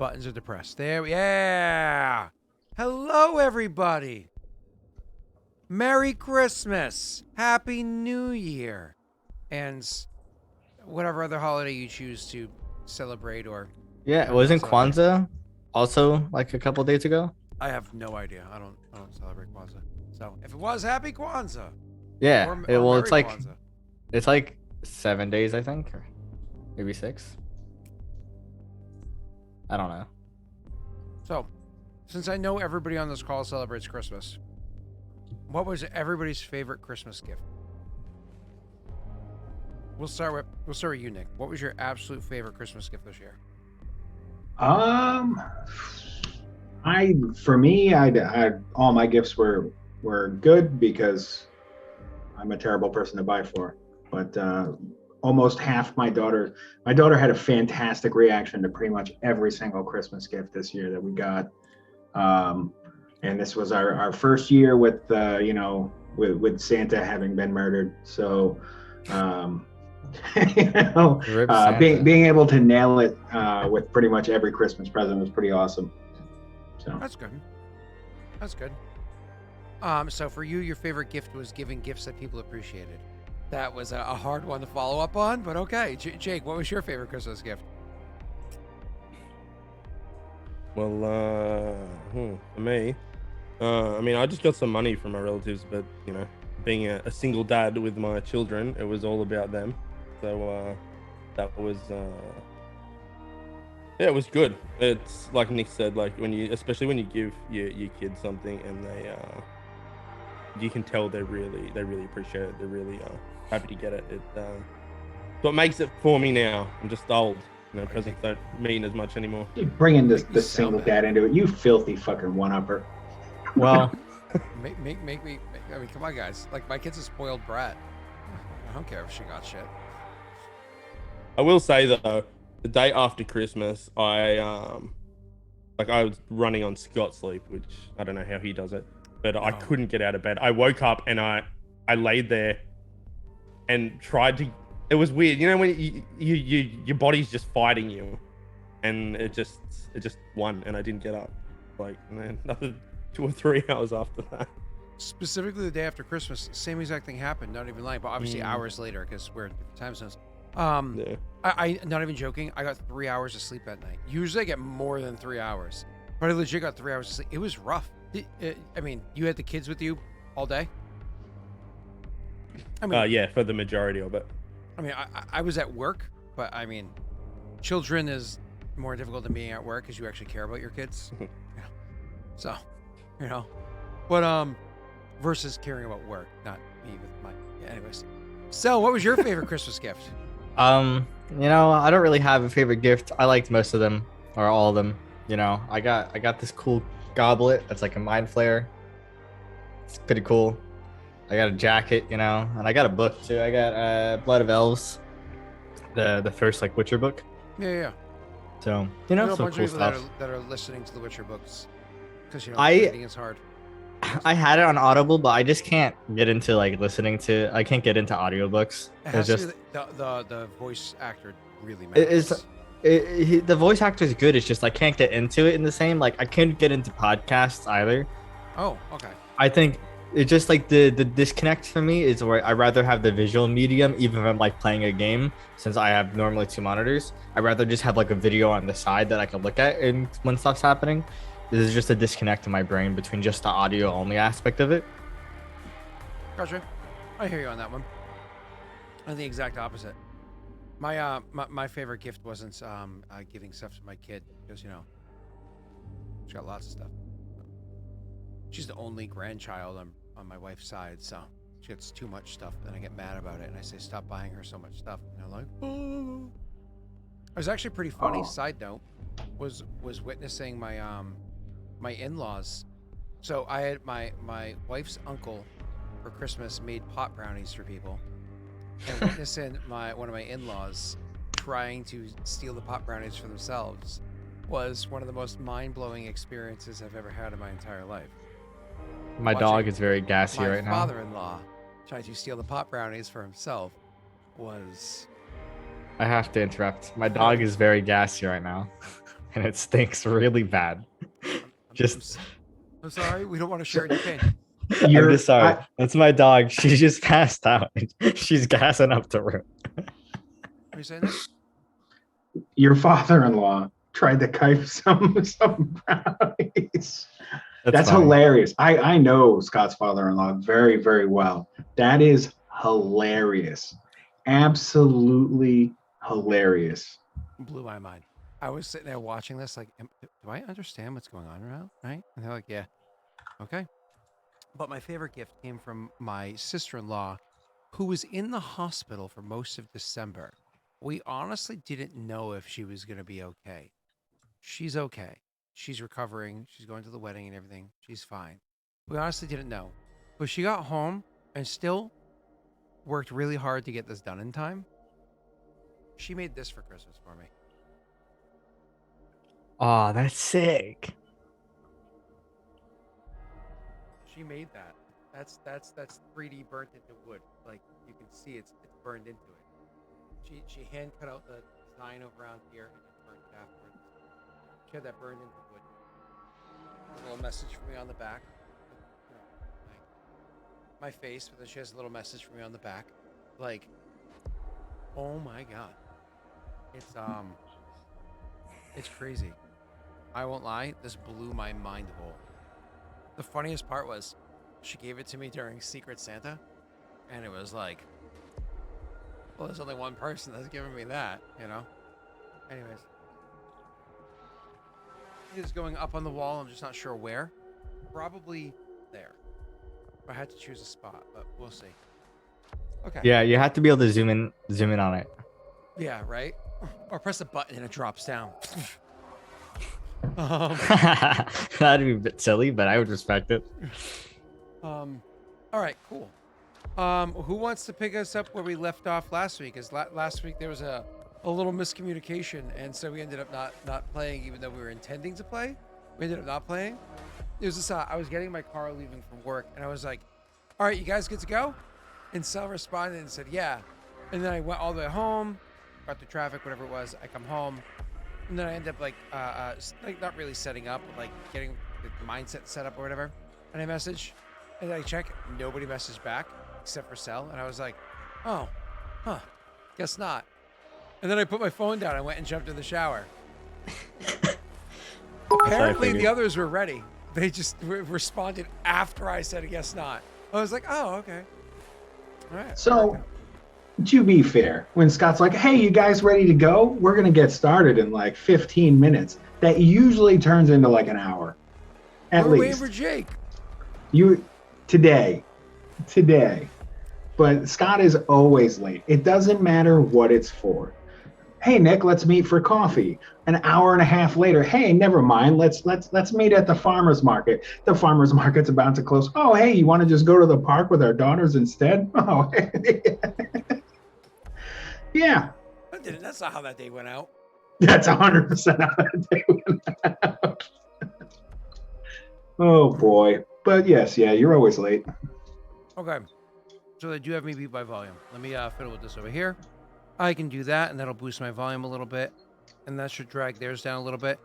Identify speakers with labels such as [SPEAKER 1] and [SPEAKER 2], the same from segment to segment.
[SPEAKER 1] buttons are depressed. There, yeah. Hello, everybody. Merry Christmas. Happy New Year. And whatever other holiday you choose to celebrate or
[SPEAKER 2] Yeah,
[SPEAKER 1] not
[SPEAKER 2] wasn't
[SPEAKER 1] celebrate.
[SPEAKER 2] Kwanzaa also like a couple days ago?
[SPEAKER 1] I have no idea. I don't celebrate Kwanzaa. So if it was, Happy Kwanzaa
[SPEAKER 2] Yeah.
[SPEAKER 1] or
[SPEAKER 2] Well,
[SPEAKER 1] Merry Kwanzaa.
[SPEAKER 2] it's like 7 days, I think, or maybe six. I don't know.
[SPEAKER 1] So, since I know everybody on this call celebrates Christmas, what was everybody's favorite Christmas gift? We'll start with you, Nick. What was your absolute favorite Christmas gift this year?
[SPEAKER 3] Um, for me, I all my gifts were good because I'm a terrible person to buy for. But almost half my daughter had a fantastic reaction to pretty much every single Christmas gift this year that we got. And this was our first year with with Santa having been murdered. So
[SPEAKER 2] Rip Santa.
[SPEAKER 3] being able to nail it with pretty much every Christmas present was pretty awesome. So
[SPEAKER 1] That's good. That's good. So for you, your favorite gift was giving gifts that people appreciated. That was a hard one to follow up on, but okay. Jake, what was your favorite Christmas gift?
[SPEAKER 4] Well, for me, I mean, I just got some money from my relatives, but being a single dad with my children, it was all about them. So that was, yeah, it was good. It's like Nick said, like especially when you give your kids something and you can tell they really appreciate it. They're really happy to get it. What makes it for me now. I'm just old. Presents don't mean as much anymore.
[SPEAKER 3] you're bringing this single dad into it, you filthy fucking one-upper.
[SPEAKER 2] Well,
[SPEAKER 1] Make me. I mean, come on, guys. Like, my kid's a spoiled brat. I don't care if she got shit.
[SPEAKER 4] I will say though, the day after Christmas, I was running on Scott sleep, which I don't know how he does it, but I couldn't get out of bed. I woke up and I laid there and tried to. It was weird, when your body's just fighting you, and it just won, and I didn't get up. Like another 2 or 3 hours after that.
[SPEAKER 1] Specifically, the day after Christmas, same exact thing happened. Not even lying, but obviously hours later because we're in different time zones.
[SPEAKER 4] Yeah.
[SPEAKER 1] I not even joking. I got 3 hours of sleep that night. Usually, I get more than 3 hours, but I legit got 3 hours of sleep. It was rough. I mean, you had the kids with you all day. I mean,
[SPEAKER 4] Yeah, for the majority of it.
[SPEAKER 1] I mean, I was at work, but I mean, children is more difficult than being at work because you actually care about your kids. So, but versus caring about work, not me with my. Yeah, anyways. So, what was your favorite Christmas gift?
[SPEAKER 2] I don't really have a favorite gift. I liked most of them or all of them. I got this cool goblet that's like a mind flare. It's pretty cool. I got a jacket, and I got a book too. I got Blood of Elves, the first like Witcher book.
[SPEAKER 1] Yeah.
[SPEAKER 2] So
[SPEAKER 1] I know a
[SPEAKER 2] some
[SPEAKER 1] bunch
[SPEAKER 2] cool
[SPEAKER 1] of people
[SPEAKER 2] stuff.
[SPEAKER 1] that are listening to the Witcher books because reading is hard.
[SPEAKER 2] I had it on Audible, but I just can't get into like listening to. I can't get into audiobooks.
[SPEAKER 1] It has to
[SPEAKER 2] It's
[SPEAKER 1] be
[SPEAKER 2] just
[SPEAKER 1] the voice actor really
[SPEAKER 2] it
[SPEAKER 1] matters.
[SPEAKER 2] is the voice actor is good. It's just I can't get into it in the same. Like I can't get into podcasts either.
[SPEAKER 1] Oh, okay.
[SPEAKER 2] I think it's just like the disconnect for me is where I rather have the visual medium, even if I'm like playing a game. Since I have normally 2 monitors, I'd rather just have like a video on the side that I can look at and when stuff's happening. This is just a disconnect in my brain between just the audio only aspect of it.
[SPEAKER 1] Gotcha. I hear you on that one. I'm the exact opposite. My favorite gift wasn't giving stuff to my kid because she's got lots of stuff. She's the only grandchild on my wife's side, so she gets too much stuff. Then I get mad about it, and I say, "Stop buying her so much stuff." And they're like, "Oh." It was actually pretty funny. Side note was witnessing my in-laws. So I had my wife's uncle for Christmas made pot brownies for people, and witnessing one of my in-laws trying to steal the pot brownies for themselves was one of the most mind-blowing experiences I've ever had in my entire life.
[SPEAKER 2] My dog is very gassy
[SPEAKER 1] My
[SPEAKER 2] right now.
[SPEAKER 1] father-in-law trying to steal the pot brownies for himself was.
[SPEAKER 2] I have to interrupt. My dog is very gassy right now. and it stinks really bad. Just
[SPEAKER 1] I'm sorry. We don't want to share your pain.
[SPEAKER 2] I'm
[SPEAKER 3] You're-
[SPEAKER 2] just sorry. That's my dog. She just passed out. She's gassing up the room.
[SPEAKER 1] Are you saying that?
[SPEAKER 3] Your father-in-law tried to kite some brownies. That's
[SPEAKER 2] fine.
[SPEAKER 3] hilarious. I know Scott's father-in-law very, very well. That is hilarious. Absolutely hilarious.
[SPEAKER 1] Blew my mind. I was sitting there watching this, like, do I understand what's going on around? Right? And they're like, yeah, okay. But my favorite gift came from my sister-in-law, who was in the hospital for most of December. We honestly didn't know if she was going to be okay. She's okay. She's recovering. She's going to the wedding and everything. She's fine. We honestly didn't know. But she got home and still worked really hard to get this done in time. She made this for Christmas for me.
[SPEAKER 2] Oh, that's sick.
[SPEAKER 1] She made that. That's 3D burnt into wood. Like you can see it's burned into it. She hand cut out the design over around here and then burned it afterwards. She had that burned into wood. A little message for me on the back. You know, my face, but then she has a little message for me on the back. Like, oh my god. It's crazy. I won't lie, this blew my mind whole. The funniest part was she gave it to me during Secret Santa, and it was like, well, there's only one person that's giving me that, you know? Anyways. It is going up on the wall, I'm just not sure where. Probably there. I had to choose a spot, but we'll see. Okay.
[SPEAKER 2] Yeah, you have to be able to zoom in on it.
[SPEAKER 1] Yeah, right? Or press a button and it drops down.
[SPEAKER 2] That'd be a bit silly, but I would respect it.
[SPEAKER 1] All right, cool. Who wants to pick us up where we left off last week? Because last week there was a little miscommunication, and so we ended up not playing, even though we were intending to play. We ended up not playing. It was this. I was getting in my car leaving from work, and I was like, "All right, you guys good to go?" And Sel responded and said, "Yeah." And then I went all the way home, got through traffic, whatever it was. I come home, and then I end up like not really setting up, but like getting the mindset set up or whatever. And I message, and I check, nobody messaged back except for Sel, and I was like, "Oh, huh, guess not." And then I put my phone down. I went and jumped in the shower. Apparently, the others were ready. They just responded after I said, "Guess not." I was like, "Oh, okay, all right."
[SPEAKER 3] So, to be fair, when Scott's like, "Hey, you guys ready to go? We're gonna get started in like 15 minutes," that usually turns into like an hour, at
[SPEAKER 1] we're waiting
[SPEAKER 3] least.
[SPEAKER 1] for Jake.
[SPEAKER 3] Today, but Scott is always late. It doesn't matter what it's for. Hey, Nick, let's meet for coffee. An hour and a half later, hey, never mind. Let's meet at the farmer's market. The farmer's market's about to close. Oh, hey, you want to just go to the park with our daughters instead? Oh, yeah.
[SPEAKER 1] That's not how that day went out.
[SPEAKER 3] That's 100% how that day went out. Oh boy. But yes, yeah, you're always late.
[SPEAKER 1] Okay. So they do have me beat by volume. Let me fiddle with this over here. I can do that, and that'll boost my volume a little bit. And that should drag theirs down a little bit.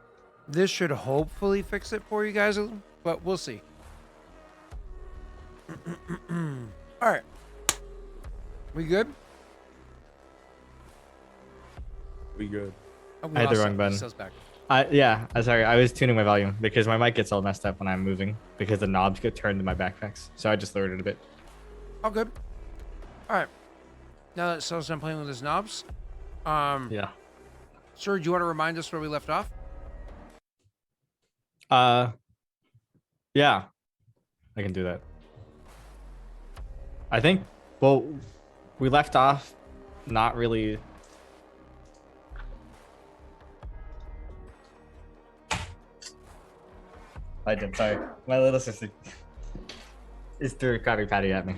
[SPEAKER 1] This should hopefully fix it for you guys, but we'll see. All right. We good?
[SPEAKER 4] We good.
[SPEAKER 1] Oh,
[SPEAKER 2] I hit the wrong button.
[SPEAKER 1] Back.
[SPEAKER 2] Yeah, I'm sorry. I was tuning my volume because my mic gets all messed up when I'm moving because the knobs get turned to my backpacks. So I just lowered it a bit.
[SPEAKER 1] All good. All right. Now that Sel's done playing with his knobs,
[SPEAKER 2] Yeah.
[SPEAKER 1] sir, do you want to remind us where we left off?
[SPEAKER 2] Yeah, I can do that. I think, well, we left off not really. I did, sorry. My little sister is threw Krabby Patty at me.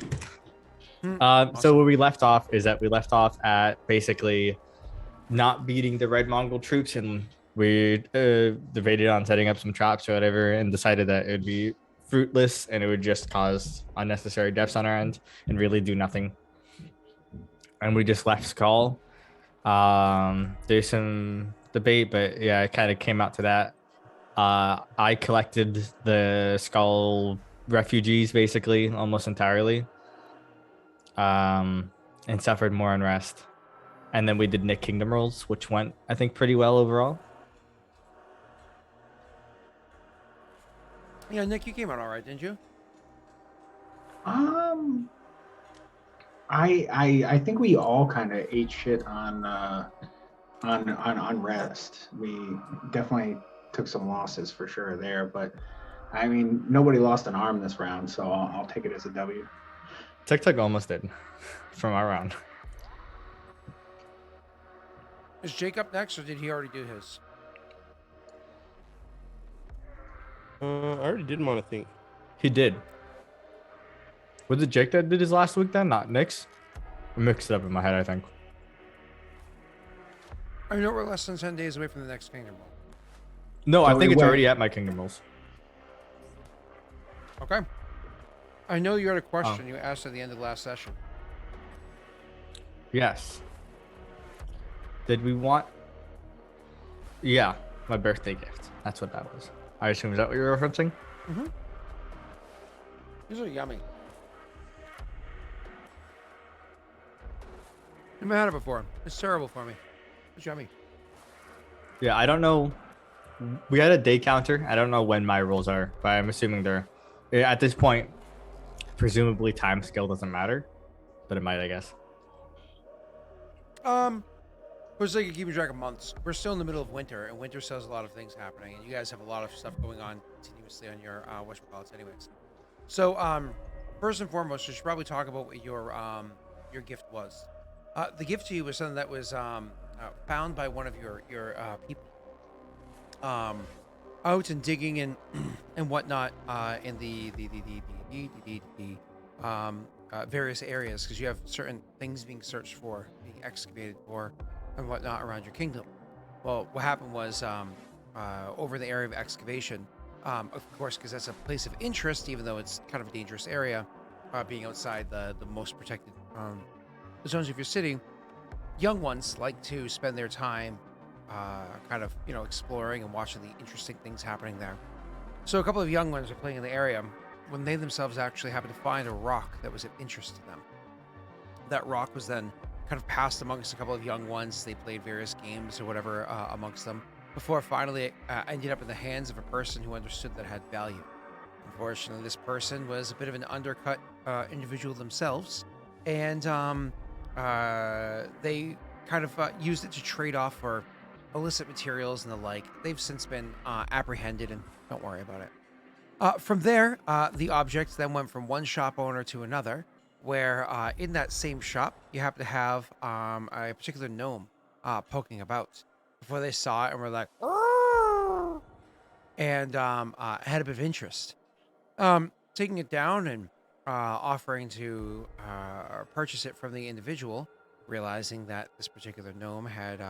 [SPEAKER 2] So where we left off is that we left off at basically not beating the Red Mongol troops, and we debated on setting up some traps or whatever, and decided that it would be fruitless and it would just cause unnecessary deaths on our end and really do nothing. And we just left Skull. There's debate, but yeah, it kind of came out to that. I collected the skull refugees basically almost entirely, and suffered more unrest. And then we did Nick Kingdom rolls, which went I think pretty well overall.
[SPEAKER 1] Yeah, Nick, you came out all right, didn't you?
[SPEAKER 3] Um, I think we all kind of ate shit on rest. We definitely took some losses for sure there, but I mean nobody lost an arm this round, so I'll take it as a W.
[SPEAKER 2] TikTok almost did from our round.
[SPEAKER 1] Is Jake up next, or did he already do his?
[SPEAKER 4] I already did mine, I think.
[SPEAKER 2] He did. Was it Jake that did his last week then? Not Nick's? I mixed it up in my head, I think.
[SPEAKER 1] I know we're less than 10 days away from the next Kingdom Roll.
[SPEAKER 2] No,
[SPEAKER 3] So
[SPEAKER 2] I think
[SPEAKER 3] it
[SPEAKER 2] it's
[SPEAKER 3] went-
[SPEAKER 2] already at my Kingdom rolls.
[SPEAKER 1] Okay. I know you had a question you asked at the end of the last session.
[SPEAKER 2] Yes. Did we want? Yeah, my birthday gift. That's what that was. I assume is that what you're referencing?
[SPEAKER 1] Mm-hmm. These are yummy. Never had it before. It's terrible for me. It's yummy.
[SPEAKER 2] Yeah, I don't know. We had a day counter. I don't know when my rolls are, but I'm assuming they're at this point. Presumably, time scale doesn't matter, but it might, I guess.
[SPEAKER 1] For the sake of keeping track of months, we're still in the middle of winter, and winter says a lot of things happening, and you guys have a lot of stuff going on continuously on your whatchamacallits anyways. So, first and foremost, we should probably talk about what your gift was. The gift to you was something that was found by one of your people out and digging and whatnot in the various areas, because you have certain things being searched for, being excavated for, and whatnot around your kingdom. Well, what happened was over the area of excavation, of course, because that's a place of interest, even though it's kind of a dangerous area, being outside the most protected zones of your city. Young ones like to spend their time kind of, exploring and watching the interesting things happening there. So a couple of young ones are playing in the area when they themselves actually happened to find a rock that was of interest to them. That rock was then kind of passed amongst a couple of young ones. They played various games or whatever amongst them before finally it ended up in the hands of a person who understood that it had value. Unfortunately, this person was a bit of an undercut individual themselves, and they kind of used it to trade off for illicit materials and the like. They've since been apprehended, and don't worry about it. From there, the object then went from one shop owner to another, where in that same shop, you happen to have a particular gnome poking about. Before they saw it and were like, "Arr!" And had a bit of interest. Taking it down and offering to purchase it from the individual, realizing that this particular gnome had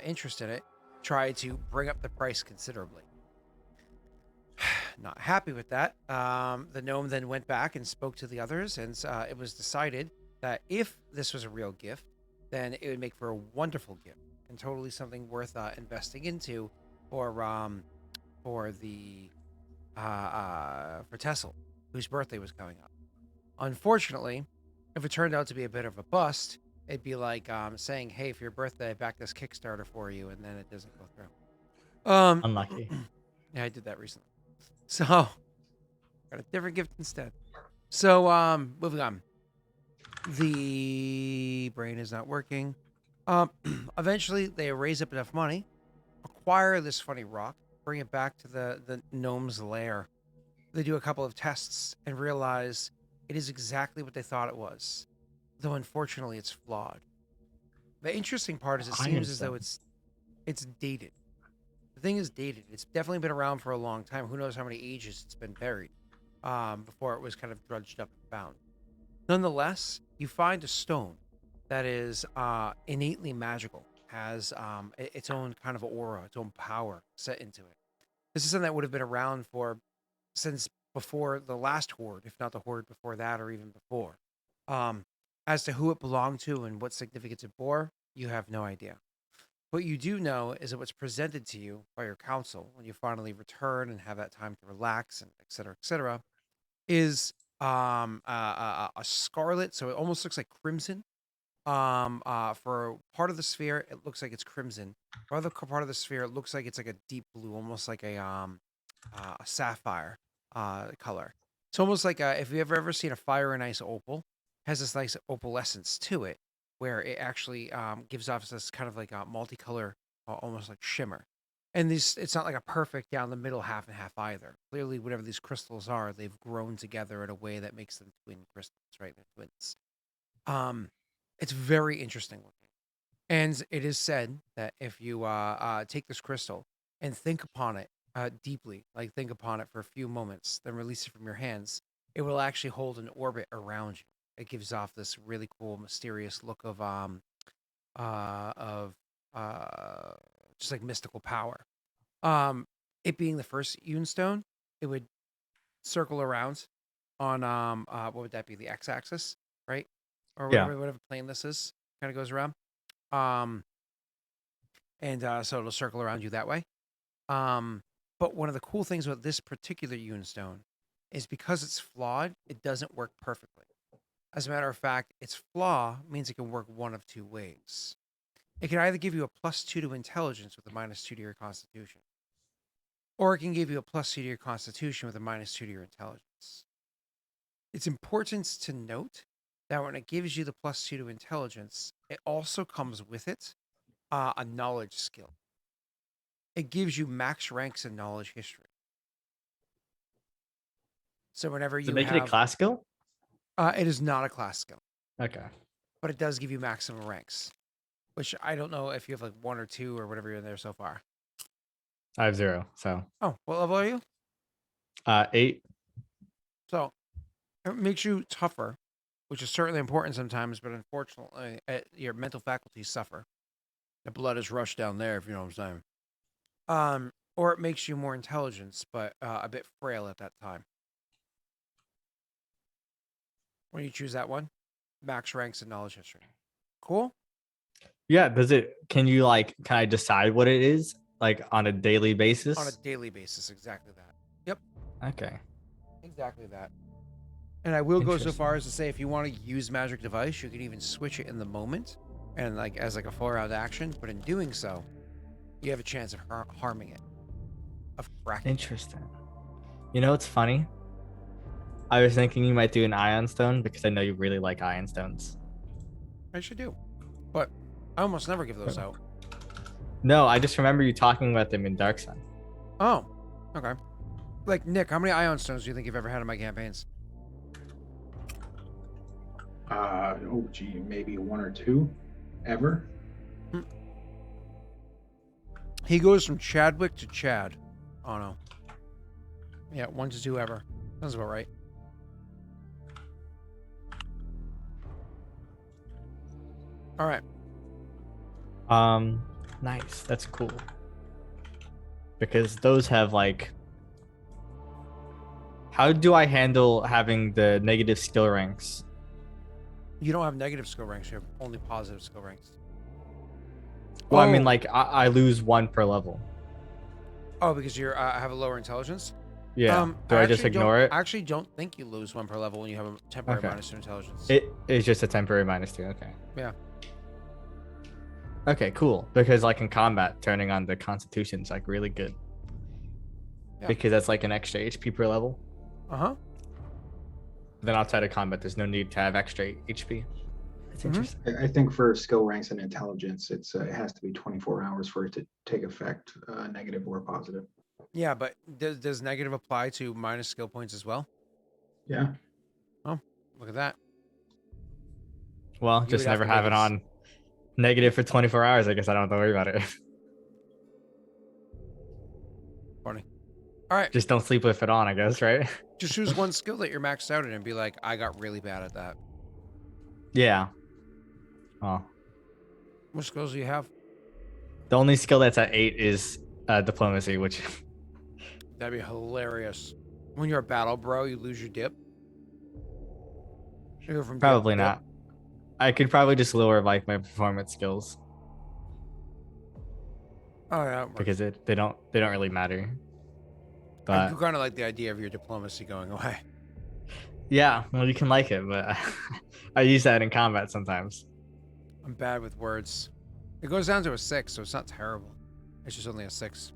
[SPEAKER 1] interest in it, tried to bring up the price considerably. Not happy with that, the gnome then went back and spoke to the others, and it was decided that if this was a real gift, then it would make for a wonderful gift and totally something worth investing into for the for Tessel, whose birthday was coming up. Unfortunately, if it turned out to be a bit of a bust, it'd be like saying, "Hey, for your birthday, I backed this Kickstarter for you," and then it doesn't go through.
[SPEAKER 2] Unlucky.
[SPEAKER 1] Yeah, I did that recently. So, got a different gift instead. So, moving on. The brain is not working. Eventually, they raise up enough money, acquire this funny rock, bring it back to the gnome's lair. They do a couple of tests and realize it is exactly what they thought it was, though unfortunately it's flawed. The interesting part is it seems as though it's dated. The thing is dated. It's definitely been around for a long time. Who knows how many ages it's been buried before it was kind of drudged up and found. Nonetheless, you find a stone that is innately magical, has its own kind of aura, its own power set into it. This is something that would have been around for since before the last horde, if not the horde before that, or even before. As to who it belonged to and what significance it bore, you have no idea. What you do know is that what's presented to you by your council when you finally return and have that time to relax and et cetera, is a scarlet. So it almost looks like crimson. For part of the sphere, it looks like it's crimson. For other part of the sphere, it looks like it's like a deep blue, almost like a sapphire color. It's almost like if you've ever seen a fire and ice opal, has this nice opalescence to it, where it actually gives off this kind of like a multicolor, almost like shimmer. And these, it's not like a perfect down the middle half and half either. Clearly, whatever these crystals are, they've grown together in a way that makes them twin crystals, right? They're twins. It's very interesting looking. And it is said that if you take this crystal and think upon it deeply, like think upon it for a few moments, then release it from your hands, it will actually hold an orbit around you. It gives off this really cool, mysterious look of just like mystical power. It being the first Yun stone, it would circle around on what would that be? The x-axis, right? Or
[SPEAKER 2] Yeah.
[SPEAKER 1] whatever plane this is, kind of goes around. So it'll circle around you that way. But one of the cool things about this particular Yun stone is because it's flawed, it doesn't work perfectly. As a matter of fact, its flaw means it can work one of two ways. It can either give you a +2 to intelligence with a -2 to your constitution, or it can give you a +2 to your constitution with a -2 to your intelligence. It's important to note that when it gives you the +2 to intelligence, it also comes with it a knowledge skill. It gives you max ranks in knowledge history. So whenever
[SPEAKER 2] Does
[SPEAKER 1] you
[SPEAKER 2] it make it a
[SPEAKER 1] have,
[SPEAKER 2] class skill?
[SPEAKER 1] it is not a class skill,
[SPEAKER 2] Okay.
[SPEAKER 1] but it does give you maximum ranks, which I don't know if you have like 1 or 2 or whatever you're in there so far.
[SPEAKER 2] I have 0. So
[SPEAKER 1] Oh, what level are you?
[SPEAKER 2] 8.
[SPEAKER 1] So it makes you tougher, which is certainly important sometimes, but unfortunately, your mental faculties suffer. The blood is rushed down there, if you know what I'm saying. Or it makes you more intelligent, but a bit frail at that time. When you choose that one, max ranks in knowledge history. Cool.
[SPEAKER 2] Yeah. Can you kind of decide what it is on a daily basis?
[SPEAKER 1] On a daily basis, exactly that. Yep,
[SPEAKER 2] Okay.
[SPEAKER 1] exactly that. And I will go so
[SPEAKER 2] Interesting.
[SPEAKER 1] far as to say, if you want to use magic device, you can even switch it in the moment, and as a 4-round action. But in doing so, you have a chance of harming it, of cracking.
[SPEAKER 2] Interesting. You know what's funny? I was thinking you might do an ion stone because I know you really like ion stones.
[SPEAKER 1] I should do, but I almost never give those out.
[SPEAKER 2] No, I just remember you talking about them in Dark Sun.
[SPEAKER 1] Oh, okay. Like Nick, how many ion stones do you think you've ever had in my campaigns?
[SPEAKER 3] Maybe 1 or 2 ever.
[SPEAKER 1] He goes from Chadwick to Chad. Oh no. Yeah, 1 to 2 ever. Sounds about right. All right.
[SPEAKER 2] Nice. That's cool. Because those have how do I handle having the negative skill ranks?
[SPEAKER 1] You don't have negative skill ranks. You have only positive skill ranks.
[SPEAKER 2] Well, I mean, I lose 1 per level.
[SPEAKER 1] Oh, because you're have a lower intelligence.
[SPEAKER 2] Yeah. Do I just ignore it?
[SPEAKER 1] I actually don't think you lose 1 per level when you have a temporary
[SPEAKER 2] Okay.
[SPEAKER 1] -2 intelligence.
[SPEAKER 2] It is just a temporary -2. Okay.
[SPEAKER 1] Yeah.
[SPEAKER 2] Okay, cool. Because in combat, turning on the constitution's really good.
[SPEAKER 1] Yeah.
[SPEAKER 2] Because that's an extra HP per level.
[SPEAKER 1] Uh-huh.
[SPEAKER 2] Then outside of combat, there's no need to have extra HP. It's
[SPEAKER 1] Mhm.
[SPEAKER 2] interesting.
[SPEAKER 3] I think for skill ranks and intelligence, it has to be 24 hours for it to take effect, negative or positive.
[SPEAKER 1] Yeah, but does negative apply to minus skill points as well?
[SPEAKER 3] Yeah.
[SPEAKER 1] Oh, look at that.
[SPEAKER 2] Well,
[SPEAKER 1] You
[SPEAKER 2] just
[SPEAKER 1] would have
[SPEAKER 2] never
[SPEAKER 1] to
[SPEAKER 2] have
[SPEAKER 1] make
[SPEAKER 2] it
[SPEAKER 1] it
[SPEAKER 2] on negative for 24 hours. I guess I don't have to worry about it.
[SPEAKER 1] Funny. All right.
[SPEAKER 2] Just don't sleep with it on, I guess, right?
[SPEAKER 1] Just choose one skill that you're maxed out in and be like, I got really bad at that.
[SPEAKER 2] Yeah. Oh.
[SPEAKER 1] What skills do you have?
[SPEAKER 2] The only skill that's at 8 is diplomacy, which
[SPEAKER 1] That'd be hilarious. When you're a battle bro, you lose your dip. You go from dip to
[SPEAKER 2] probably
[SPEAKER 1] dip.
[SPEAKER 2] not. I could probably just lower my performance skills.
[SPEAKER 1] Oh yeah, it works.
[SPEAKER 2] because they don't really matter.
[SPEAKER 1] I
[SPEAKER 2] But
[SPEAKER 1] kind of like the idea of your diplomacy going away.
[SPEAKER 2] yeah, well, you can like it, but I use that in combat sometimes.
[SPEAKER 1] I'm bad with words. It goes down to a 6, so it's not terrible. It's just only a 6.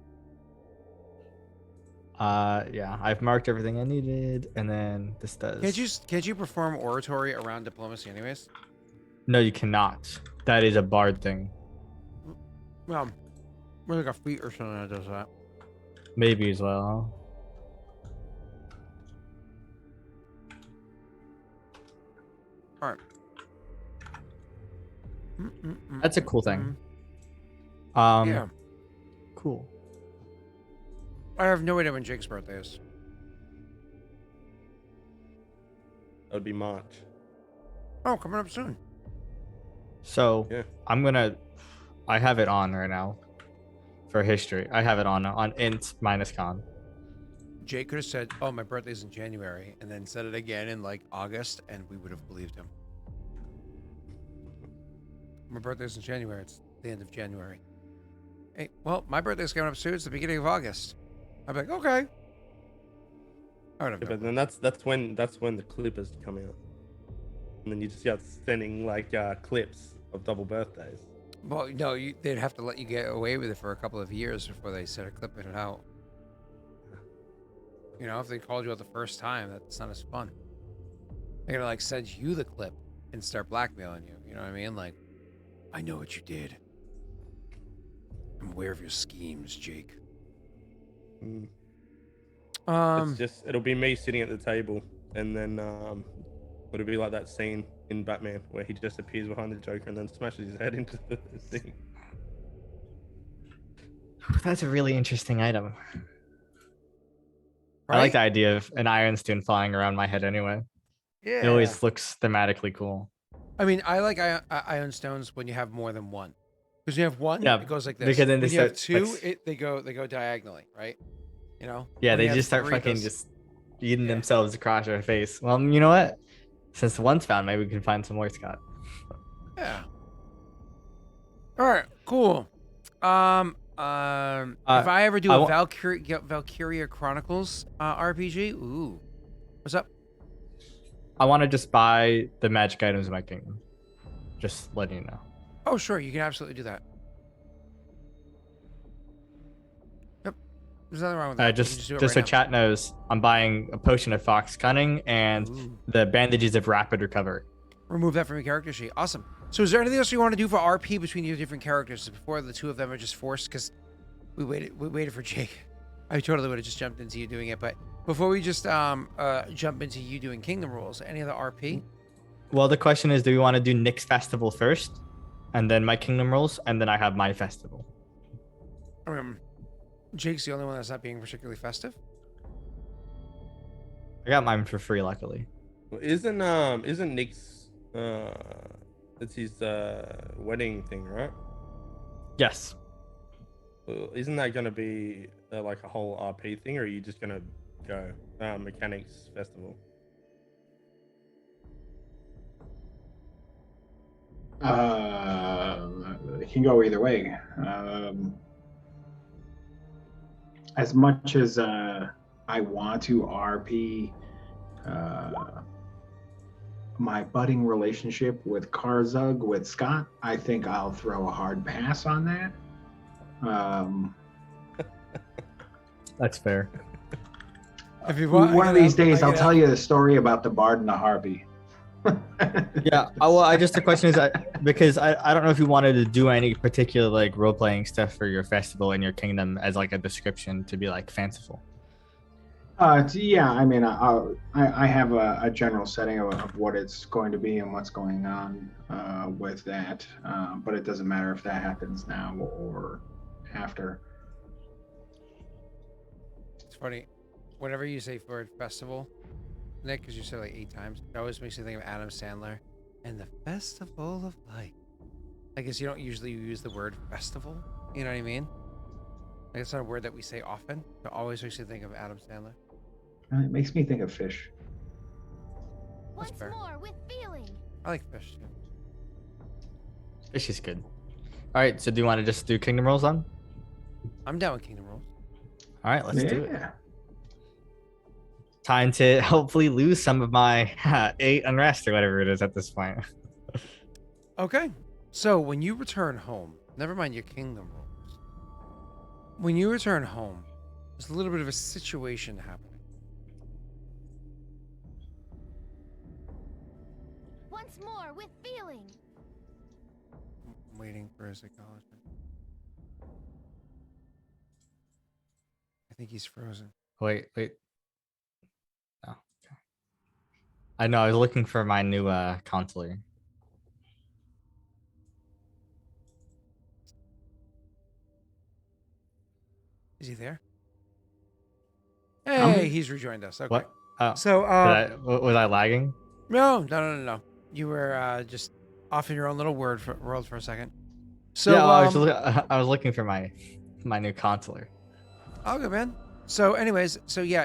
[SPEAKER 2] Yeah, I've marked everything I needed, and then this does.
[SPEAKER 1] Can't you perform oratory around diplomacy anyways?
[SPEAKER 2] No, you cannot. That is a bard thing.
[SPEAKER 1] Well, we're like a feat or something that does that.
[SPEAKER 2] Maybe as well.
[SPEAKER 1] All right.
[SPEAKER 2] That's a cool thing.
[SPEAKER 1] Yeah.
[SPEAKER 2] Cool.
[SPEAKER 1] I have no idea when Jake's birthday is.
[SPEAKER 4] That would be March.
[SPEAKER 1] Oh, coming up soon.
[SPEAKER 2] So
[SPEAKER 4] Yeah.
[SPEAKER 2] I have it on right now for history. I have it on int minus con.
[SPEAKER 1] Jake could have said, "Oh, my birthday's in January," and then said it again in like August, and we would have believed him. My birthday's in January. It's the end of January. Hey, well, my birthday's coming up soon. It's the beginning of August. I'm like, okay. I would have
[SPEAKER 4] Yeah,
[SPEAKER 1] known.
[SPEAKER 4] but then that's when the clip is coming out, and then you just start sending like clips of double birthdays.
[SPEAKER 1] Well, no, they'd have to let you get away with it for a couple of years before they start clipping it out. You know, if they called you out the first time, that's not as fun. They're gonna like send you the clip and start blackmailing you. You know what I mean? Like, I know what you did. I'm aware of your schemes, Jake.
[SPEAKER 4] It'll be me sitting at the table, and then it'll be like that scene in Batman where he just appears behind the Joker and then smashes his head into the thing.
[SPEAKER 2] That's a really interesting item.
[SPEAKER 1] Right?
[SPEAKER 2] I like the idea of an iron stone flying around my head anyway.
[SPEAKER 1] Yeah.
[SPEAKER 2] It always looks thematically cool.
[SPEAKER 1] I mean, I like iron stones when you have more than one. Because you have one,
[SPEAKER 2] Yeah,
[SPEAKER 1] it goes like this.
[SPEAKER 2] because then
[SPEAKER 1] when
[SPEAKER 2] they
[SPEAKER 1] you have
[SPEAKER 2] start,
[SPEAKER 1] two,
[SPEAKER 2] like,
[SPEAKER 1] they go diagonally, right? You know?
[SPEAKER 2] Yeah,
[SPEAKER 1] When
[SPEAKER 2] they
[SPEAKER 1] you have
[SPEAKER 2] just start
[SPEAKER 1] three, it
[SPEAKER 2] fucking
[SPEAKER 1] goes-
[SPEAKER 2] just eating
[SPEAKER 1] Yeah.
[SPEAKER 2] themselves across our face. Well, you know what? Since one's found, maybe we can find some more, Scott.
[SPEAKER 1] Yeah. All right. Cool. If I ever do a Valkyria Chronicles RPG, ooh, what's up?
[SPEAKER 2] I want to just buy the magic items in my kingdom. Just letting you know.
[SPEAKER 1] Oh, sure, you can absolutely do that. Yep. There's nothing wrong with that. You can
[SPEAKER 2] Just
[SPEAKER 1] do it
[SPEAKER 2] so
[SPEAKER 1] right now.
[SPEAKER 2] chat knows, I'm buying a potion of Fox Cunning and
[SPEAKER 1] Ooh.
[SPEAKER 2] the bandages of Rapid Recover.
[SPEAKER 1] Remove that from your character sheet. Awesome. So is there anything else you want to do for RP between your different characters before the two of them are just forced? Because we waited for Jake. I totally would have just jumped into you doing it, but before we just jump into you doing Kingdom Rules, any other RP?
[SPEAKER 2] Well, the question is, do we want to do Nick's festival first, and then my Kingdom Rules, and then I have my festival?
[SPEAKER 1] Jake's the only one that's not being particularly festive.
[SPEAKER 2] I got mine for free, luckily.
[SPEAKER 4] Well, isn't Nick's it's his wedding thing, right?
[SPEAKER 2] Yes.
[SPEAKER 4] Well, isn't that going to be like a whole RP thing, or are you just going to go mechanics festival?
[SPEAKER 3] It can go either way. As much as I want to RP my budding relationship with Karzug with Scott, I think I'll throw a hard pass on that.
[SPEAKER 2] That's fair.
[SPEAKER 1] If you want,
[SPEAKER 3] One of these days, I'll tell you the story about the Bard and the Harpy.
[SPEAKER 2] Yeah. Well, the question is, because I don't know if you wanted to do any particular like role playing stuff for your festival in your kingdom as like a description to be like fanciful.
[SPEAKER 3] Yeah, I mean, I have a general setting of what it's going to be and what's going on with that, but it doesn't matter if that happens now or after.
[SPEAKER 1] It's funny. Whenever you say word festival, Nick, because you said it like 8 times, it always makes me think of Adam Sandler and the Festival of Light. I guess you don't usually use the word festival. You know what I mean? Like it's not a word that we say often. It always makes me think of Adam Sandler.
[SPEAKER 3] It makes me think of fish.
[SPEAKER 1] That's
[SPEAKER 5] Once
[SPEAKER 1] fair.
[SPEAKER 5] more with feeling.
[SPEAKER 1] I like fish too.
[SPEAKER 2] Fish is good. All right. So do you want to just do Kingdom Rules on?
[SPEAKER 1] I'm down with Kingdom Rules.
[SPEAKER 2] All right, let's do it.
[SPEAKER 3] Yeah.
[SPEAKER 2] Time to hopefully lose some of my 8 unrest or whatever it is at this point.
[SPEAKER 1] Okay. So when you return home, never mind your Kingdom Rules. When you return home, there's a little bit of a situation happening.
[SPEAKER 5] Once more with feeling.
[SPEAKER 1] I'm waiting for his acknowledgement. I think he's frozen.
[SPEAKER 2] Wait. Oh, okay. I know. I was looking for my new counselor.
[SPEAKER 1] Is he there? Hey, he's rejoined us. Okay.
[SPEAKER 2] What? Oh,
[SPEAKER 1] So,
[SPEAKER 2] was I lagging?
[SPEAKER 1] no. You were just off in your own little world for a second. So,
[SPEAKER 2] yeah, I was looking for my new counselor.
[SPEAKER 1] oh, good man. So, anyways,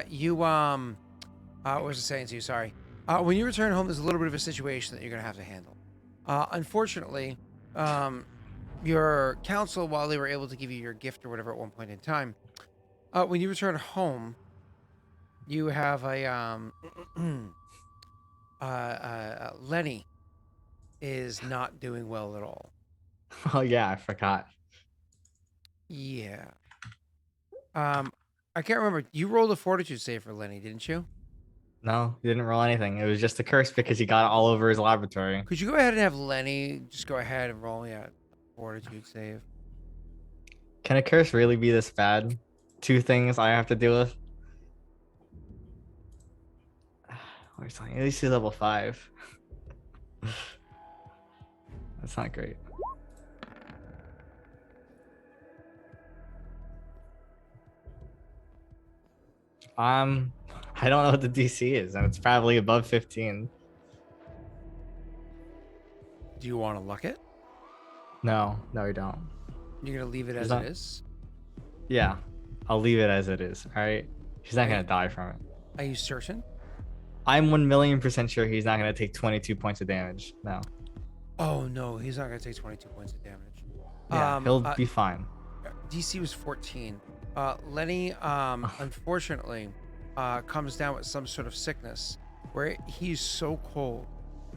[SPEAKER 1] you what was I saying to you? Sorry. When you return home, there's a little bit of a situation that you're gonna have to handle. Unfortunately, your council, while they were able to give you your gift or whatever at one point in time, when you return home, you have a Lenny is not doing well at all.
[SPEAKER 2] Oh yeah, I forgot.
[SPEAKER 1] Yeah. I can't remember. You rolled a fortitude save for Lenny, didn't you?
[SPEAKER 2] No, he didn't roll anything. It was just a curse because he got it all over his laboratory.
[SPEAKER 1] Could you go ahead and have Lenny just go ahead and roll fortitude save?
[SPEAKER 2] Can a curse really be this bad? 2 things I have to deal with. Where's at least he's level 5. That's not great. I don't know what the DC is, and it's probably above 15.
[SPEAKER 1] Do you want to luck it?
[SPEAKER 2] No, you don't.
[SPEAKER 1] You're gonna leave it as
[SPEAKER 2] not-
[SPEAKER 1] it is?
[SPEAKER 2] Yeah, I'll leave it as it is. All right, he's not gonna die from it.
[SPEAKER 1] Are you certain?
[SPEAKER 2] I'm 1,000,000% sure he's not gonna take 22 points of damage. No.
[SPEAKER 1] Oh no, he's not gonna take 22 points of damage.
[SPEAKER 2] Yeah, he'll be fine.
[SPEAKER 1] DC was 14. Lenny, unfortunately, comes down with some sort of sickness where he's so cold,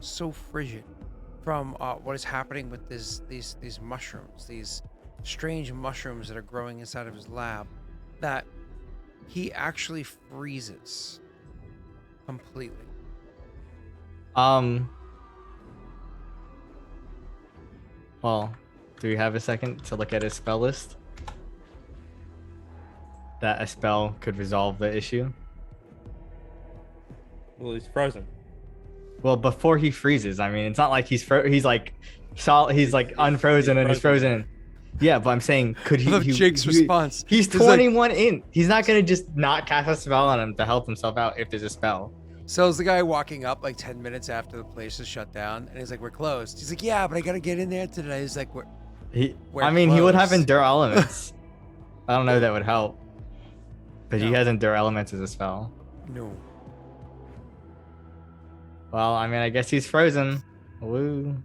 [SPEAKER 1] so frigid from what is happening with these mushrooms, these strange mushrooms that are growing inside of his lab, that he actually freezes completely.
[SPEAKER 2] Well, do we have a second to look at his spell list? That a spell could resolve the issue.
[SPEAKER 4] Well, he's frozen.
[SPEAKER 2] Well, before he freezes, I mean, it's not like he's like unfrozen and he's frozen. Yeah, but I'm saying, could he?
[SPEAKER 1] I love Jake's response.
[SPEAKER 2] He's
[SPEAKER 1] He's like-
[SPEAKER 2] 21 in. He's not gonna just not cast a spell on him to help himself out if there's a spell.
[SPEAKER 1] So is the guy walking up like 10 minutes after the place is shut down, and he's like, "We're closed." He's like, "Yeah, but I gotta get in there today." He's like, "We're
[SPEAKER 2] He
[SPEAKER 1] closed."
[SPEAKER 2] would have endure elements. I don't know if that would help, but he
[SPEAKER 1] No.
[SPEAKER 2] has endure elements as a spell.
[SPEAKER 1] No."
[SPEAKER 2] Well, I mean, I guess he's frozen. Woo.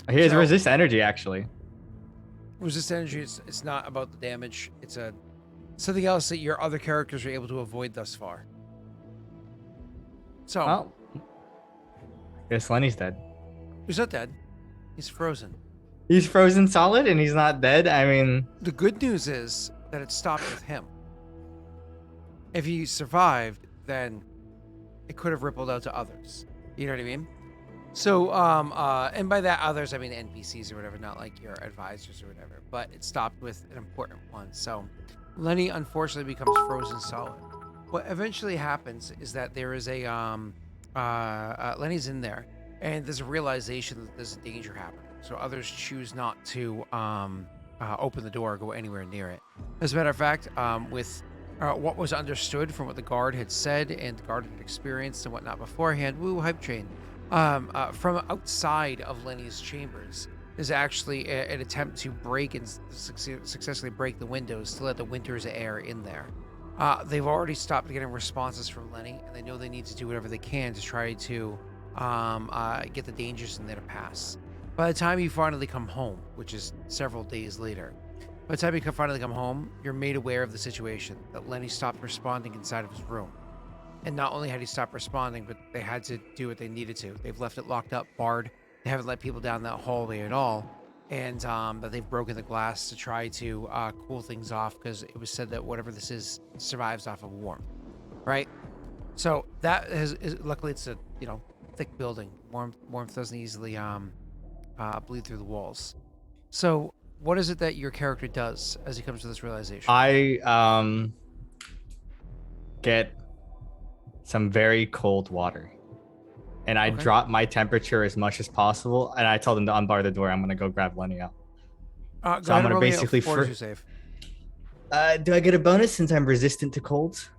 [SPEAKER 2] He has
[SPEAKER 1] So-
[SPEAKER 2] resist energy actually.
[SPEAKER 1] Resist energy. It's not about the damage. It's something else that your other characters are able to avoid thus far. So
[SPEAKER 2] Well, I guess Lenny's dead.
[SPEAKER 1] he's not dead. He's frozen.
[SPEAKER 2] He's frozen solid and he's not dead. I mean,
[SPEAKER 1] The good news is that it stopped with him. If he survived, then it could have rippled out to others. You know what I mean? So, and by that others, I mean NPCs or whatever, not like your advisors or whatever. But it stopped with an important one. So, Lenny unfortunately becomes frozen solid. What eventually happens is that there is a Lenny's in there, and there's a realization that there's a danger happening. So others choose not to open the door or go anywhere near it. As a matter of fact, with what was understood from what the guard had said and the guard had experienced and whatnot beforehand, woo, hype train, from outside of Lenny's chambers is actually an attempt to break and successfully break the windows to let the winter's air in there. They've already stopped getting responses from Lenny, and they know they need to do whatever they can to try to get the dangers in there to pass. By the time you finally come home, which is several days later, By the time you finally come home, you're made aware of the situation, that Lenny stopped responding inside of his room. And not only had he stopped responding, but they had to do what they needed to. They've left it locked up, barred. They haven't let people down that hallway at all. And that they've broken the glass to try to cool things off, because it was said that whatever this is survives off of warmth, right? So that luckily it's a thick building. Warmth doesn't easily bleed through the walls. So what is it that your character does as he comes to this realization?
[SPEAKER 2] I get some very cold water, and I
[SPEAKER 1] Okay.
[SPEAKER 2] drop my temperature as much as possible, and I tell them to unbar the door. I'm gonna go grab Lenny out.
[SPEAKER 1] Go
[SPEAKER 2] I'm
[SPEAKER 1] ahead
[SPEAKER 2] gonna
[SPEAKER 1] and roll me a
[SPEAKER 2] basically
[SPEAKER 1] fortitude save.
[SPEAKER 2] Do I get a bonus since I'm resistant to colds?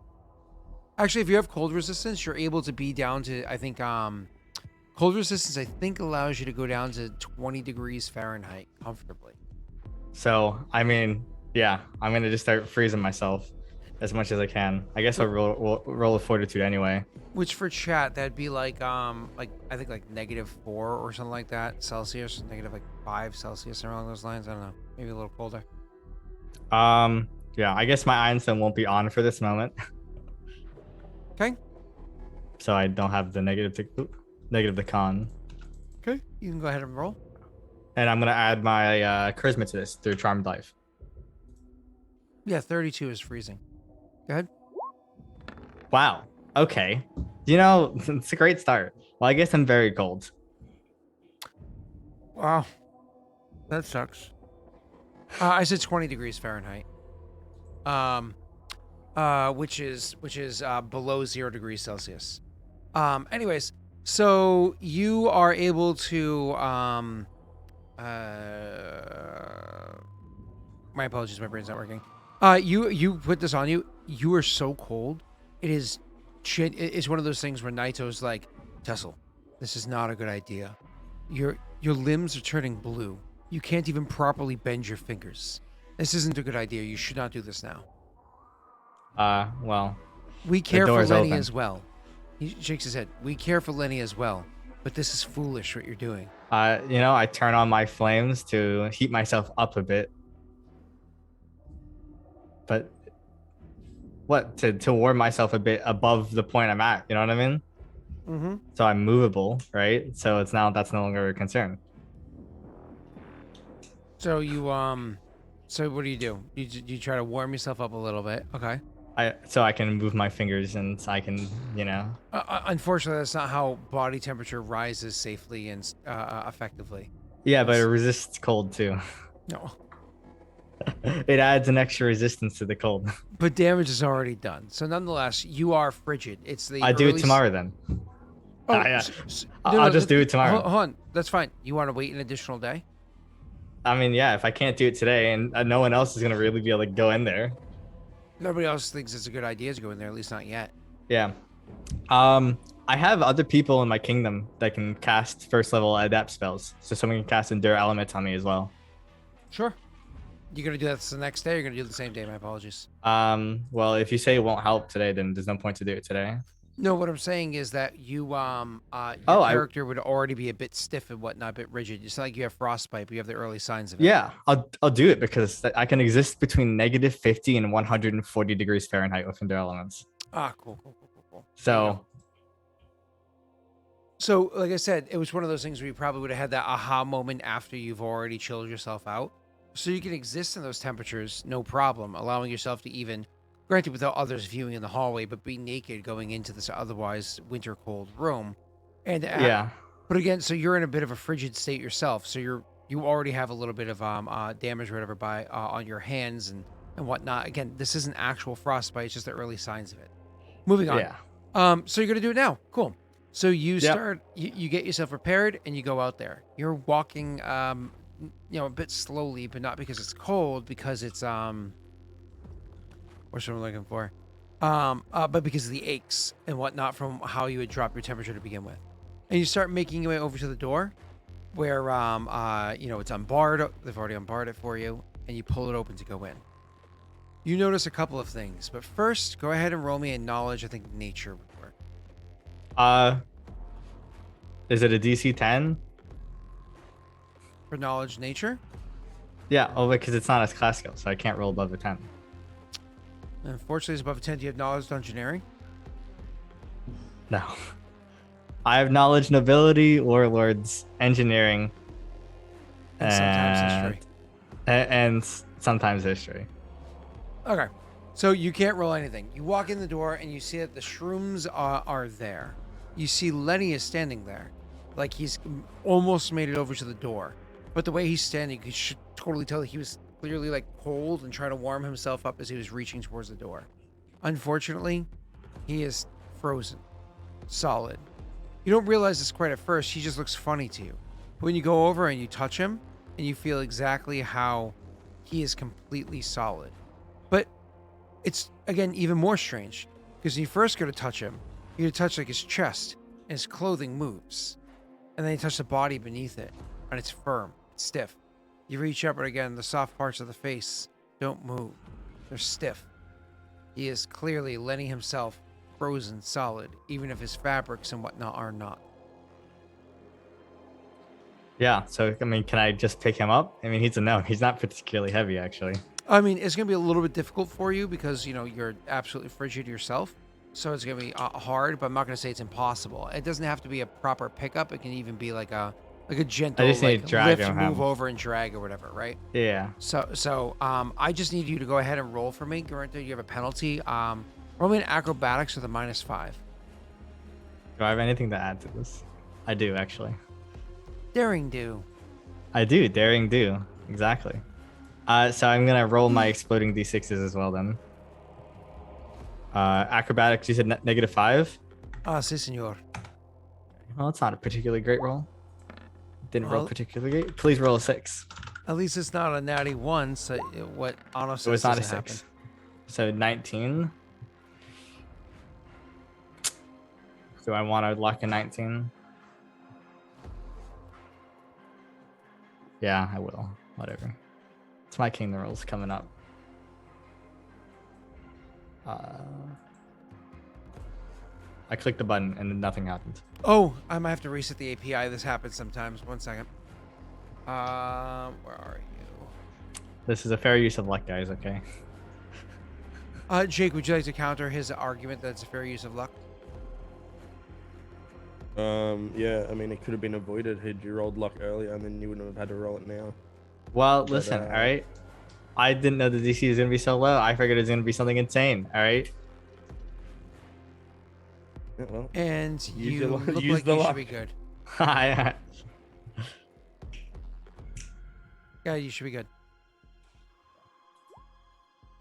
[SPEAKER 1] Actually, if you have cold resistance, you're able to be down to, I think, cold resistance, I think, allows you to go down to 20 degrees Fahrenheit comfortably.
[SPEAKER 2] So, I mean, yeah, I'm gonna just start freezing myself as much as I can. I guess I'll roll a fortitude anyway.
[SPEAKER 1] Which for chat, that'd be like I think like -4 or something like that Celsius, -5 Celsius, somewhere along those lines. I don't know, maybe a little colder.
[SPEAKER 2] Yeah, I guess my Einstein won't be on for this moment.
[SPEAKER 1] Okay.
[SPEAKER 2] So I don't have the negative to con.
[SPEAKER 1] Okay. You can go ahead and roll.
[SPEAKER 2] And I'm gonna add my charisma to this through Charmed Life.
[SPEAKER 1] Yeah, 32 is freezing. Go ahead.
[SPEAKER 2] Wow. Okay. It's a great start. Well, I guess I'm very cold.
[SPEAKER 1] Wow. That sucks. I said 20 degrees Fahrenheit. Which is below 0 degrees Celsius. Anyways, so you are able to my apologies, my brain's not working. You put this on you. You are so cold. It's one of those things where Naito's like, Tessel, this is not a good idea. Your limbs are turning blue. You can't even properly bend your fingers. This isn't a good idea. You should not do this now.
[SPEAKER 2] Well,
[SPEAKER 1] we care for
[SPEAKER 2] door's
[SPEAKER 1] Lenny
[SPEAKER 2] open.
[SPEAKER 1] as well. He shakes his head. We care for Lenny as well, but this is foolish what you're doing.
[SPEAKER 2] I turn on my flames to heat myself up a bit. But what to warm myself a bit above the point I'm at, you know what I mean?
[SPEAKER 1] Mm-hmm.
[SPEAKER 2] So I'm movable, right? So that's no longer a concern.
[SPEAKER 1] So so what do? You try to warm yourself up a little bit. Okay.
[SPEAKER 2] So I can move my fingers and I can,
[SPEAKER 1] Unfortunately, that's not how body temperature rises safely and effectively.
[SPEAKER 2] Yeah, but it resists cold too.
[SPEAKER 1] No.
[SPEAKER 2] It adds an extra resistance to the cold.
[SPEAKER 1] But damage is already done. So nonetheless, you are frigid. It's the
[SPEAKER 2] I do it tomorrow then.
[SPEAKER 1] Oh,
[SPEAKER 2] yeah. I'll just do it tomorrow.
[SPEAKER 1] Hold on. That's fine. You want to wait an additional day?
[SPEAKER 2] I mean, yeah, if I can't do it today and no one else is going to really be able to go in there.
[SPEAKER 1] Nobody else thinks it's a good idea to go in there, at least not yet.
[SPEAKER 2] Yeah. I have other people in my kingdom that can cast first level adapt spells. So someone can cast Endure Element on me as well.
[SPEAKER 1] Sure. You're going to do that the next day or you're going to do it the same day? My apologies.
[SPEAKER 2] Well, if you say it won't help today, then there's no point to do it today.
[SPEAKER 1] No, what I'm saying is that your character would already be a bit stiff and whatnot, a bit rigid. It's not like you have frostbite, but you have the early signs of it.
[SPEAKER 2] Yeah, I'll do it because I can exist between -50 and 140 degrees Fahrenheit with Endure Elements.
[SPEAKER 1] Cool. So, like I said, it was one of those things where you probably would have had that aha moment after you've already chilled yourself out. So you can exist in those temperatures, no problem, allowing yourself to even, granted without others viewing in the hallway, but be naked going into this otherwise winter cold room. And
[SPEAKER 2] yeah.
[SPEAKER 1] But again, so you're in a bit of a frigid state yourself. So you already have a little bit of damage or whatever by on your hands and whatnot. Again, this isn't actual frostbite; it's just the early signs of it. Moving on.
[SPEAKER 2] Yeah.
[SPEAKER 1] So you're gonna do it now. Cool. So you start. You get yourself prepared and you go out there. You're walking, a bit slowly, but not because it's cold, because it's what's what I'm looking for, but because of the aches and whatnot from how you would drop your temperature to begin with. And you start making your way over to the door where, it's unbarred. They've already unbarred it for you, and you pull it open to go in. You notice a couple of things, but first, go ahead and roll me a knowledge. I think nature would work.
[SPEAKER 2] Is it a DC 10?
[SPEAKER 1] For knowledge nature?
[SPEAKER 2] Yeah, oh, because it's not a class skill, so I can't roll above a 10.
[SPEAKER 1] Unfortunately, it's above a 10. Do you have knowledge dungeoneering?
[SPEAKER 2] No. I have knowledge, nobility, warlords, engineering,
[SPEAKER 1] And sometimes history.
[SPEAKER 2] and sometimes history.
[SPEAKER 1] Okay. So you can't roll anything. You walk in the door and you see that the shrooms are there. You see Lenny is standing there. Like he's almost made it over to the door. But the way he's standing, you should totally tell that he was clearly like cold and trying to warm himself up as he was reaching towards the door. Unfortunately, he is frozen. Solid. You don't realize this quite at first. He just looks funny to you. But when you go over and you touch him, and you feel exactly how he is completely solid. But it's, again, even more strange. Because when you first go to touch him, you touch like his chest, and his clothing moves. And then you touch the body beneath it, and it's firm, it's stiff. You reach up, and again, the soft parts of the face don't move. They're stiff. He is clearly Lenny himself, frozen solid, even if his fabrics and whatnot are not.
[SPEAKER 2] Yeah, so, I mean, can I just pick him up? I mean, he's a no. He's not particularly heavy, actually.
[SPEAKER 1] I mean, it's going to be a little bit difficult for you because, you know, you're absolutely frigid yourself. So it's going to be hard, but I'm not going to say it's impossible. It doesn't have to be a proper pickup. It can even be like a gentle
[SPEAKER 2] I just need
[SPEAKER 1] like
[SPEAKER 2] to drag
[SPEAKER 1] lift,
[SPEAKER 2] him.
[SPEAKER 1] move over and drag or whatever, right?
[SPEAKER 2] Yeah.
[SPEAKER 1] So I just need you to go ahead and roll for me. Granted, you have a penalty. Roll me an acrobatics with a -5.
[SPEAKER 2] Do I have anything to add to this? I do, actually.
[SPEAKER 1] Daring do.
[SPEAKER 2] I do. Daring do. Exactly. So I'm going to roll my exploding d6s as well, then. Acrobatics, you said -5?
[SPEAKER 1] Ah, si, senor.
[SPEAKER 2] Well, it's not a particularly great roll. Didn't roll
[SPEAKER 1] Well-
[SPEAKER 2] particularly great. Please roll a 6.
[SPEAKER 1] At least it's not a natty 1, so what Anno says
[SPEAKER 2] So it's not a
[SPEAKER 1] doesn't
[SPEAKER 2] 6.
[SPEAKER 1] happen.
[SPEAKER 2] So 19. Do I want to luck a 19? Yeah, I will. Whatever. It's my King the Rolls coming up. I clicked the button and then nothing happened.
[SPEAKER 1] Oh, I might have to reset the API. This happens sometimes. 1 second. Where are you?
[SPEAKER 2] This is a fair use of luck, guys, okay?
[SPEAKER 1] Jake, would you like to counter his argument that it's a fair use of luck?
[SPEAKER 4] Yeah, I mean, it could have been avoided had you rolled luck earlier, and then you wouldn't have had to roll it now.
[SPEAKER 2] Well, listen, all right? I didn't know the DC was going to be so low. I figured it was going to be something insane, all right?
[SPEAKER 4] Yeah, well,
[SPEAKER 1] And
[SPEAKER 4] Use
[SPEAKER 1] you
[SPEAKER 4] your luck-
[SPEAKER 1] look
[SPEAKER 4] use
[SPEAKER 1] like
[SPEAKER 4] the
[SPEAKER 1] you should
[SPEAKER 4] luck.
[SPEAKER 1] be good.
[SPEAKER 2] I-
[SPEAKER 1] Yeah, you should be good.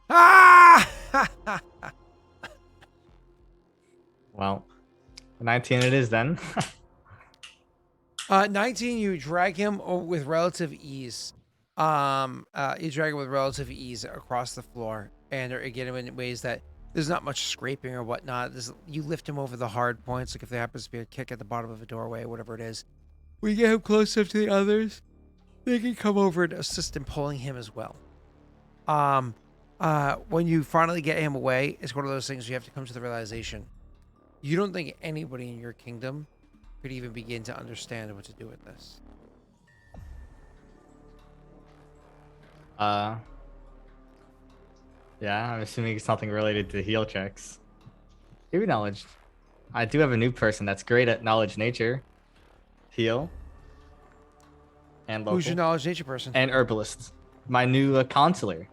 [SPEAKER 1] Ah!
[SPEAKER 2] well, 19 it is then.
[SPEAKER 1] 19, you drag him with relative ease. You drag him with relative ease across the floor, and again in ways that there's not much scraping or whatnot. You lift him over the hard points, like if there happens to be a kick at the bottom of a doorway, whatever it is. We get him close enough to the others. They can come over and assist in pulling him as well. When you finally get him away, it's one of those things you have to come to the realization. You don't think anybody in your kingdom could even begin to understand what to do with this.
[SPEAKER 2] Yeah, I'm assuming it's something related to heal checks. Maybe knowledge. I do have a new person that's great at knowledge nature, heal, and local,
[SPEAKER 1] Who's your knowledge nature person?
[SPEAKER 2] and herbalist. My new consular.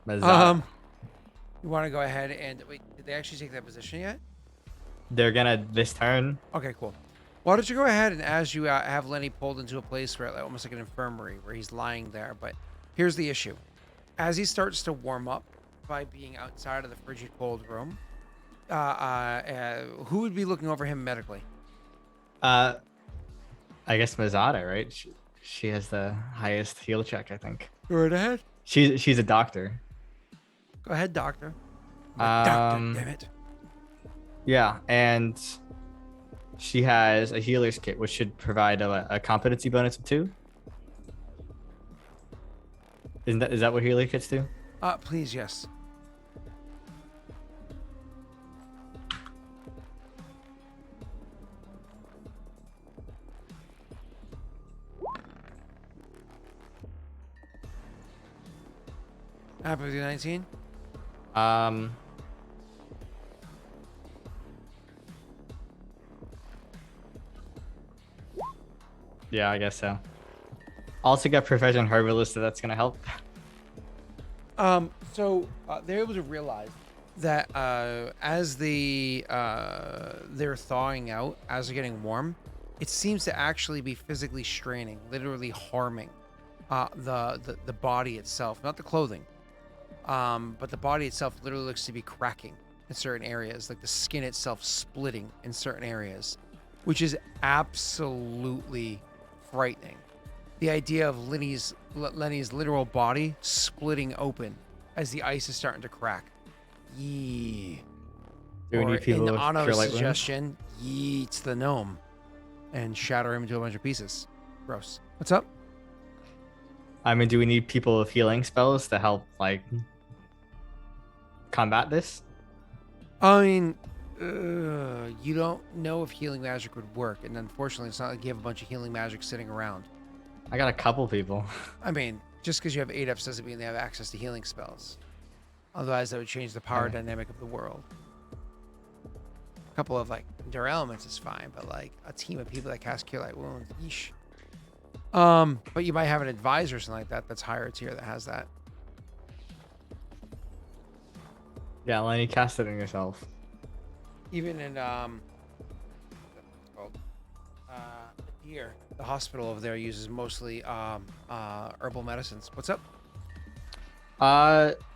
[SPEAKER 2] Mazar.
[SPEAKER 1] You want to go ahead and wait? Did they actually take that position yet?
[SPEAKER 2] They're gonna this turn.
[SPEAKER 1] Okay, cool. Why don't you go ahead and as you have Lenny pulled into a place where almost like an infirmary where he's lying there. But here's the issue: as he starts to warm up by being outside of the frigid cold room, who would be looking over him medically?
[SPEAKER 2] I guess Mazada, right? She has the highest heal check, I think.
[SPEAKER 1] Go right ahead.
[SPEAKER 2] She's a doctor.
[SPEAKER 1] Go ahead, doctor. Doctor, damn it.
[SPEAKER 2] Yeah, and she has a healer's kit, which should provide a competency bonus of 2. Is that what healer kits do?
[SPEAKER 1] Please, yes. Happy with your 19?
[SPEAKER 2] Um. Yeah, I guess so. Also got profession herbalist, so that's gonna help.
[SPEAKER 1] So they're able to realize that as they're thawing out, as they're getting warm, it seems to actually be physically straining, literally harming the body itself, not the clothing, but the body itself literally looks to be cracking in certain areas, like the skin itself splitting in certain areas, which is absolutely frightening. The idea of Lenny's literal body splitting open as the ice is starting to crack. Yee.
[SPEAKER 2] Do we
[SPEAKER 1] Or
[SPEAKER 2] need people
[SPEAKER 1] in
[SPEAKER 2] with
[SPEAKER 1] Anno's
[SPEAKER 2] cure light wounds?
[SPEAKER 1] suggestion, yeets the gnome and shatter him into a bunch of pieces. Gross. What's up?
[SPEAKER 2] I mean, do we need people with healing spells to help like combat this?
[SPEAKER 1] I mean, you don't know if healing magic would work, and unfortunately, it's not like you have a bunch of healing magic sitting around.
[SPEAKER 2] I got a couple people.
[SPEAKER 1] I mean, just because you have 8 ups doesn't mean they have access to healing spells. Otherwise, that would change the power dynamic of the world. A couple of like endure elements is fine, but like a team of people that cast cure light wounds, yeesh. But you might have an advisor or something like that that's higher tier that has that.
[SPEAKER 2] Yeah, Lenny, cast it on yourself.
[SPEAKER 1] Even in what's it called? Here, the hospital over there uses mostly herbal medicines. What's up?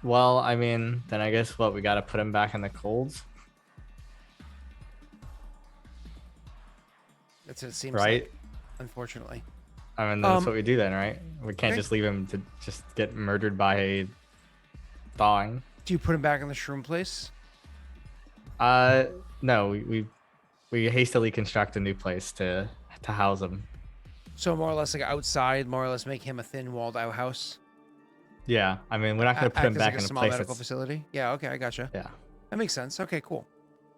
[SPEAKER 2] Well, I mean, then I guess what we gotta put him back in the colds,
[SPEAKER 1] That's what it seems
[SPEAKER 2] right?
[SPEAKER 1] like, unfortunately.
[SPEAKER 2] I mean, that's what we do then, right? We can't
[SPEAKER 1] okay.
[SPEAKER 2] just leave him to just get murdered by thawing.
[SPEAKER 1] Do you put him back in the shroom place?
[SPEAKER 2] No, we hastily construct a new place to house him.
[SPEAKER 1] So more or less like outside, more or less make him a thin-walled outhouse.
[SPEAKER 2] Yeah, I mean, we're not gonna put him
[SPEAKER 1] Act as
[SPEAKER 2] back
[SPEAKER 1] like
[SPEAKER 2] in
[SPEAKER 1] a
[SPEAKER 2] a
[SPEAKER 1] small
[SPEAKER 2] place
[SPEAKER 1] medical
[SPEAKER 2] that's
[SPEAKER 1] facility. Yeah, okay, I gotcha.
[SPEAKER 2] yeah.
[SPEAKER 1] That makes sense. Okay, cool.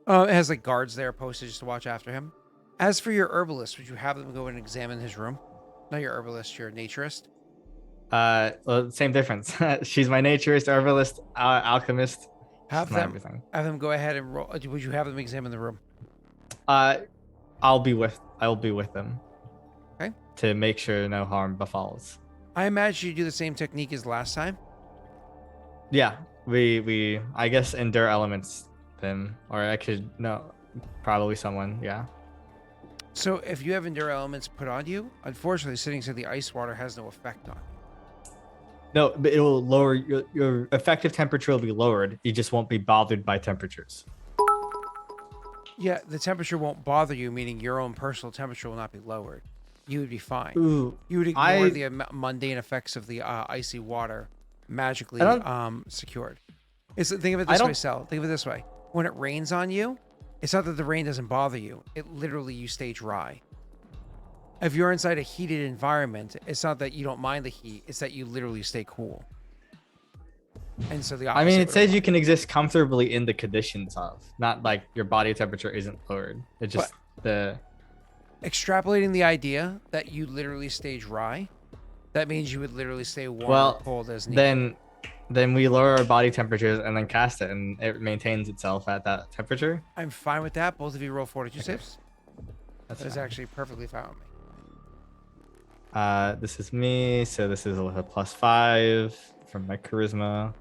[SPEAKER 1] It has like guards there posted just to watch after him. As for your herbalist, would you have them go and examine his room? Not your herbalist, your naturist.
[SPEAKER 2] Well, same difference. She's my naturist, herbalist, alchemist.
[SPEAKER 1] Have
[SPEAKER 2] She's my
[SPEAKER 1] them
[SPEAKER 2] everything.
[SPEAKER 1] have them go ahead and roll. Would you have them examine the room?
[SPEAKER 2] I'll be with them.
[SPEAKER 1] Okay.
[SPEAKER 2] To make sure no harm befalls.
[SPEAKER 1] I imagine you do the same technique as last time.
[SPEAKER 2] Yeah, we I guess endure elements them, or I could no, probably someone. Yeah.
[SPEAKER 1] So if you have endure elements put on you, unfortunately, sitting to the ice water has no effect on you.
[SPEAKER 2] No, but it will lower your effective temperature will be lowered. You just won't be bothered by temperatures.
[SPEAKER 1] Yeah, the temperature won't bother you, meaning your own personal temperature will not be lowered. You would be fine.
[SPEAKER 2] Ooh,
[SPEAKER 1] You would ignore the mundane effects of the icy water magically secured. Think of it this way, Sal. Think of it this way. When it rains on you, it's not that the rain doesn't bother you. It literally, you stay dry. If you're inside a heated environment, it's not that you don't mind the heat. It's that you literally stay cool. And so the opposite.
[SPEAKER 2] I mean, it says you can exist comfortably in the conditions of, not like your body temperature isn't lowered. It's just
[SPEAKER 1] extrapolating the idea that you literally stay dry, that means you would literally stay warm or cold as needed.
[SPEAKER 2] Then we lower our body temperatures and then cast it, and it maintains itself at that temperature.
[SPEAKER 1] I'm fine with that. Both of you roll 42 saves.
[SPEAKER 2] That
[SPEAKER 1] is actually perfectly fine with me.
[SPEAKER 2] This is me, so this is with a +5 from my charisma.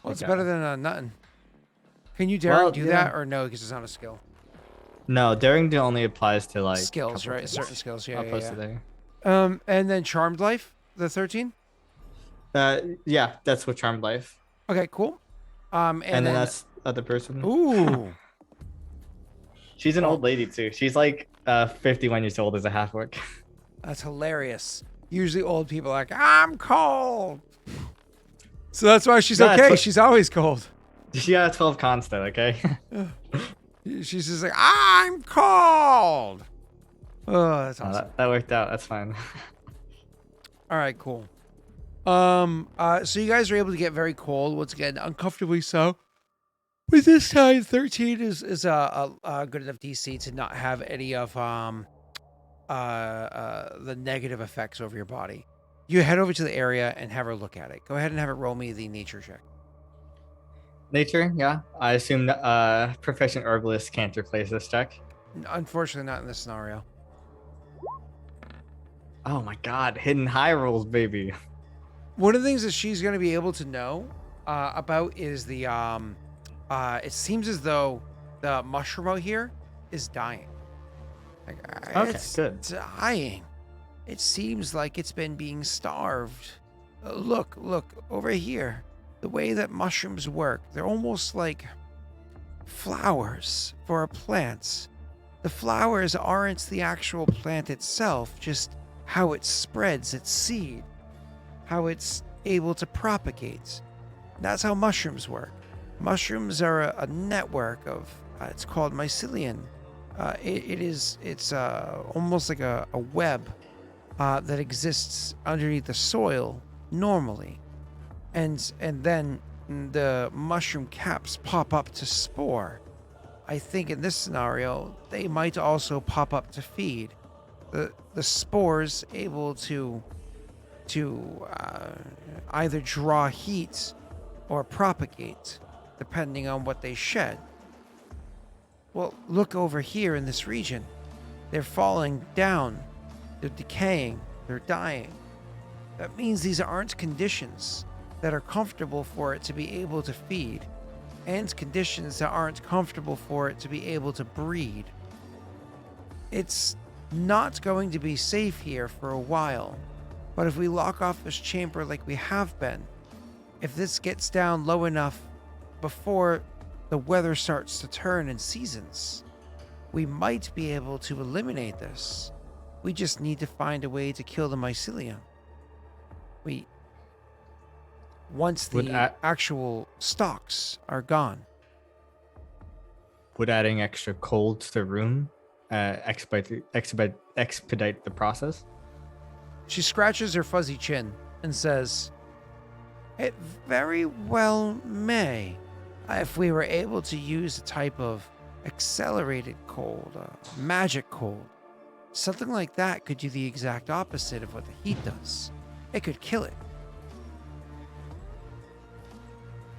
[SPEAKER 1] Well, it's better than nothing. Can you dare do that or no? Because it's not a skill.
[SPEAKER 2] No, daring to only applies to like
[SPEAKER 1] skills, right? Certain skills. Yeah,
[SPEAKER 2] I'll post it there.
[SPEAKER 1] And then Charmed Life, the 13.
[SPEAKER 2] Yeah, that's with Charmed Life.
[SPEAKER 1] Okay, cool. And
[SPEAKER 2] then that's other person.
[SPEAKER 1] Ooh.
[SPEAKER 2] She's an old lady too. She's like 51 years old as a half orc.
[SPEAKER 1] That's hilarious. Usually old people are like, I'm cold. So that's why she's okay. She's always cold.
[SPEAKER 2] She got a 12 con still, okay?
[SPEAKER 1] She's just like, I'm cold. Oh, that's awesome.
[SPEAKER 2] That worked out. That's fine.
[SPEAKER 1] All right, cool. So you guys are able to get very cold once again, uncomfortably so. But this time, 13 is a good enough DC to not have any of the negative effects over your body. You head over to the area and have her look at it. Go ahead and have it roll me the nature check.
[SPEAKER 2] Nature, yeah. I assume proficient herbalist can't replace this check.
[SPEAKER 1] Unfortunately, not in this scenario.
[SPEAKER 2] Oh my god, hidden high rolls, baby.
[SPEAKER 1] One of the things that she's going to be able to know about is the it seems as though the mushroom out here is dying. Like,
[SPEAKER 2] Okay,
[SPEAKER 1] it's
[SPEAKER 2] good.
[SPEAKER 1] dying. It seems like it's been being starved. Look over here. The way that mushrooms work, they're almost like flowers for a plant. The flowers aren't the actual plant itself, just how it spreads its seed, how it's able to propagate. That's how mushrooms work. Mushrooms are a network of, it's called mycelium. It's almost like a web that exists underneath the soil normally. And then the mushroom caps pop up to spore. I think in this scenario, they might also pop up to feed. The spores able to either draw heat or propagate, depending on what they shed. Well, look over here in this region. They're falling down. They're decaying. They're dying. That means these aren't conditions that are comfortable for it to be able to feed, and conditions that aren't comfortable for it to be able to breed. It's not going to be safe here for a while, but if we lock off this chamber like we have been, if this gets down low enough before the weather starts to turn in seasons, we might be able to eliminate this. We just need to find a way to kill the mycelium. Once the actual stalks are gone.
[SPEAKER 2] Would adding extra cold to the room expedite the process?
[SPEAKER 1] She scratches her fuzzy chin and says, "It very well may. If we were able to use a type of accelerated cold, magic cold, something like that could do the exact opposite of what the heat does. It could kill it."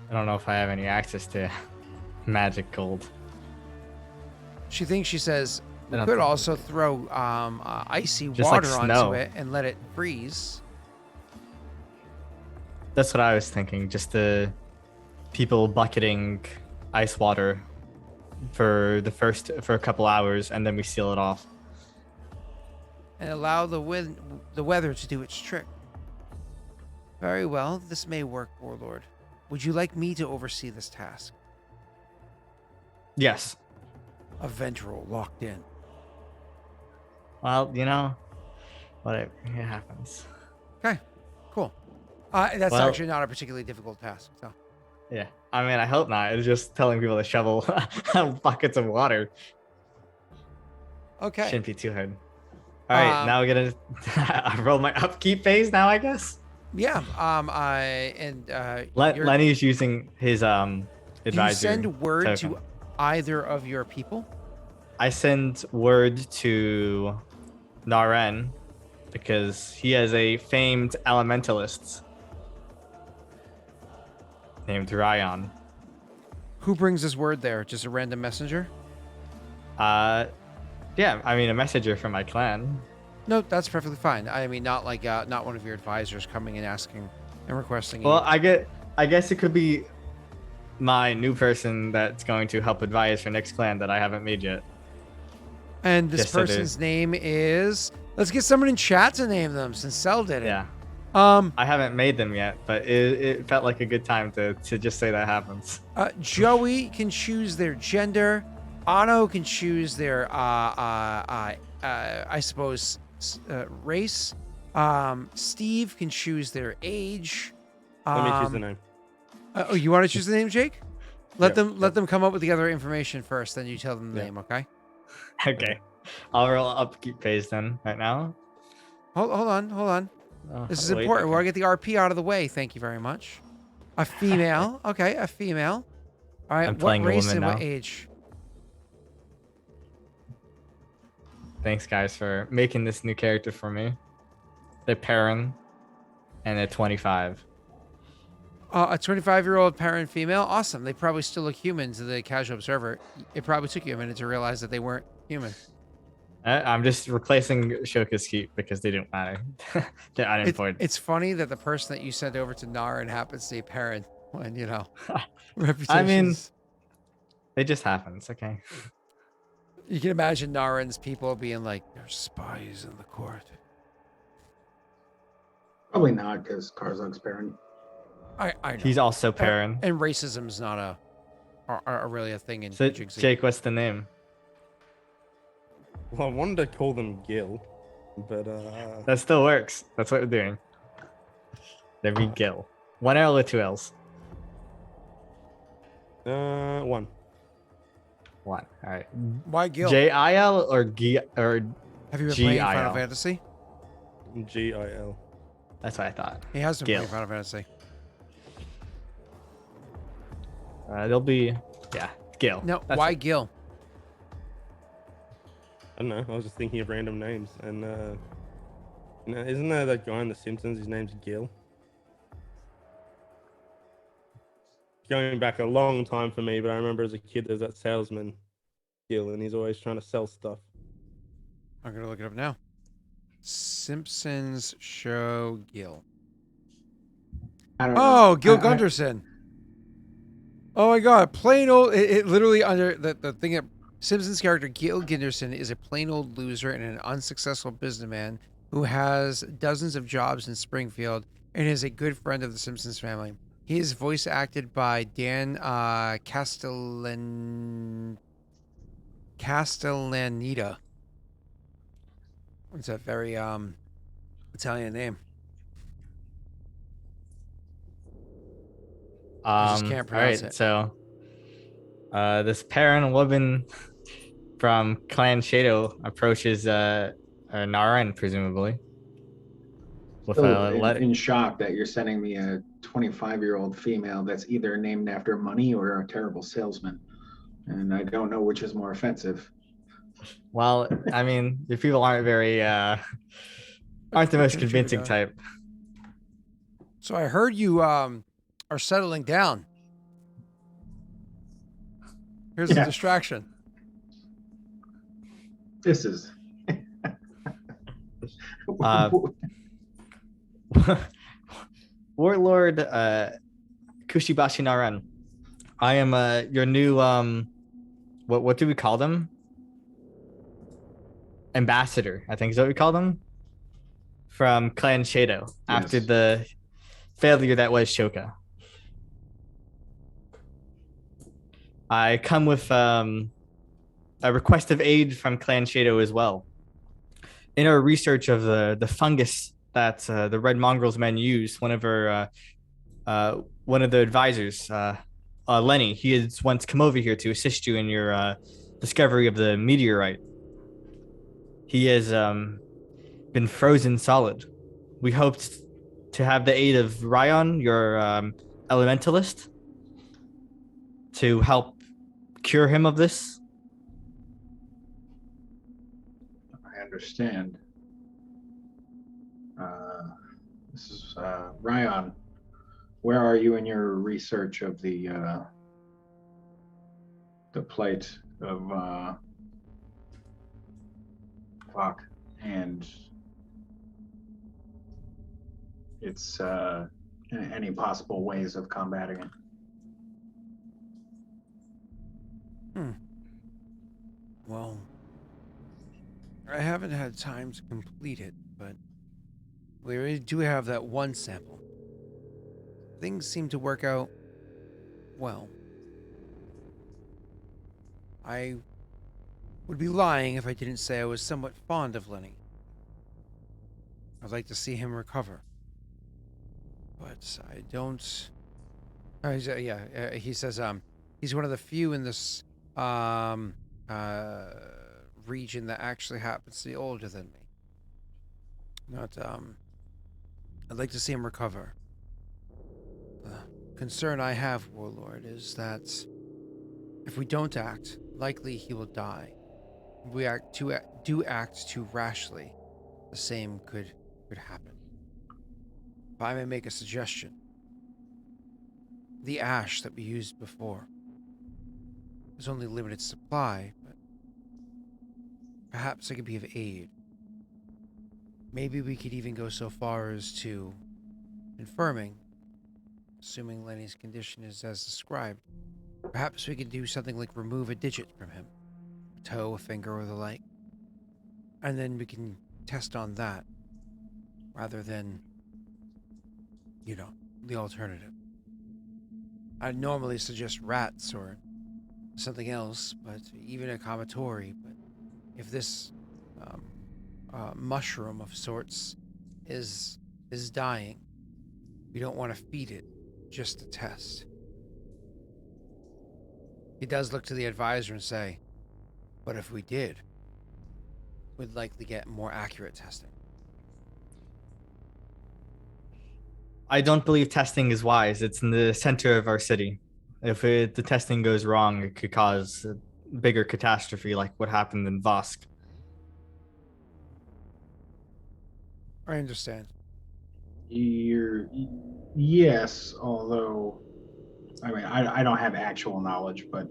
[SPEAKER 2] I don't know if I have any access to magic cold.
[SPEAKER 1] She thinks, she says, we
[SPEAKER 2] I don't
[SPEAKER 1] could
[SPEAKER 2] think
[SPEAKER 1] also throw icy
[SPEAKER 2] Just like
[SPEAKER 1] water
[SPEAKER 2] snow.
[SPEAKER 1] onto it and let it freeze.
[SPEAKER 2] That's what I was thinking. Just the people bucketing ice water for a couple hours, and then we seal it off.
[SPEAKER 1] And allow the weather to do its trick. Very well, this may work, Warlord. Would you like me to oversee this task?
[SPEAKER 2] Yes.
[SPEAKER 1] A Ventral locked in.
[SPEAKER 2] Well, whatever. It happens.
[SPEAKER 1] Okay, cool. That's
[SPEAKER 2] Well-
[SPEAKER 1] actually not a particularly difficult task. So
[SPEAKER 2] Yeah. I mean, I hope not. It's just telling people to shovel buckets of water.
[SPEAKER 1] okay.
[SPEAKER 2] Shouldn't be too hard. All right, now we're gonna roll my upkeep phase now, I guess.
[SPEAKER 1] Yeah.
[SPEAKER 2] Lenny's using his
[SPEAKER 1] do you
[SPEAKER 2] advisor.
[SPEAKER 1] send word
[SPEAKER 2] token.
[SPEAKER 1] to either of your people?
[SPEAKER 2] I send word to Naren because he has a famed elementalist named Ryan.
[SPEAKER 1] Who brings this word there? Just a random messenger?
[SPEAKER 2] Yeah, I mean a messenger from my clan.
[SPEAKER 1] No, that's perfectly fine. I mean, not like not one of your advisors coming and asking and requesting.
[SPEAKER 2] Well, I guess it could be my new person that's going to help advise for next clan that I haven't made yet.
[SPEAKER 1] And this
[SPEAKER 2] Yes, I do.
[SPEAKER 1] person's name is. Let's get someone in chat to name them since Cell did it.
[SPEAKER 2] Yeah.
[SPEAKER 1] I
[SPEAKER 2] haven't made them yet, but it felt like a good time to just say that happens.
[SPEAKER 1] Joey can choose their gender. Otto can choose their I suppose race. Steve can choose their age.
[SPEAKER 4] Let me choose the name.
[SPEAKER 1] Oh, you want to choose the name, Jake? Let
[SPEAKER 4] Yep.
[SPEAKER 1] them come up with the other information first, then you tell them the
[SPEAKER 4] Yeah.
[SPEAKER 1] name, okay?
[SPEAKER 2] Okay. I'll roll upkeep phase then right now.
[SPEAKER 1] Hold on.
[SPEAKER 2] Oh,
[SPEAKER 1] This is
[SPEAKER 2] wait,
[SPEAKER 1] important. We
[SPEAKER 2] okay.
[SPEAKER 1] want to get the RP out of the way. Thank you very much. A female. Okay, a female. All right,
[SPEAKER 2] I'm
[SPEAKER 1] what
[SPEAKER 2] playing a
[SPEAKER 1] race
[SPEAKER 2] woman
[SPEAKER 1] and what
[SPEAKER 2] now.
[SPEAKER 1] age?
[SPEAKER 2] Thanks, guys, for making this new character for me. They're Perrin. and a 25.
[SPEAKER 1] A 25-year-old parent female. Awesome. They probably still look human to the casual observer. It probably took you a minute to realize that they weren't human.
[SPEAKER 2] I'm just replacing Shoka's keep because they didn't matter. They're unimportant.
[SPEAKER 1] It's funny that the person that you sent over to Naren happens to be a parent when, you know,
[SPEAKER 2] I mean,
[SPEAKER 1] reputations.
[SPEAKER 2] it just happens. Okay.
[SPEAKER 1] You can imagine Naren's people being like, there's spies in the court.
[SPEAKER 3] Probably not, because Karzak's parent.
[SPEAKER 1] I know.
[SPEAKER 2] He's also Perrin.
[SPEAKER 1] And racism's not really a thing in
[SPEAKER 2] So,
[SPEAKER 1] Jinxie.
[SPEAKER 2] Jake, what's the name?
[SPEAKER 4] Well, I wanted to call them Gil, but
[SPEAKER 2] That still works. That's what we're doing. There be Gil. 1 L or 2 L's?
[SPEAKER 4] 1.
[SPEAKER 2] 1. All right.
[SPEAKER 1] Why Gil?
[SPEAKER 2] JIL or G or
[SPEAKER 1] Have you been playing
[SPEAKER 2] GIL?
[SPEAKER 1] Final Fantasy?
[SPEAKER 4] GIL.
[SPEAKER 2] That's what I thought.
[SPEAKER 1] He has been
[SPEAKER 2] Gil.
[SPEAKER 1] playing Final Fantasy.
[SPEAKER 2] There'll be Gil.
[SPEAKER 1] No,
[SPEAKER 2] That's
[SPEAKER 1] why
[SPEAKER 2] it.
[SPEAKER 1] Gil?
[SPEAKER 4] I don't know. I was just thinking of random names, and isn't there that guy in The Simpsons? His name's Gil. Going back a long time for me, but I remember as a kid there's that salesman, Gil, and he's always trying to sell stuff.
[SPEAKER 1] I'm gonna look it up now. Simpsons show Gil.
[SPEAKER 3] I don't know.
[SPEAKER 1] Oh, Gil
[SPEAKER 3] I-
[SPEAKER 1] Gunderson. Oh my God, plain old. It literally under the thing that Simpsons character Gil Gunderson is a plain old loser and an unsuccessful businessman who has dozens of jobs in Springfield and is a good friend of the Simpsons family. He is voice acted by Dan Castellaneta. It's a very Italian name. I just can't pronounce
[SPEAKER 2] all right,
[SPEAKER 1] it.
[SPEAKER 2] so this Perrin woman from Clan Shadow approaches Naren, presumably. With
[SPEAKER 3] Still
[SPEAKER 2] a letter.
[SPEAKER 3] in shock that you're sending me a 25-year-old female that's either named after money or a terrible salesman. And I don't know which is more offensive.
[SPEAKER 2] Well, I mean, your people aren't very aren't the most convincing type.
[SPEAKER 1] So I heard you are settling down. Here's a
[SPEAKER 3] Yeah.
[SPEAKER 1] distraction.
[SPEAKER 3] This is.
[SPEAKER 2] Warlord Kushibashi Naren. I am your new what do we call them? Ambassador, I think is what we call them. From Clan Shadow after
[SPEAKER 3] Yes.
[SPEAKER 2] the failure that was Shoka. I come with a request of aid from Clan Shadow as well. In our research of the fungus that the Red Mongrel's men use, one of the advisors, Lenny, he has once come over here to assist you in your discovery of the meteorite. He has been frozen solid. We hoped to have the aid of Ryan, your elementalist, to help cure him of this.
[SPEAKER 3] I understand. This is Ryan. Where are you in your research of the plight of fuck and its any possible ways of combating it?
[SPEAKER 1] Well, I haven't had time to complete it, but we already do have that one sample. Things seem to work out well. I would be lying if I didn't say I was somewhat fond of Lenny. I'd like to see him recover. But I don't... he says he's one of the few in this region that actually happens to be older than me. I'd like to see him recover. The concern I have, Warlord, is that if we don't act, likely he will die. If we do act too rashly, the same could happen. If I may make a suggestion, the ash that we used before was only limited supply, but perhaps it could be of aid. Maybe we could even go so far as to confirming, assuming Lenny's condition is as described, perhaps we could do something like remove a digit from him, a toe, a finger, or the like, and then we can test on that rather than, the alternative. I'd normally suggest rats or something else, but even a commatory. But if this mushroom of sorts is dying, we don't want to feed it just to test. He does look to the advisor and say, but if we did, we'd likely get more accurate testing.
[SPEAKER 2] I don't believe testing is wise. It's in the center of our city. If the testing goes wrong, it could cause a bigger catastrophe like what happened in Vosk.
[SPEAKER 1] I understand.
[SPEAKER 3] Yes, although I mean I don't have actual knowledge, but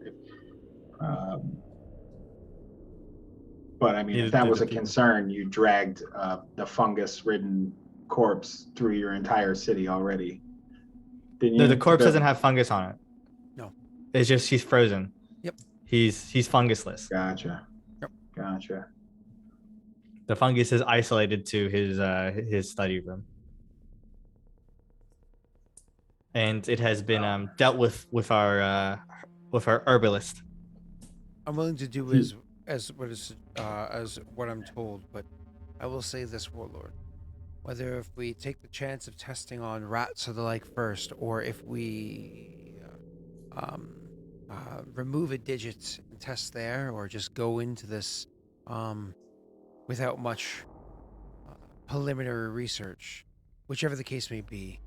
[SPEAKER 3] I mean if that was a concern, you dragged the fungus-ridden corpse through your entire city already. Didn't you?
[SPEAKER 2] No, the corpse doesn't have fungus on it.
[SPEAKER 1] No.
[SPEAKER 2] It's just he's frozen.
[SPEAKER 1] Yep.
[SPEAKER 2] He's fungusless.
[SPEAKER 3] Gotcha.
[SPEAKER 1] Yep.
[SPEAKER 3] Gotcha.
[SPEAKER 2] The fungus is isolated to his study room. And it has been dealt with our herbalist.
[SPEAKER 1] I'm willing to do as what I'm told, but I will say this, Warlord. Whether if we take the chance of testing on rats or the like first, or if we remove a digit and test there, or just go into this without much preliminary research, whichever the case may be,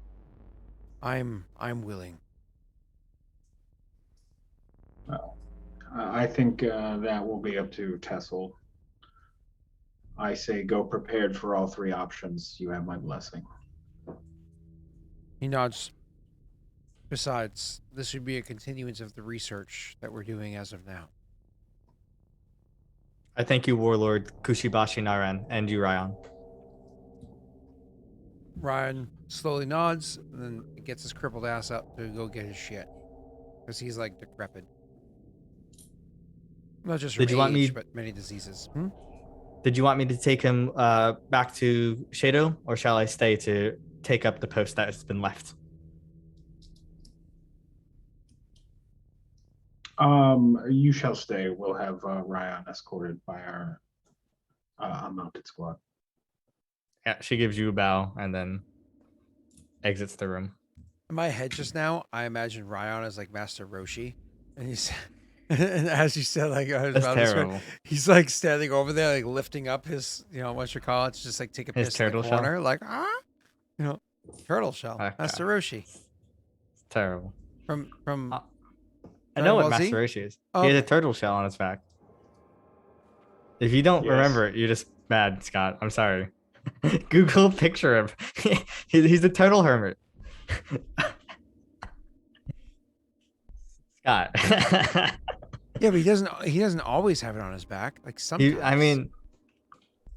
[SPEAKER 1] I'm willing.
[SPEAKER 3] Well, I think that will be up to Tessel. I say go prepared for all three options. You have my blessing.
[SPEAKER 1] He nods. Besides, this would be a continuance of the research that we're doing as of now.
[SPEAKER 2] I thank you, Warlord Kushibashi Naran, and you, Ryan.
[SPEAKER 1] Ryan slowly nods and then gets his crippled ass up to go get his shit. Because he's like decrepit. Not just from age, but many diseases.
[SPEAKER 2] Did you want me to take him back to Shado, or shall I stay to take up the post that has been left?
[SPEAKER 3] You shall stay. We'll have Ryan escorted by our unmounted squad.
[SPEAKER 2] Yeah, she gives you a bow and then exits the room.
[SPEAKER 1] In my head just now, I imagine Ryan as like Master Roshi, and he's and as you said, like I was
[SPEAKER 2] That's
[SPEAKER 1] about
[SPEAKER 2] terrible.
[SPEAKER 1] to say, he's like standing over there, like lifting up his, what you call it, just like take a
[SPEAKER 2] His
[SPEAKER 1] piss in the
[SPEAKER 2] turtle
[SPEAKER 1] corner,
[SPEAKER 2] shell?
[SPEAKER 1] like turtle shell,
[SPEAKER 2] Okay.
[SPEAKER 1] Master Roshi
[SPEAKER 2] It's terrible.
[SPEAKER 1] from.
[SPEAKER 2] I know what
[SPEAKER 1] Ball Z?
[SPEAKER 2] Master Roshi is.
[SPEAKER 1] Oh,
[SPEAKER 2] He has a
[SPEAKER 1] okay.
[SPEAKER 2] turtle shell on his back. If you don't
[SPEAKER 3] Yes.
[SPEAKER 2] remember it, you're just mad, Scott. I'm sorry. Google a picture of he's a turtle hermit. Scott.
[SPEAKER 1] Yeah, but he doesn't always have it on his back. Like sometimes.
[SPEAKER 2] I mean,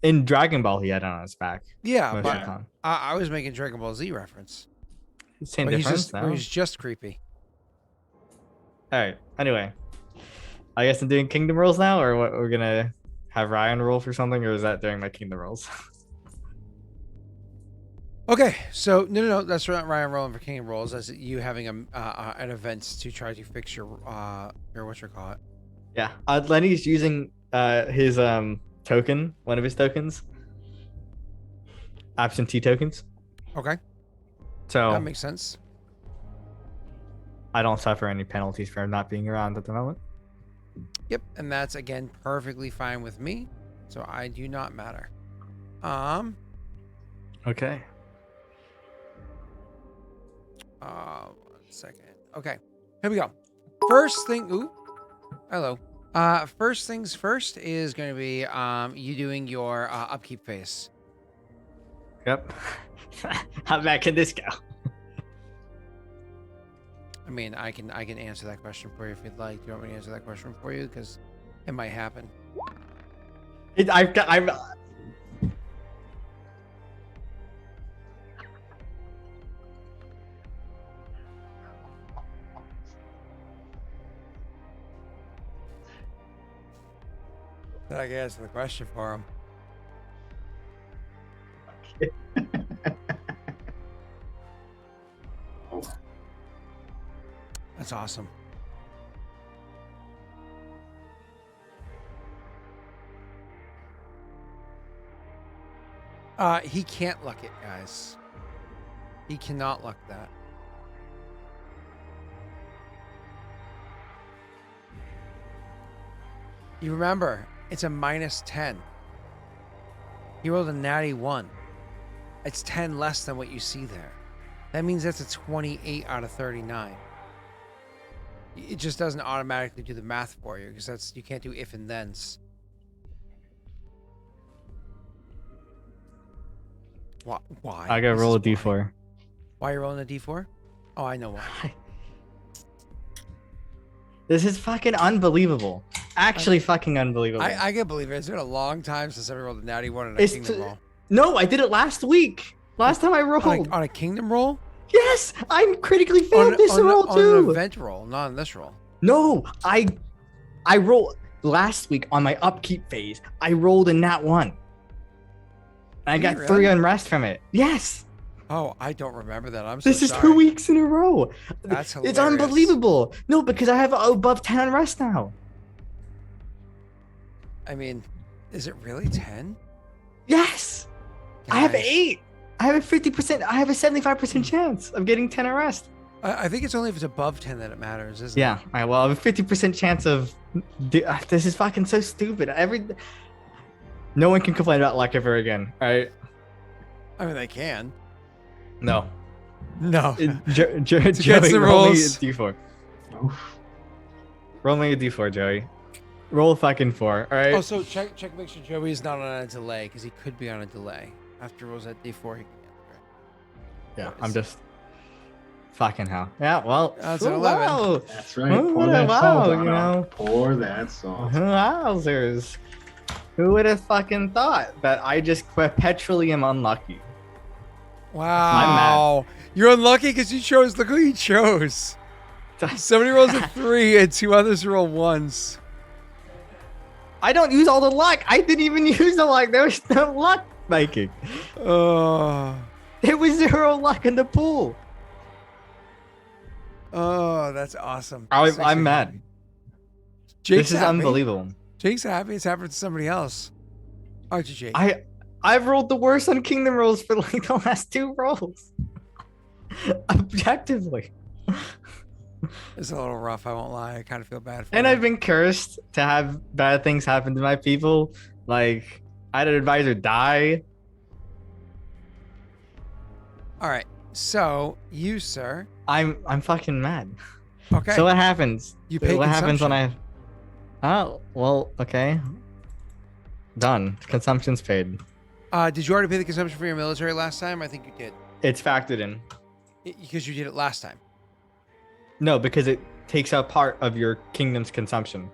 [SPEAKER 2] in Dragon Ball, he had it on his back.
[SPEAKER 1] yeah,
[SPEAKER 2] Most
[SPEAKER 1] but
[SPEAKER 2] of the time.
[SPEAKER 1] I was making Dragon Ball Z reference.
[SPEAKER 2] Same
[SPEAKER 1] Where
[SPEAKER 2] difference.
[SPEAKER 1] where he's just creepy.
[SPEAKER 2] All right. Anyway, I guess I'm doing kingdom rolls now, or what? We're gonna have Ryan roll for something, or is that during my kingdom rolls?
[SPEAKER 1] Okay, so no, that's not Ryan rolling for King rolls. That's you having an event to try to fix your what you call it.
[SPEAKER 2] Yeah. Lenny's using his token, one of his tokens, absentee tokens.
[SPEAKER 1] Okay,
[SPEAKER 2] So
[SPEAKER 1] that makes sense.
[SPEAKER 2] I don't suffer any penalties for not being around at the moment.
[SPEAKER 1] Yep, and that's again perfectly fine with me. So I do not matter.
[SPEAKER 2] Okay.
[SPEAKER 1] 1 second. Okay, here we go. First thing. Ooh, hello. First things first is going to be you doing your upkeep phase.
[SPEAKER 2] Yep. How bad can this go?
[SPEAKER 1] I mean, I can answer that question for you if you'd like. Do you want me to answer that question for you? Because it might happen.
[SPEAKER 2] I've
[SPEAKER 1] Then I can answer the question for him. That's awesome. He can't luck it, guys. He cannot luck that. You remember, it's a -10. He rolled a natty 1. It's 10 less than what you see there. That means that's a 28 out of 39. It just doesn't automatically do the math for you because you can't do if and thens. Why?
[SPEAKER 2] I gotta
[SPEAKER 1] This
[SPEAKER 2] roll a
[SPEAKER 1] is why.
[SPEAKER 2] d4.
[SPEAKER 1] Why are you rolling a d4? Oh, I know why.
[SPEAKER 2] This is fucking unbelievable. Actually, fucking unbelievable.
[SPEAKER 1] I can believe it. It's been a long time since I rolled a natty 1 on a
[SPEAKER 2] It's
[SPEAKER 1] kingdom
[SPEAKER 2] t-
[SPEAKER 1] roll.
[SPEAKER 2] No, I did it last week. Last time I rolled.
[SPEAKER 1] On a kingdom roll?
[SPEAKER 2] Yes, I'm critically failed this roll
[SPEAKER 1] on an
[SPEAKER 2] too.
[SPEAKER 1] event roll, not on this roll.
[SPEAKER 2] No, I rolled last week on my upkeep phase. I rolled a nat 1. I
[SPEAKER 1] Did
[SPEAKER 2] got
[SPEAKER 1] you
[SPEAKER 2] 3
[SPEAKER 1] really?
[SPEAKER 2] unrest from it. Yes.
[SPEAKER 1] Oh, I don't remember that. I'm so
[SPEAKER 2] This is
[SPEAKER 1] sorry.
[SPEAKER 2] 2 weeks in a row.
[SPEAKER 1] That's
[SPEAKER 2] It's
[SPEAKER 1] hilarious.
[SPEAKER 2] unbelievable. No, because I have above 10 unrest now.
[SPEAKER 1] I mean, is it really 10?
[SPEAKER 2] Yes. I have
[SPEAKER 1] Guys,
[SPEAKER 2] 8. I have a 50%. I have a 75% chance of getting 10 arrest.
[SPEAKER 1] I think it's only if it's above 10 that it matters, isn't
[SPEAKER 2] Yeah. I have a 50% chance of. This is fucking so stupid. No one can complain about luck ever again. All right.
[SPEAKER 1] it? I mean, they can.
[SPEAKER 2] No.
[SPEAKER 1] No.
[SPEAKER 2] Joey,
[SPEAKER 1] the
[SPEAKER 2] roll me a
[SPEAKER 1] rules.
[SPEAKER 2] d4.
[SPEAKER 3] Oof.
[SPEAKER 2] Roll me a d4, Joey. Roll a fucking 4. All right.
[SPEAKER 1] Oh, so check make sure Joey's not on a delay because he could be on a delay. After he rolls that d4, he can answer it.
[SPEAKER 2] Yeah,
[SPEAKER 1] Nice.
[SPEAKER 2] I'm just fucking hell. Yeah, well,
[SPEAKER 1] That's an 11.
[SPEAKER 2] wow.
[SPEAKER 3] That's right.
[SPEAKER 2] Oh,
[SPEAKER 3] Pour that
[SPEAKER 2] wow,
[SPEAKER 3] salt
[SPEAKER 2] you
[SPEAKER 3] on
[SPEAKER 2] know.
[SPEAKER 3] it. Pour that salt.
[SPEAKER 2] Wowzers. Who would have fucking thought that I just perpetually am unlucky?
[SPEAKER 1] Wow. You're unlucky because you chose. Look who you chose. Somebody rolls a 3 and 2 others roll 1s.
[SPEAKER 2] I don't use all the luck. I didn't even use the luck. There was no luck making.
[SPEAKER 1] Oh.
[SPEAKER 2] There was 0 luck in the pool.
[SPEAKER 1] Oh, that's awesome.
[SPEAKER 2] I'm mad.
[SPEAKER 1] Jake's
[SPEAKER 2] This is
[SPEAKER 1] happy.
[SPEAKER 2] unbelievable.
[SPEAKER 1] Jake's happy. It's happened to somebody else. Aren't you, Jake?
[SPEAKER 2] I've rolled the worst on kingdom rolls for like the last 2 rolls. Objectively.
[SPEAKER 1] It's a little rough. I won't lie. I kind of feel bad for
[SPEAKER 2] And
[SPEAKER 1] you.
[SPEAKER 2] I've been cursed to have bad things happen to my people. Like I had an advisor die.
[SPEAKER 1] All right. So you, sir.
[SPEAKER 2] I'm fucking mad.
[SPEAKER 1] Okay.
[SPEAKER 2] So what happens?
[SPEAKER 1] You pay
[SPEAKER 2] What happens when
[SPEAKER 1] consumption.
[SPEAKER 2] Oh, well, okay. Done. Consumption's paid.
[SPEAKER 1] Did you already pay the consumption for your military last time? I think you did.
[SPEAKER 2] It's factored in.
[SPEAKER 1] Because you did it last time.
[SPEAKER 2] No, because it takes up part of your kingdom's consumption.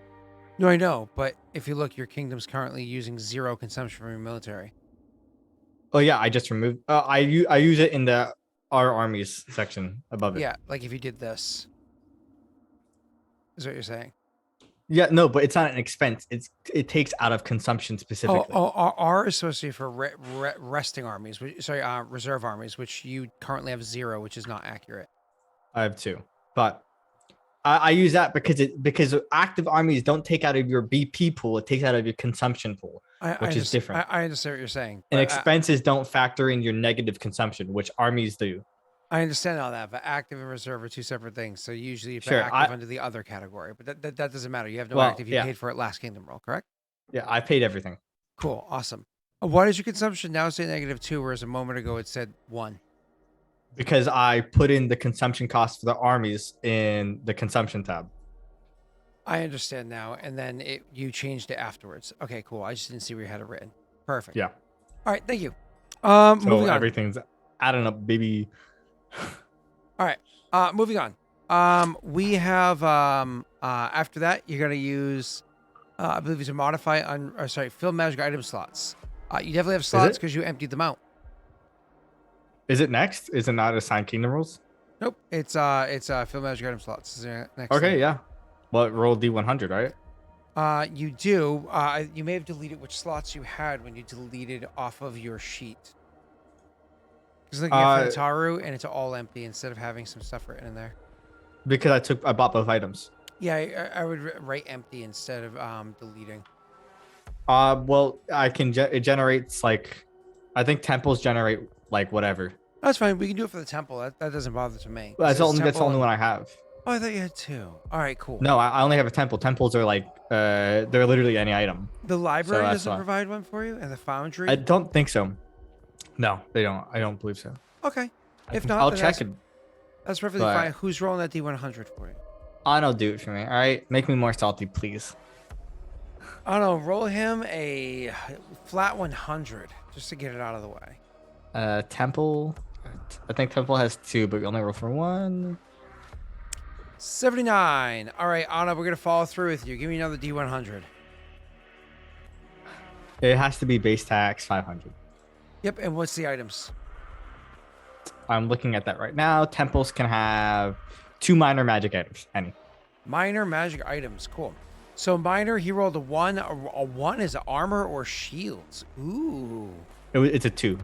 [SPEAKER 1] No, I know. But if you look, your kingdom's currently using 0 consumption from your military.
[SPEAKER 2] Oh yeah, I just removed. I use it in the our armies section above it.
[SPEAKER 1] Yeah, like if you did this. Is what you're saying.
[SPEAKER 2] Yeah, no, but it's not an expense. It takes out of consumption specifically.
[SPEAKER 1] R is supposed to be for resting armies. Reserve armies, which you currently have 0, which is not accurate.
[SPEAKER 2] I have 2, but I use that because active armies don't take out of your BP pool. It takes out of your consumption pool, which is different.
[SPEAKER 1] I understand what you're saying.
[SPEAKER 2] And
[SPEAKER 1] but
[SPEAKER 2] expenses don't factor in your negative consumption, which armies do.
[SPEAKER 1] I understand all that, but active and reserve are 2 separate things. So usually you put
[SPEAKER 2] Sure,
[SPEAKER 1] active under the other category, but that doesn't matter. You have no
[SPEAKER 2] Well,
[SPEAKER 1] active. You
[SPEAKER 2] yeah.
[SPEAKER 1] paid for it last kingdom roll, correct?
[SPEAKER 2] Yeah, I paid everything.
[SPEAKER 1] Cool, awesome. Why does your consumption now say -2, whereas a moment ago it said 1?
[SPEAKER 2] Because I put in the consumption cost for the armies in the consumption tab.
[SPEAKER 1] I understand now, and then you changed it afterwards. Okay, cool. I just didn't see where you had it written. Perfect.
[SPEAKER 2] Yeah.
[SPEAKER 1] All right, thank you.
[SPEAKER 2] So
[SPEAKER 1] Moving on.
[SPEAKER 2] everything's I don't know, baby.
[SPEAKER 1] All right. Moving on. We have after that you're gonna use I believe it's a modify on fill magic item slots. You definitely have slots
[SPEAKER 2] it?
[SPEAKER 1] because you emptied them out.
[SPEAKER 2] Is it next? Is it not assigned kingdom rules?
[SPEAKER 1] Nope. It's fill magic item slots. Is there next
[SPEAKER 2] Okay,
[SPEAKER 1] thing.
[SPEAKER 2] yeah. Well, roll D100, right?
[SPEAKER 1] You do. You may have deleted which slots you had when you deleted off of your sheet. Because looking at for the Taru, and it's all empty instead of having some stuff written in there.
[SPEAKER 2] Because I bought both items.
[SPEAKER 1] Yeah, I would write empty instead of deleting.
[SPEAKER 2] Well, I can. It generates like, I think temples generate like whatever.
[SPEAKER 1] That's fine. We can do it for the temple. That doesn't bother to me.
[SPEAKER 2] That's
[SPEAKER 1] It says
[SPEAKER 2] the only
[SPEAKER 1] temple
[SPEAKER 2] one I have.
[SPEAKER 1] Oh, I thought you had two. All right, cool.
[SPEAKER 2] No, I only have a temple. Temples are like, they're literally any item.
[SPEAKER 1] The library
[SPEAKER 2] that's
[SPEAKER 1] doesn't
[SPEAKER 2] why.
[SPEAKER 1] provide one for you, and the foundry.
[SPEAKER 2] I don't think so. No, they don't. I don't believe so.
[SPEAKER 1] Okay. If not,
[SPEAKER 2] I'll
[SPEAKER 1] then
[SPEAKER 2] check it.
[SPEAKER 1] That's perfectly
[SPEAKER 2] but-
[SPEAKER 1] fine. Who's rolling that D100 for you?
[SPEAKER 2] I'll do it for me. All right, make me more salty, please.
[SPEAKER 1] I don't know. Roll him a flat 100 just to get it out of the way.
[SPEAKER 2] Temple. I think temple has two, but we only roll for one.
[SPEAKER 1] 79. All right, Anna, we're gonna follow through with you. Give me another D100.
[SPEAKER 2] It has to be base tax 500.
[SPEAKER 1] Yep. And what's the items?
[SPEAKER 2] I'm looking at that right now. Temples can have 2 minor magic items. Any.
[SPEAKER 1] Minor magic items. Cool. So minor, he rolled a 1. A 1 is armor or shields. Ooh.
[SPEAKER 2] It's a 2.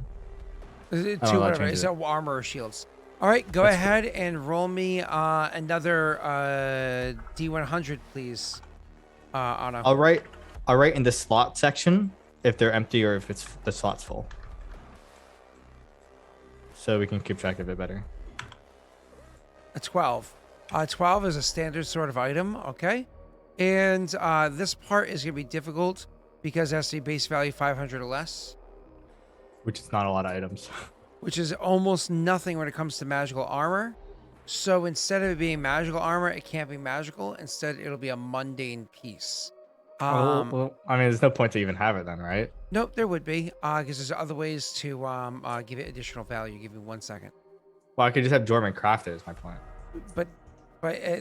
[SPEAKER 1] Is it
[SPEAKER 2] Oh,
[SPEAKER 1] 2,
[SPEAKER 2] I'll
[SPEAKER 1] whatever.
[SPEAKER 2] change
[SPEAKER 1] Is
[SPEAKER 2] it.
[SPEAKER 1] that armor or shields? All right, go
[SPEAKER 2] That's
[SPEAKER 1] ahead and roll me another D100, please, Anna.
[SPEAKER 2] I'll write in the slot section if they're empty or if it's the slot's full, so we can keep track of it better.
[SPEAKER 1] A 12. 12 is a standard sort of item, okay? And this part is going to be difficult because it has to be base value 500 or less,
[SPEAKER 2] Which is not a lot of items.
[SPEAKER 1] which is almost nothing when it comes to magical armor. So instead of it being magical armor, it can't be magical. Instead, it'll be a mundane piece.
[SPEAKER 2] Well, I mean, there's no point to even have it then, right?
[SPEAKER 1] Nope, there would be, because there's other ways to give it additional value. Give me 1 second.
[SPEAKER 2] Well, I could just have Jorman craft it. Is my point.
[SPEAKER 1] But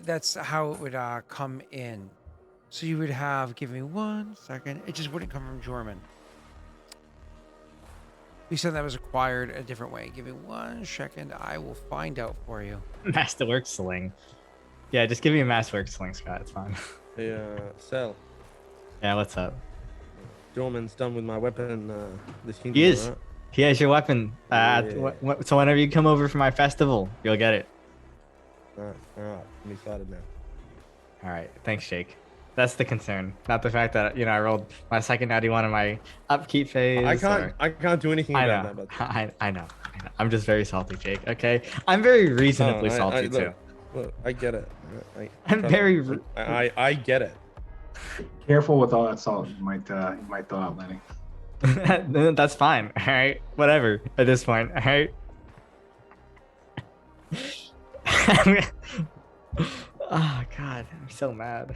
[SPEAKER 1] that's how it would come in. So you would have, give me 1 second. It just wouldn't come from Jorman. We said that was acquired a different way. Give me 1 second. I will find out for you.
[SPEAKER 2] Masterwork sling. Yeah, just give me a masterwork sling, Scott. It's fine.
[SPEAKER 4] Hey, Cell.
[SPEAKER 2] Yeah, what's up?
[SPEAKER 4] Jorman's done with my weapon this kingdom.
[SPEAKER 2] He is.
[SPEAKER 4] Right?
[SPEAKER 2] He has your weapon.
[SPEAKER 4] Yeah.
[SPEAKER 2] So whenever you come over for my festival, you'll get it.
[SPEAKER 4] All right. I'm excited now.
[SPEAKER 2] All right. Thanks, Jake. That's the concern, not the fact that I rolled my second natty one in my upkeep phase.
[SPEAKER 4] I can't do anything
[SPEAKER 2] I
[SPEAKER 4] about
[SPEAKER 2] know.
[SPEAKER 4] that. But
[SPEAKER 2] I know. I'm just very salty, Jake. Okay, I'm very reasonably
[SPEAKER 4] No,
[SPEAKER 2] salty too.
[SPEAKER 4] Look, I get it.
[SPEAKER 2] I'm very.
[SPEAKER 4] I get it.
[SPEAKER 3] Careful with all that salt. You might thaw out, Lenny.
[SPEAKER 2] That's fine. All right, whatever. At this point, all right. Oh God, I'm so mad.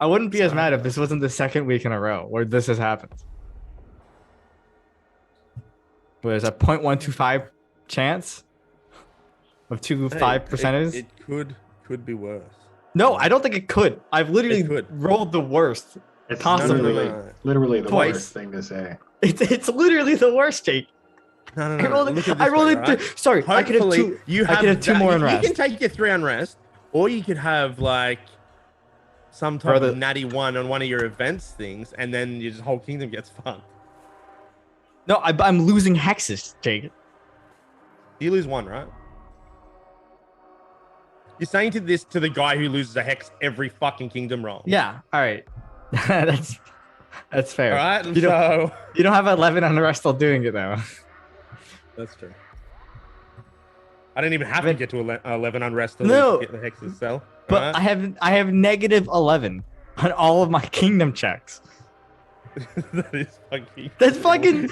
[SPEAKER 2] I wouldn't be as mad if this wasn't the second week in a row where this has happened. There's a 0.125 chance of 5%.
[SPEAKER 4] It could be worse.
[SPEAKER 2] No, I don't think it could. I've literally
[SPEAKER 4] It could.
[SPEAKER 2] rolled the worst.
[SPEAKER 3] It's
[SPEAKER 2] Constantly.
[SPEAKER 3] literally the
[SPEAKER 2] Twice.
[SPEAKER 3] worst thing to say.
[SPEAKER 2] It's literally the worst, Jake.
[SPEAKER 4] No.
[SPEAKER 2] I rolled
[SPEAKER 4] Look
[SPEAKER 2] it.
[SPEAKER 4] at
[SPEAKER 2] I
[SPEAKER 4] this
[SPEAKER 2] rolled
[SPEAKER 4] way,
[SPEAKER 2] it.
[SPEAKER 4] right?
[SPEAKER 2] Sorry, I could have
[SPEAKER 4] Hopefully,
[SPEAKER 2] two.
[SPEAKER 4] you
[SPEAKER 2] I could have two more
[SPEAKER 4] you
[SPEAKER 2] unrest.
[SPEAKER 4] can take your 3 unrest, or you could have like some type
[SPEAKER 2] Brother.
[SPEAKER 4] of natty 1 on one of your events things, and then your whole kingdom gets fucked.
[SPEAKER 2] No, I'm losing hexes, Jake.
[SPEAKER 4] You lose 1, right? You're saying to the guy who loses a hex every fucking kingdom roll.
[SPEAKER 2] Yeah. All right. that's fair.
[SPEAKER 4] All right.
[SPEAKER 2] You don't,
[SPEAKER 4] So
[SPEAKER 2] you don't have 11 unrest still doing it though.
[SPEAKER 4] that's true. I didn't even have to get to 11 unrest to
[SPEAKER 2] No.
[SPEAKER 4] get the hexes cell.
[SPEAKER 2] But I have negative 11 on all of my kingdom checks.
[SPEAKER 4] That is fucking.
[SPEAKER 2] That's fucking.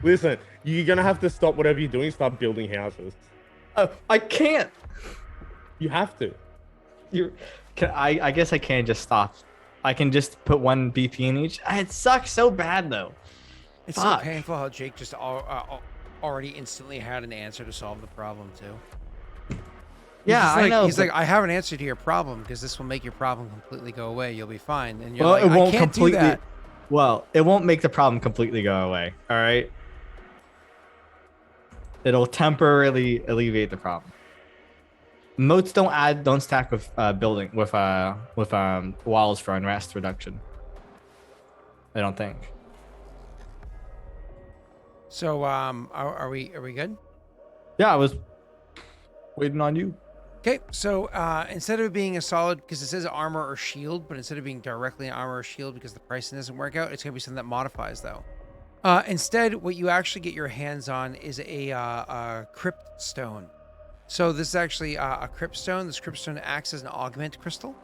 [SPEAKER 4] Listen, you're gonna have to stop whatever you're doing. Start building houses.
[SPEAKER 2] I can't.
[SPEAKER 4] You have to.
[SPEAKER 2] I guess I can't just stop. I can just put 1 BP in each. It sucks so bad though.
[SPEAKER 1] It's so
[SPEAKER 2] Fuck.
[SPEAKER 1] painful how Jake just already instantly had an answer to solve the problem too.
[SPEAKER 2] Yeah, I know.
[SPEAKER 1] He's
[SPEAKER 2] but-
[SPEAKER 1] like, I have an answer to your problem because this will make your problem completely go away. You'll be fine. And you're
[SPEAKER 2] well,
[SPEAKER 1] like,
[SPEAKER 2] it won't
[SPEAKER 1] I can't
[SPEAKER 2] completely.
[SPEAKER 1] do that.
[SPEAKER 2] Well, it won't make the problem completely go away. All right. It'll temporarily alleviate the problem. Moats don't stack with building with walls for unrest reduction. I don't think.
[SPEAKER 1] So are we good?
[SPEAKER 2] Yeah, I was waiting on you.
[SPEAKER 1] Okay, so instead of it being a solid, because it says armor or shield, but instead of being directly an armor or shield because the pricing doesn't work out, it's gonna be something that modifies though. Instead, what you actually get your hands on is a crypt stone. So this is actually a crypt stone. This crypt stone acts as an augment crystal,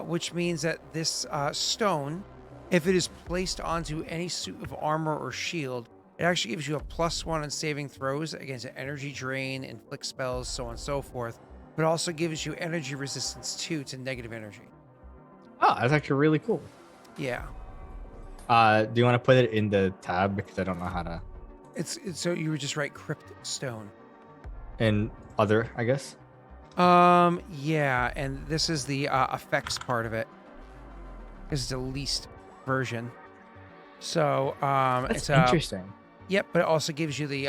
[SPEAKER 1] which means that this stone, if it is placed onto any suit of armor or shield, it actually gives you a +1 on saving throws against an energy drain, inflict spells, so on and so forth. But also gives you energy resistance too to negative energy.
[SPEAKER 2] Oh, that's actually really cool.
[SPEAKER 1] Yeah.
[SPEAKER 2] Do you want to put it in the tab because I don't know how to?
[SPEAKER 1] It's so you would just write crypt stone.
[SPEAKER 2] In other, I guess.
[SPEAKER 1] Yeah, and this is the effects part of it. This is the least version. So
[SPEAKER 2] That's
[SPEAKER 1] it's
[SPEAKER 2] interesting.
[SPEAKER 1] Yep, but it also gives you the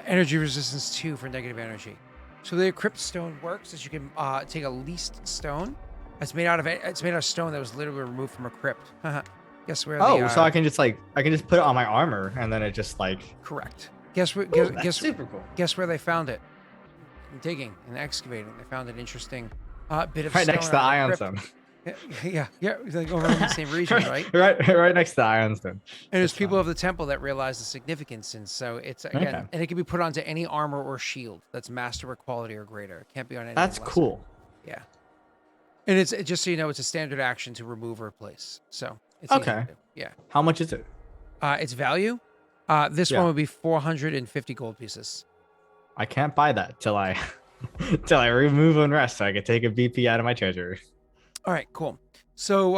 [SPEAKER 1] energy resistance 2 for negative energy. So the crypt stone works is you can take a least stone. It's made out of stone that was literally removed from a crypt. Guess where?
[SPEAKER 2] Oh, so I can just put it on my armor and then it just like.
[SPEAKER 1] Correct. Guess where?
[SPEAKER 2] Ooh, that's
[SPEAKER 1] guess
[SPEAKER 2] super cool.
[SPEAKER 1] Guess where they found it? Digging and excavating. They found an interesting bit of
[SPEAKER 2] Right
[SPEAKER 1] stone
[SPEAKER 2] next to the
[SPEAKER 1] out of a
[SPEAKER 2] Ironstone.
[SPEAKER 1] crypt. Yeah, like over in the same region, right?
[SPEAKER 2] right next to the Ironstone.
[SPEAKER 1] And there's
[SPEAKER 2] That's
[SPEAKER 1] people
[SPEAKER 2] fine.
[SPEAKER 1] of the temple that realize the significance, and so it's again,
[SPEAKER 2] Okay.
[SPEAKER 1] and it can be put onto any armor or shield that's master quality or greater. It can't be on any.
[SPEAKER 2] That's
[SPEAKER 1] lesser.
[SPEAKER 2] cool.
[SPEAKER 1] Yeah, and it's just so you know, it's a standard action to remove or replace. So it's easy to
[SPEAKER 2] Okay.
[SPEAKER 1] do. Yeah,
[SPEAKER 2] How much is it?
[SPEAKER 1] its value. This
[SPEAKER 2] Yeah.
[SPEAKER 1] one would be 450 gold pieces.
[SPEAKER 2] I can't buy that till I remove unrest so I can take a BP out of my treasury.
[SPEAKER 1] All right, cool. So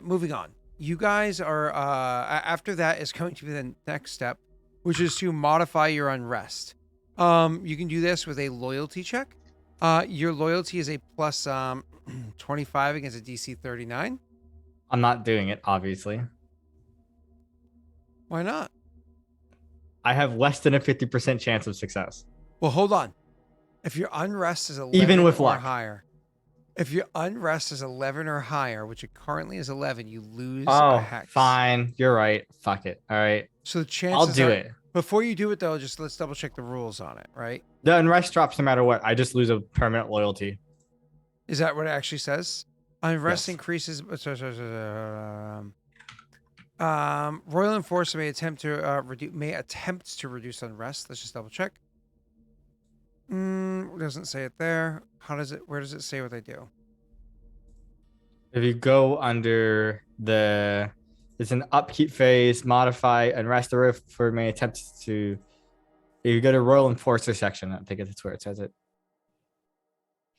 [SPEAKER 1] moving on. You guys are after that is going to be the next step, which is to modify your unrest. You can do this with a loyalty check. Your loyalty is a plus 25 against a DC 39.
[SPEAKER 2] I'm not doing it, obviously.
[SPEAKER 1] Why not?
[SPEAKER 2] I have less than a 50% chance of success.
[SPEAKER 1] Well, hold on. If your unrest is 11
[SPEAKER 2] Even with
[SPEAKER 1] or
[SPEAKER 2] luck.
[SPEAKER 1] higher, if your unrest is 11 or higher, which it currently is 11, you lose a hex.
[SPEAKER 2] Fine. You're right. Fuck it. All right.
[SPEAKER 1] So the chances
[SPEAKER 2] I'll do
[SPEAKER 1] are-
[SPEAKER 2] it.
[SPEAKER 1] Before you do it though, just let's double check the rules on it, right?
[SPEAKER 2] The unrest drops no matter what. I just lose a permanent loyalty.
[SPEAKER 1] Is that what it actually says? Unrest
[SPEAKER 2] Yes.
[SPEAKER 1] increases. Royal Enforcer may attempt to reduce unrest. Let's just double check. Doesn't say it there. Where does it say what they do?
[SPEAKER 2] If you go under it's an upkeep phase, modify, unrest the roof for may attempt to. If you go to Royal Enforcer section, I think that's where it says it.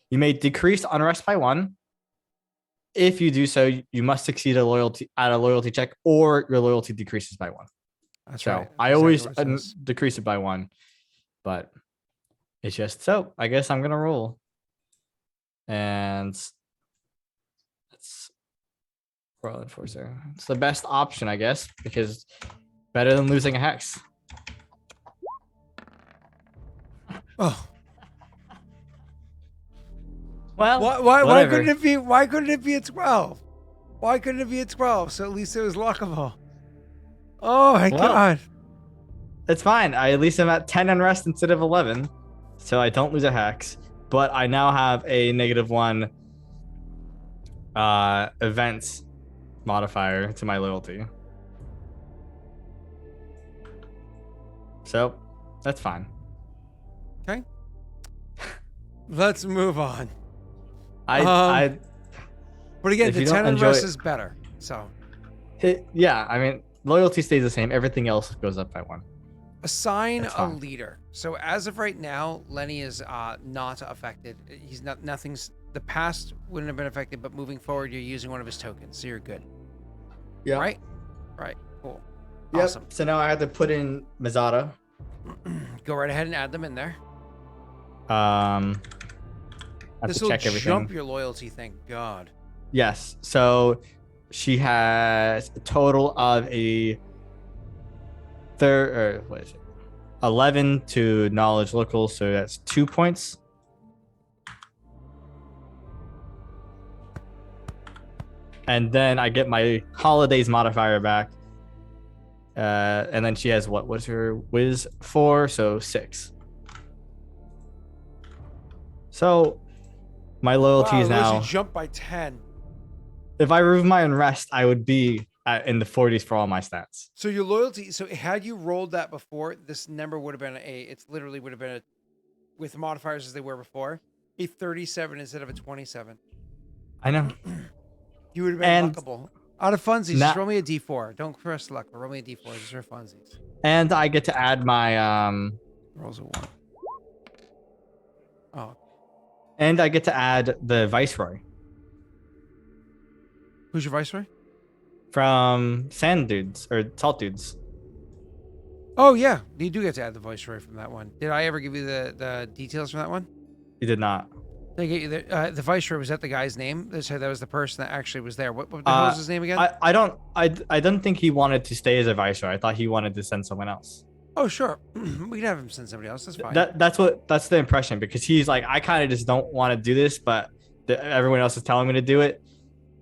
[SPEAKER 2] You may decrease unrest by 1. If you do so, you must succeed a loyalty check, or your loyalty decreases by 1.
[SPEAKER 1] That's
[SPEAKER 2] So
[SPEAKER 1] right.
[SPEAKER 2] I
[SPEAKER 1] Exactly
[SPEAKER 2] always
[SPEAKER 1] what it says.
[SPEAKER 2] decrease it by 1, but it's just so. I guess I'm gonna roll, and it's Royal Enforcer. It's the best option, I guess, because better than losing a hex.
[SPEAKER 1] Oh,
[SPEAKER 2] Well,
[SPEAKER 1] why
[SPEAKER 2] whatever.
[SPEAKER 1] couldn't it be? Why couldn't it be a 12? Why couldn't it be a 12? So at least it was lockable. Oh my
[SPEAKER 2] Well,
[SPEAKER 1] god.
[SPEAKER 2] It's fine. I at least am at 10 unrest instead of 11, so I don't lose a hex. But I now have a -1 events modifier to my loyalty. So that's fine.
[SPEAKER 1] Okay. Let's move on.
[SPEAKER 2] I
[SPEAKER 1] But again,
[SPEAKER 2] If
[SPEAKER 1] the
[SPEAKER 2] you don't
[SPEAKER 1] 10
[SPEAKER 2] enjoy
[SPEAKER 1] unrest
[SPEAKER 2] it-
[SPEAKER 1] is better. So
[SPEAKER 2] yeah. I mean, loyalty stays the same. Everything else goes up by 1.
[SPEAKER 1] assign
[SPEAKER 2] That's
[SPEAKER 1] a
[SPEAKER 2] fine.
[SPEAKER 1] leader. So as of right now, Lenny is not affected. He's not. Nothing's. The past wouldn't have been affected, but moving forward, you're using one of his tokens, so you're good.
[SPEAKER 2] Yeah.
[SPEAKER 1] Right? Right. Cool.
[SPEAKER 2] Yep.
[SPEAKER 1] Awesome.
[SPEAKER 2] So now I have to put in Mazada.
[SPEAKER 1] Go right ahead and add them in there.
[SPEAKER 2] I have
[SPEAKER 1] This
[SPEAKER 2] to
[SPEAKER 1] will
[SPEAKER 2] check everything.
[SPEAKER 1] jump your loyalty, thank God.
[SPEAKER 2] Yes. So she has a total of a what is it? 11 to knowledge local, so that's 2 points. And then I get my holidays modifier back. And then she has what was her whiz 4, so 6. So my loyalty is now.
[SPEAKER 1] Jump by 10.
[SPEAKER 2] If I remove my unrest, I would be in the 40s for all my stats.
[SPEAKER 1] So your loyalty. So had you rolled that before, this number would have been It's literally would have been with modifiers as they were before, a 37 instead of a 27.
[SPEAKER 2] I know.
[SPEAKER 1] You would have been luckable. Out of funsies, just roll me a d4. Don't press luck, but roll me a d4 just for funsies.
[SPEAKER 2] And I get to add my
[SPEAKER 1] Rolls a 1. Oh.
[SPEAKER 2] And I get to add the Viceroy
[SPEAKER 1] Who's your viceroy?
[SPEAKER 2] from Sand Dudes or Salt Dudes.
[SPEAKER 1] Oh yeah, you do get to add the viceroy from that one. Did I ever give you the details from that one?
[SPEAKER 2] You did not.
[SPEAKER 1] They get you the viceroy. Was that the guy's name? They said that was the person that actually was there. What the hell was his name again?
[SPEAKER 2] I don't think he wanted to stay as a Viceroy. I thought he wanted to send someone else.
[SPEAKER 1] Oh sure, we can have him send somebody else. That's fine.
[SPEAKER 2] That's the impression, because he's like, I kind of just don't want to do this, but everyone else is telling me to do it,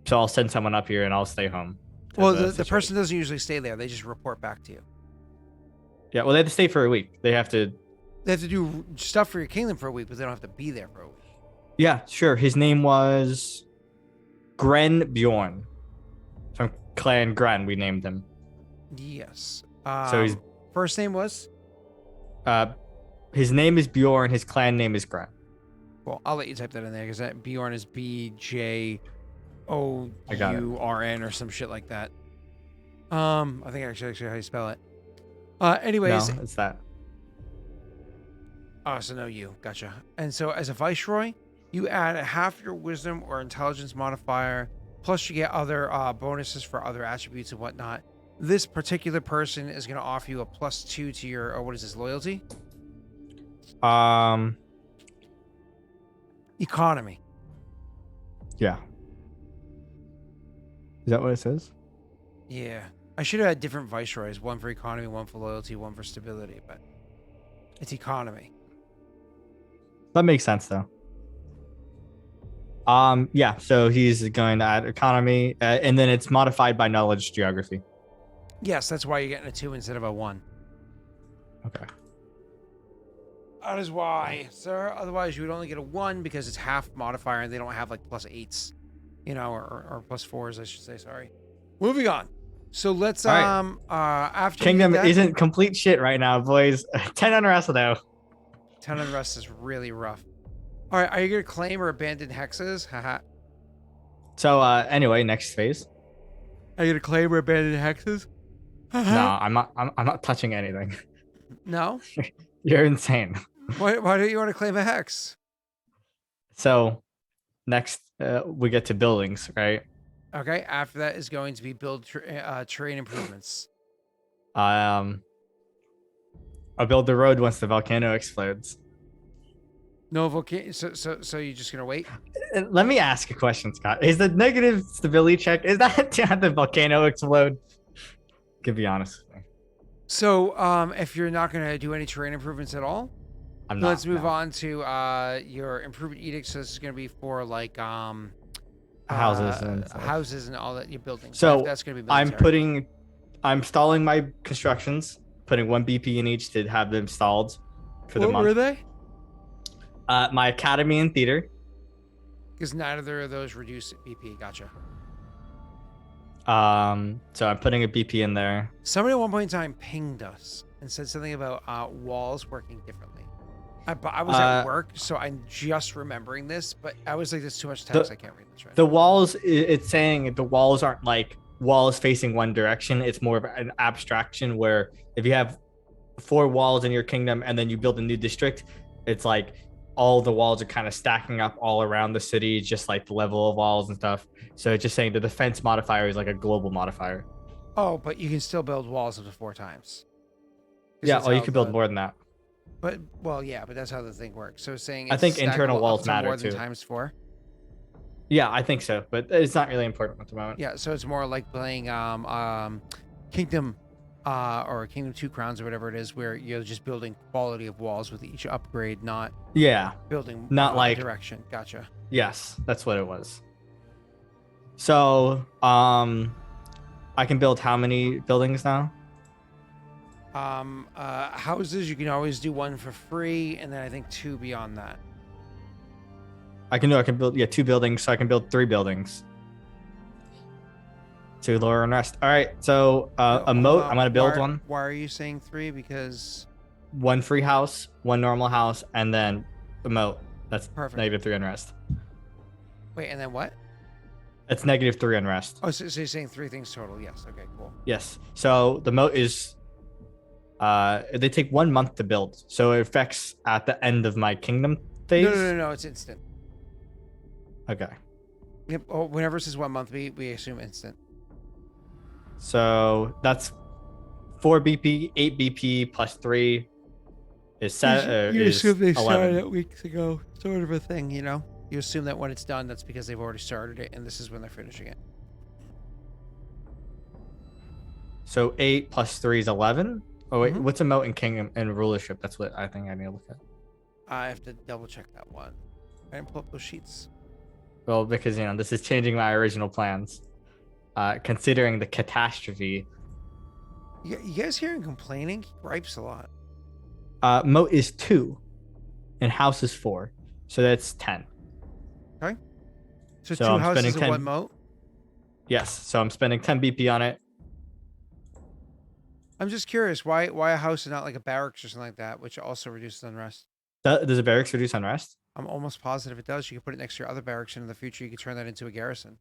[SPEAKER 2] so I'll send someone up here and I'll stay home.
[SPEAKER 1] Well, the person doesn't usually stay there. They just report back to you.
[SPEAKER 2] Yeah, well, they have to stay for a week. They have to
[SPEAKER 1] do stuff for your kingdom for a week, but they don't have to be there for a week.
[SPEAKER 2] Yeah, sure. His name was Gren Bjorn. From Clan Gren, we named him.
[SPEAKER 1] Yes.
[SPEAKER 2] So his
[SPEAKER 1] first name was?
[SPEAKER 2] His name is Bjorn. His clan name is Gren.
[SPEAKER 1] Well, I'll let you type that in there, because Bjorn is BJOURN or some shit like that. I think actually how you spell it. Anyways.
[SPEAKER 2] No, it's that.
[SPEAKER 1] Oh, so no you. Gotcha. And so as a viceroy, you add half your wisdom or intelligence modifier, plus you get other bonuses for other attributes and whatnot. This particular person is going to offer you a +2 to your, what is this, loyalty? Economy.
[SPEAKER 2] Yeah. Is that what it says?
[SPEAKER 1] Yeah. I should have had different viceroys, one for economy, one for loyalty, one for stability, but it's economy.
[SPEAKER 2] That makes sense, though. Yeah, so he's going to add economy, and then it's modified by knowledge geography.
[SPEAKER 1] Yes, that's why you're getting a 2 instead of a 1.
[SPEAKER 2] Okay.
[SPEAKER 1] That is why, sir. Otherwise, you would only get a 1 because it's half modifier, and they don't have like +8s, or +4s, I should say. Sorry. Moving on. So let's after
[SPEAKER 2] Kingdom isn't complete shit right now, boys. 10 unrest though.
[SPEAKER 1] 10 unrest is really rough. All right, are you gonna claim or abandon hexes? Haha.
[SPEAKER 2] So anyway, next phase.
[SPEAKER 1] Are you gonna claim or abandon hexes?
[SPEAKER 2] No, I'm not touching anything.
[SPEAKER 1] No.
[SPEAKER 2] You're insane.
[SPEAKER 1] Why don't you want to claim a hex?
[SPEAKER 2] So next we get to buildings, right?
[SPEAKER 1] Okay. After that is going to be build terrain improvements.
[SPEAKER 2] I'll build the road once the volcano explodes.
[SPEAKER 1] No volcano. So you're just gonna wait?
[SPEAKER 2] Let me ask a question, Scott. Is the negative stability check, is that to have the volcano explode? Can be honest with me.
[SPEAKER 1] So if you're not gonna do any terrain improvements at all, let's move on to your improvement edict. So this is gonna be for like houses and all that you're building.
[SPEAKER 2] So
[SPEAKER 1] that's gonna be military.
[SPEAKER 2] I'm stalling my constructions, putting 1 BP in each to have them stalled for the month.
[SPEAKER 1] What were they?
[SPEAKER 2] My academy and theater.
[SPEAKER 1] Because neither of those reduce BP. Gotcha.
[SPEAKER 2] So I'm putting a BP in there.
[SPEAKER 1] Somebody at one point in time pinged us and said something about walls working differently. I was at work, so I'm just remembering this, but I was like, there's too much text, I can't read this right.
[SPEAKER 2] The walls, it's saying the walls aren't like walls facing one direction. It's more of an abstraction where if you have 4 walls in your kingdom and then you build a new district, it's like all the walls are kind of stacking up all around the city, just like the level of walls and stuff. So it's just saying the defense modifier is like a global modifier.
[SPEAKER 1] Oh, but you can still build walls up to 4 times. 'Cause
[SPEAKER 2] Yeah,
[SPEAKER 1] that's
[SPEAKER 2] or you
[SPEAKER 1] how
[SPEAKER 2] could build
[SPEAKER 1] the-
[SPEAKER 2] more than that.
[SPEAKER 1] But well, yeah, but that's how the thing works. So it's saying
[SPEAKER 2] I
[SPEAKER 1] it's
[SPEAKER 2] think internal
[SPEAKER 1] stackable
[SPEAKER 2] walls
[SPEAKER 1] up to
[SPEAKER 2] matter
[SPEAKER 1] more than
[SPEAKER 2] too.
[SPEAKER 1] times 4.
[SPEAKER 2] Yeah, I think so, but it's not really important at the moment.
[SPEAKER 1] Yeah, so it's more like playing Kingdom or Kingdom 2 Crowns or whatever it is, where you're just building quality of walls with each upgrade, not
[SPEAKER 2] Yeah,
[SPEAKER 1] building
[SPEAKER 2] not like
[SPEAKER 1] direction. Gotcha.
[SPEAKER 2] yes, that's what it was. So, I can build how many buildings now?
[SPEAKER 1] Houses, you can always do 1 for free, and then I think 2 beyond that.
[SPEAKER 2] I can build 2 buildings, so I can build 3 buildings. 2 lower and rest. All right, so
[SPEAKER 1] No,
[SPEAKER 2] a moat. I'm gonna build one.
[SPEAKER 1] Why are you saying 3? Because
[SPEAKER 2] 1 free house, 1 normal house, and then a moat. That's
[SPEAKER 1] Perfect.
[SPEAKER 2] -3 unrest.
[SPEAKER 1] wait, and then what?
[SPEAKER 2] It's -3 unrest.
[SPEAKER 1] Oh, so you're saying 3 things total? Yes. Okay, cool.
[SPEAKER 2] Yes. So the moat is they take 1 month to build. So it affects at the end of my kingdom phase.
[SPEAKER 1] No, it's instant.
[SPEAKER 2] Okay.
[SPEAKER 1] Yep. Oh, whenever it says 1 month, we assume instant.
[SPEAKER 2] So that's 4 BP, 8 BP plus 3 is set.
[SPEAKER 1] You
[SPEAKER 2] is
[SPEAKER 1] assume they
[SPEAKER 2] 11.
[SPEAKER 1] started it weeks ago, sort of a thing, you know? You assume that when it's done, that's because they've already started it, and this is when they're finishing it.
[SPEAKER 2] So 8 plus 3 is 11. Oh wait,
[SPEAKER 1] Mhm.
[SPEAKER 2] what's a moat in kingdom and rulership? That's what I think I need to look at.
[SPEAKER 1] I have to double check that one. I didn't pull up those sheets.
[SPEAKER 2] Well, because this is changing my original plans. Considering the catastrophe,
[SPEAKER 1] You guys hear him complaining? He gripes a lot.
[SPEAKER 2] moat is 2, and house is 4, so that's 10.
[SPEAKER 1] So
[SPEAKER 2] So
[SPEAKER 1] 2
[SPEAKER 2] I'm
[SPEAKER 1] houses
[SPEAKER 2] spending
[SPEAKER 1] and
[SPEAKER 2] 10
[SPEAKER 1] 1 moat?
[SPEAKER 2] Yes, so I'm spending 10 BP on it.
[SPEAKER 1] I'm just curious, why a house and not like a barracks or something like that, which also reduces unrest?
[SPEAKER 2] Does a barracks reduce unrest?
[SPEAKER 1] I'm almost positive it does. You can put it next to your other barracks, and in the future, you can turn that into a garrison.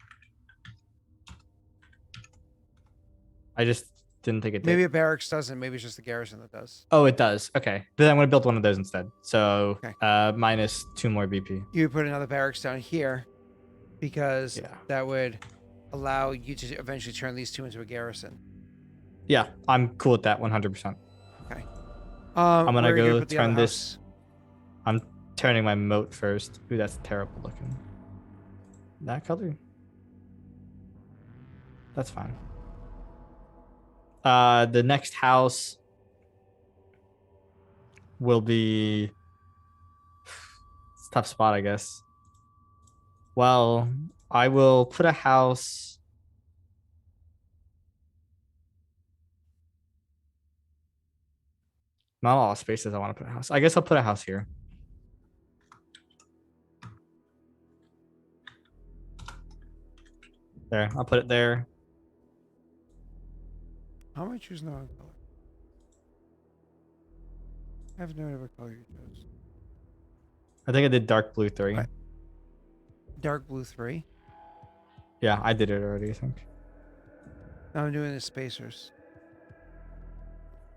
[SPEAKER 2] I just didn't think it did.
[SPEAKER 1] Maybe a barracks doesn't. Maybe it's just the garrison that does.
[SPEAKER 2] Oh, it does. Okay, then I'm gonna build one of those instead. So
[SPEAKER 1] Okay.
[SPEAKER 2] minus 2 more BP.
[SPEAKER 1] You would put another barracks down here because
[SPEAKER 2] Yeah.
[SPEAKER 1] that would allow you to eventually turn these 2 into a garrison.
[SPEAKER 2] Yeah, I'm cool with that 100%. I'm gonna
[SPEAKER 1] where are you
[SPEAKER 2] go
[SPEAKER 1] put the
[SPEAKER 2] turn
[SPEAKER 1] other
[SPEAKER 2] this-
[SPEAKER 1] house?
[SPEAKER 2] I'm turning my moat first. Ooh, that's terrible looking. That color? That's fine. The next house will be it's a tough spot, I guess. Well, I will put a house. Not a lot of spaces I want to put a house. I guess I'll put a house here. There, I'll put it there.
[SPEAKER 1] How am I choosing the wrong color? I have no idea what color you chose.
[SPEAKER 2] I think I did dark blue 3.
[SPEAKER 1] Okay. Dark blue 3.
[SPEAKER 2] Yeah, I did it already, I think.
[SPEAKER 1] Now I'm doing the spacers.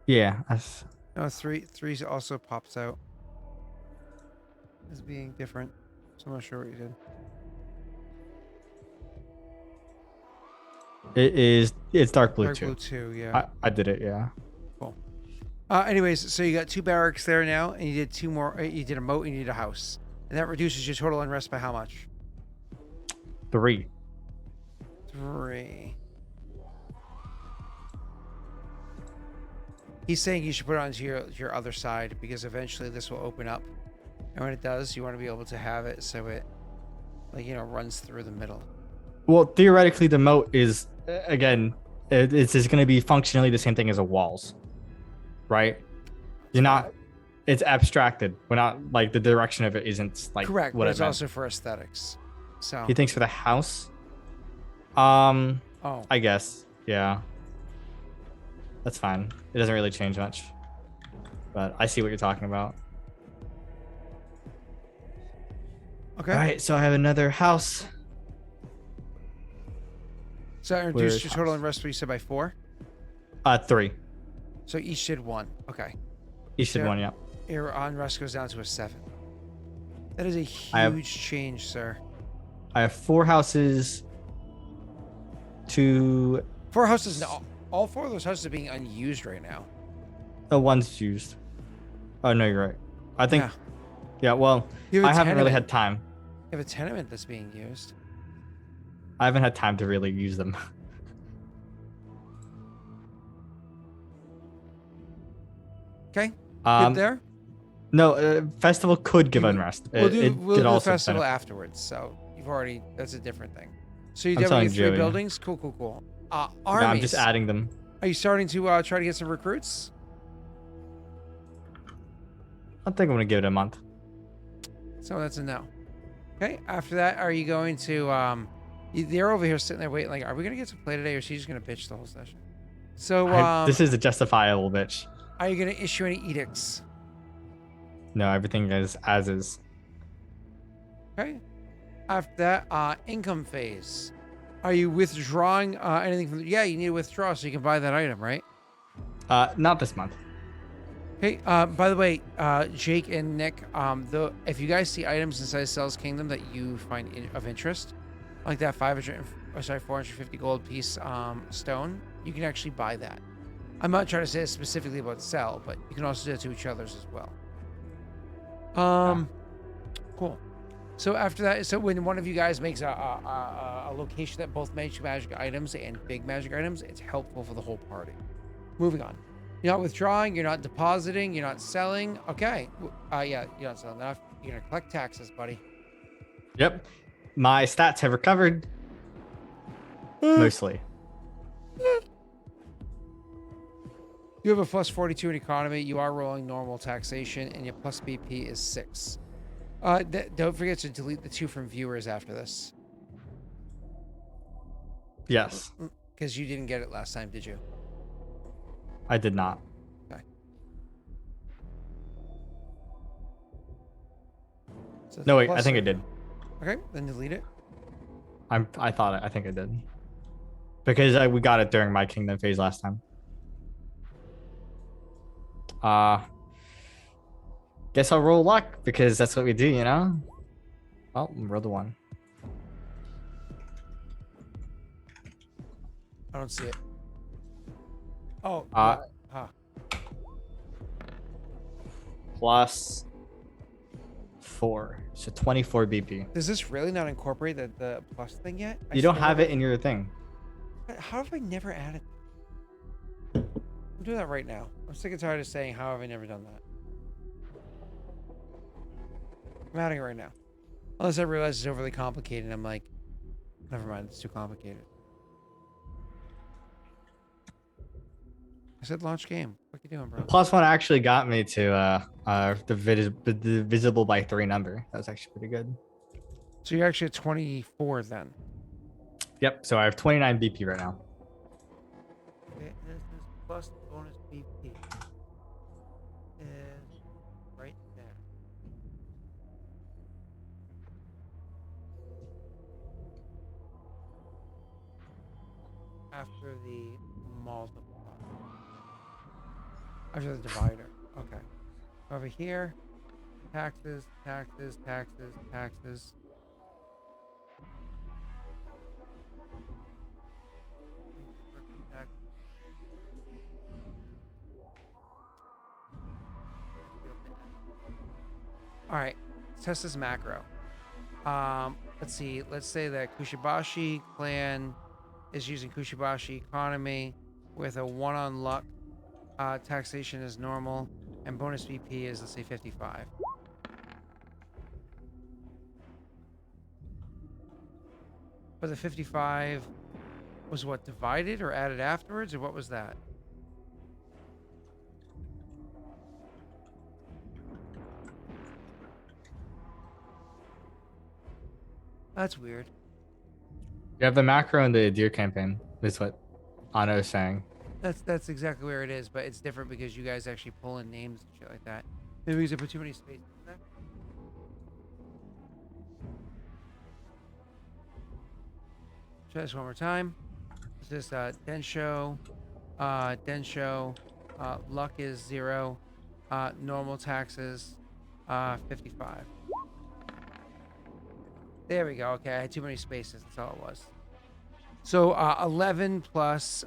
[SPEAKER 2] Yeah, that's
[SPEAKER 1] No, 3 also pops out as being different. So I'm not sure what you did.
[SPEAKER 2] it's dark blue
[SPEAKER 1] Dark
[SPEAKER 2] too.
[SPEAKER 1] blue 2, yeah.
[SPEAKER 2] I did it, yeah.
[SPEAKER 1] Anyways, so you got 2 barracks there now, and you did 2 more. You did a moat and you did a house, and that reduces your total unrest by how much?
[SPEAKER 2] 3.
[SPEAKER 1] 3. He's saying you should put it onto your other side because eventually this will open up, and when it does, you want to be able to have it so it, runs through the middle.
[SPEAKER 2] Well, theoretically, the moat is again, it's just going to be functionally the same thing as a walls, right? You're not. It's abstracted. We're not like the direction of it isn't like
[SPEAKER 1] Correct,
[SPEAKER 2] what
[SPEAKER 1] but
[SPEAKER 2] I
[SPEAKER 1] it's
[SPEAKER 2] meant.
[SPEAKER 1] also for aesthetics. So.
[SPEAKER 2] He thinks for the house.
[SPEAKER 1] Oh.
[SPEAKER 2] I guess. Yeah. That's fine. It doesn't really change much. But I see what you're talking about.
[SPEAKER 1] Okay.
[SPEAKER 2] All right, so I have another house.
[SPEAKER 1] So that
[SPEAKER 2] Where's
[SPEAKER 1] reduced your total
[SPEAKER 2] house?
[SPEAKER 1] unrest, what you said, by 4?
[SPEAKER 2] 3.
[SPEAKER 1] So each did 1. Okay.
[SPEAKER 2] Each did
[SPEAKER 1] Sure.
[SPEAKER 2] 1, yeah.
[SPEAKER 1] Your unrest goes down to a 7. That is a
[SPEAKER 2] I have-
[SPEAKER 1] huge change, sir.
[SPEAKER 2] I have 4 houses. 2.
[SPEAKER 1] 4 houses all 4 of those houses are being unused right now.
[SPEAKER 2] The one's used. Oh no, you're right. I think.
[SPEAKER 1] Yeah.
[SPEAKER 2] Yeah. Well,
[SPEAKER 1] You have a
[SPEAKER 2] I haven't really
[SPEAKER 1] tenement.
[SPEAKER 2] had time.
[SPEAKER 1] You have a tenement that's being used.
[SPEAKER 2] I haven't had time to really use them.
[SPEAKER 1] Okay. Good there.
[SPEAKER 2] No, festival could give
[SPEAKER 1] You-
[SPEAKER 2] unrest.
[SPEAKER 1] We'll do
[SPEAKER 2] It
[SPEAKER 1] we'll
[SPEAKER 2] could
[SPEAKER 1] do the
[SPEAKER 2] also
[SPEAKER 1] festival
[SPEAKER 2] benefit.
[SPEAKER 1] afterwards. So you've already that's a different thing. So you
[SPEAKER 2] I'm
[SPEAKER 1] definitely
[SPEAKER 2] telling
[SPEAKER 1] get 3
[SPEAKER 2] Joey.
[SPEAKER 1] buildings. Cool.
[SPEAKER 2] No,
[SPEAKER 1] Armies.
[SPEAKER 2] I'm just adding them.
[SPEAKER 1] Are you starting to try to get some recruits?
[SPEAKER 2] I think I'm gonna give it a month.
[SPEAKER 1] So that's a no. Okay. After that, are you going to they're over here sitting there waiting. Like, are we gonna get to play today, or is she just gonna bitch the whole session? So
[SPEAKER 2] This is a justifiable bitch.
[SPEAKER 1] are you gonna issue any edicts?
[SPEAKER 2] No, everything is as is.
[SPEAKER 1] Okay. After that, income phase. Are you withdrawing anything from? Yeah, you need to withdraw so you can buy that item, right?
[SPEAKER 2] Not this month.
[SPEAKER 1] Okay. By the way, Jake and Nick, if you guys see items inside Cell's Kingdom that you find of interest, like that 450 gold piece stone, you can actually buy that. I'm not trying to say it specifically about Cell, but you can also do it to each other's as well. Cool. So after that, so when one of you guys makes a location that both magic items and big magic items, it's helpful for the whole party. Moving on. You're not withdrawing, you're not depositing, you're not selling. Okay. Yeah, you're not selling enough. You're gonna collect taxes, buddy.
[SPEAKER 2] Yep. My stats have recovered. Mostly.
[SPEAKER 1] You have a plus 42 in economy. You are rolling normal taxation, and your plus BP is 6. Don't forget to delete the 2 from viewers after this,
[SPEAKER 2] Yes,
[SPEAKER 1] because you didn't get it last time, did you?
[SPEAKER 2] I did not.
[SPEAKER 1] Okay. So
[SPEAKER 2] No, wait. I
[SPEAKER 1] plus
[SPEAKER 2] think I
[SPEAKER 1] 3.
[SPEAKER 2] did.
[SPEAKER 1] Okay, then delete it.
[SPEAKER 2] I think I did. Because we got it during my kingdom phase last time. Guess I'll roll luck because that's what we do, you know? Well, roll the 1.
[SPEAKER 1] I don't see it. Oh.
[SPEAKER 2] Plus 4. So 24 BP.
[SPEAKER 1] Does this really not incorporate the plus thing yet?
[SPEAKER 2] You don't have it in your thing.
[SPEAKER 1] How have I never added? I'm doing that right now. I'm sick and tired of saying, how have I never done that? I'm adding it right now. Unless I realize it's overly complicated. I'm like, never mind, it's too complicated. I said launch game. What you doing, bro?
[SPEAKER 2] Plus 1 actually got me to the visible by 3 number. That was actually pretty good.
[SPEAKER 1] So you're actually at 24 then.
[SPEAKER 2] Yep. So I have 29 BP right now.
[SPEAKER 1] Okay, this is plus bonus BP. Is right there. After the multiplier. After the divider. Okay. Over here. Taxes. All right, let's test this macro. Let's see. Let's say that Kushibashi clan is using Kushibashi economy with a 1 on luck. Taxation is normal, and bonus BP is, let's say, 55. But the 55 was what, divided or added afterwards, or what was that? That's weird.
[SPEAKER 2] You have the macro in the deer campaign. That's what Anna is saying.
[SPEAKER 1] That's exactly where it is, but it's different because you guys actually pull in names and shit like that. Maybe because I put too many spaces in there. Try this one more time. This is Densho. Luck is 0. Normal taxes 55. There we go. Okay, I had too many spaces. That's all it was. So 11 plus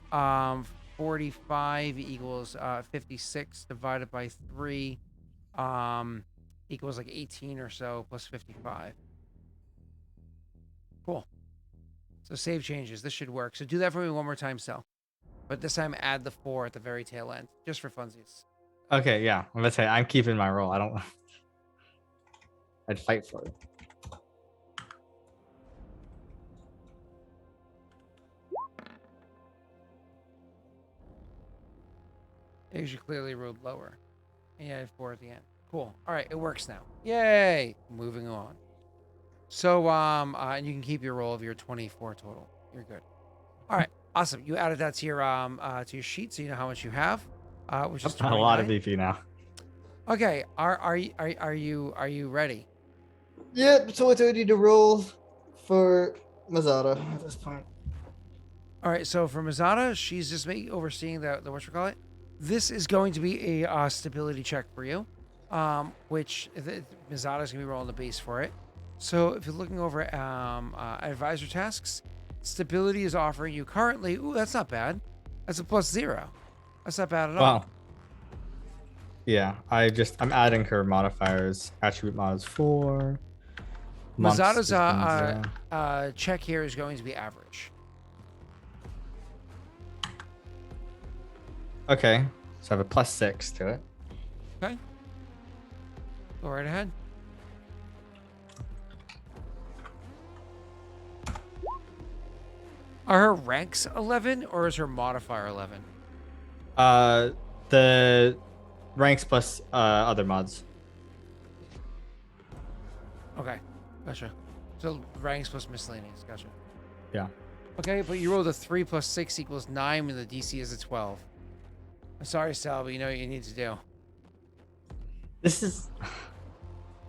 [SPEAKER 1] 45 equals 56 divided by 3 equals like 18 or so plus 55. Cool. So save changes. This should work. So do that for me one more time, Sel. But this time add the 4 at the very tail end, just for funsies.
[SPEAKER 2] Okay, yeah. I'm gonna say I'm keeping my roll. I don't. I'd fight for it.
[SPEAKER 1] Because you clearly rolled lower. And you added 4 at the end. Cool. All right, it works now. Yay! Moving on. So, and you can keep your roll of your 24 total. You're good. All right, awesome. You added that to your sheet, so you know how much you have, which is
[SPEAKER 2] A lot of
[SPEAKER 1] 29.
[SPEAKER 2] BP now.
[SPEAKER 1] Okay, are you ready?
[SPEAKER 2] Yep. So what do I need to roll for Mazada at this point?
[SPEAKER 1] All right, so for Mazada, she's just overseeing the whatchamacallit. This is going to be a stability check for you, which Mazada's going to be rolling the base for it. So if you're looking over advisor tasks, stability is offering you currently, ooh, that's not bad. That's a +0. That's not bad at all.
[SPEAKER 2] Wow. Yeah, I'm adding her modifiers. Attribute mods 4.
[SPEAKER 1] Mazada's
[SPEAKER 2] Monsters been
[SPEAKER 1] check here is going to be average.
[SPEAKER 2] Okay, so I have a +6 to it.
[SPEAKER 1] Okay. Go right ahead. Are her ranks 11 or is her modifier 11?
[SPEAKER 2] The ranks plus other mods.
[SPEAKER 1] Okay, gotcha. So ranks plus miscellaneous, gotcha.
[SPEAKER 2] Yeah.
[SPEAKER 1] Okay, but you rolled a 3 + 6 = 9 and the DC is a 12. I'm sorry, Sal, but you know what you need to do.
[SPEAKER 2] This is.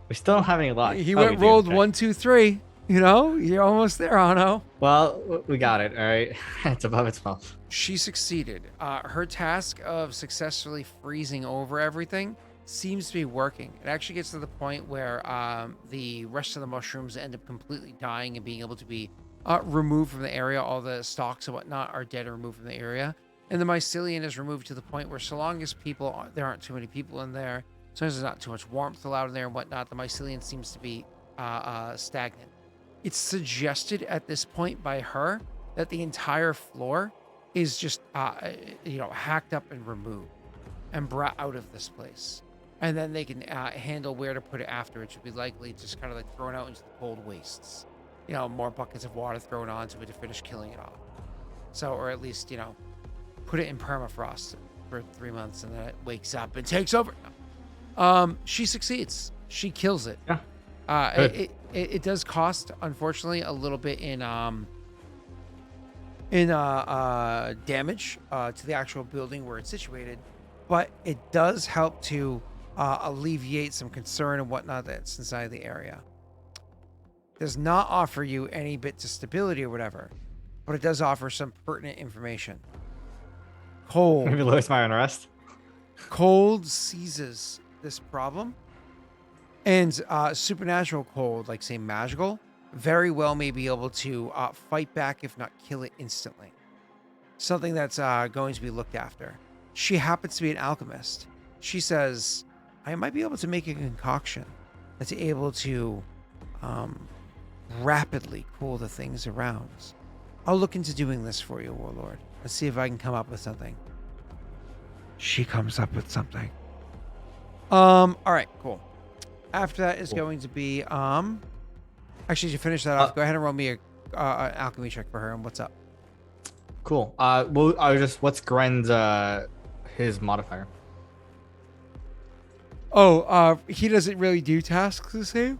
[SPEAKER 2] We still don't have any luck.
[SPEAKER 1] He
[SPEAKER 2] Oh, we
[SPEAKER 1] went
[SPEAKER 2] do,
[SPEAKER 1] rolled
[SPEAKER 2] okay.
[SPEAKER 1] 1, 2, 3. You know, you're almost there, Ano.
[SPEAKER 2] Well, we got it. All right, it's above a 12.
[SPEAKER 1] She succeeded. Her task of successfully freezing over everything seems to be working. It actually gets to the point where the rest of the mushrooms end up completely dying and being able to be removed from the area. All the stalks and whatnot are dead and removed from the area. And the mycelium is removed to the point where so long as there aren't too many people in there, as long as there's not too much warmth allowed in there and whatnot, the mycelium seems to be stagnant. It's suggested at this point by her that the entire floor is just, hacked up and removed and brought out of this place. And then they can handle where to put it after. It should be likely just kind of like thrown out into the cold wastes. You know, more buckets of water thrown onto it to finish killing it off. So, or at least, put it in permafrost for 3 months and then it wakes up and takes over. She succeeds. She kills it.
[SPEAKER 2] Yeah.
[SPEAKER 1] It does cost, unfortunately, a little bit in damage to the actual building where it's situated, but it does help to alleviate some concern and whatnot that's inside the area. Does not offer you any bits of stability or whatever, but it does offer some pertinent information.
[SPEAKER 2] Maybe
[SPEAKER 1] Cold.
[SPEAKER 2] lowest my unrest.
[SPEAKER 1] Cold seizes this problem. And supernatural cold, like say magical, very well may be able to fight back, if not kill it instantly. Something that's going to be looked after. She happens to be an alchemist. She says, I might be able to make a concoction that's able to rapidly cool the things around. I'll look into doing this for you, Warlord. Let's see if I can come up with something. She comes up with something. All right, cool. After that is going to be actually, to finish that off, go ahead and roll me an alchemy check for her. And what's up?
[SPEAKER 2] Cool. What's Gren's his modifier?
[SPEAKER 1] He doesn't really do tasks the same.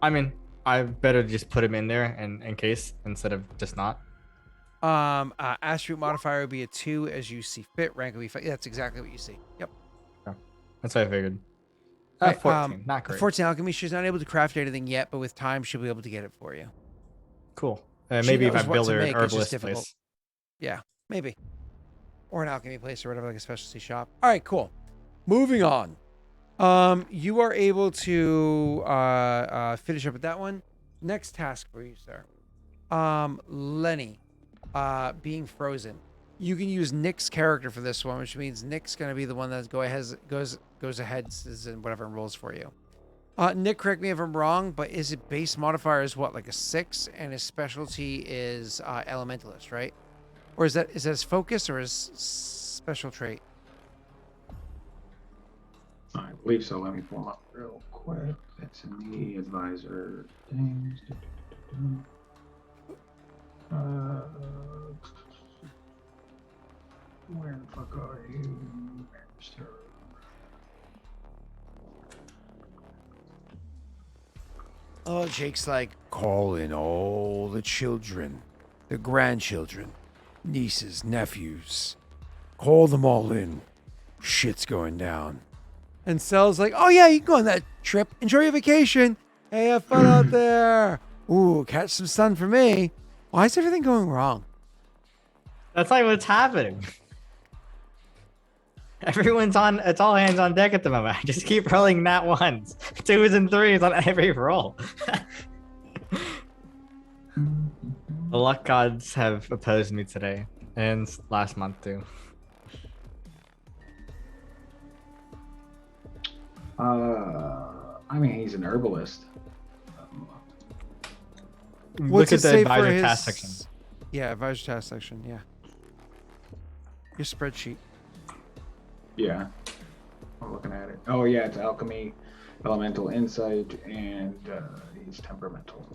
[SPEAKER 2] I mean, I better just put him in there in case instead of just not.
[SPEAKER 1] Attribute modifier would be a 2 as you see fit. Rank would be 5. Yeah, that's exactly what you see. Yep.
[SPEAKER 2] That's what I figured.
[SPEAKER 1] Right,
[SPEAKER 2] 14, not great.
[SPEAKER 1] 14 alchemy. She's not able to craft anything yet, but with time, she'll be able to get it for you.
[SPEAKER 2] Cool.
[SPEAKER 1] She
[SPEAKER 2] Maybe if I
[SPEAKER 1] knows what
[SPEAKER 2] build
[SPEAKER 1] to
[SPEAKER 2] her an
[SPEAKER 1] make, it's just
[SPEAKER 2] herbalist
[SPEAKER 1] difficult.
[SPEAKER 2] place.
[SPEAKER 1] Yeah, maybe. Or an alchemy place or whatever, like a specialty shop. All right, cool. Moving on. You are able to finish up with that one. Next task for you, sir. Lenny, being frozen. You can use Nick's character for this one, which means Nick's going to be the one that goes ahead and whatever rolls for you. Nick, correct me if I'm wrong, but is it base modifier is what, like a 6, and his specialty is elementalist, right? Or is that his focus or his special trait?
[SPEAKER 3] I believe so. Let me pull them up real quick. That's in the advisor things. Where the fuck are you, Mr.
[SPEAKER 1] Oh, Jake's like, call in all the children, the grandchildren, nieces, nephews. Call them all in. Shit's going down. And Cell's like, oh yeah, you can go on that trip. Enjoy your vacation. Hey, have fun out there. Ooh, catch some sun for me. Why is everything going wrong?
[SPEAKER 2] That's like what's happening. Everyone's on. It's all hands on deck at the moment. I just keep rolling nat 1s, 2s, and 3s on every roll. The luck gods have opposed me today, and last month too.
[SPEAKER 3] I mean, he's an herbalist.
[SPEAKER 2] Look at the advisor task section.
[SPEAKER 1] Yeah, advisor task section. Yeah. Your spreadsheet.
[SPEAKER 3] Yeah, I'm looking at it. Oh yeah, it's alchemy, elemental insight, and he's temperamental.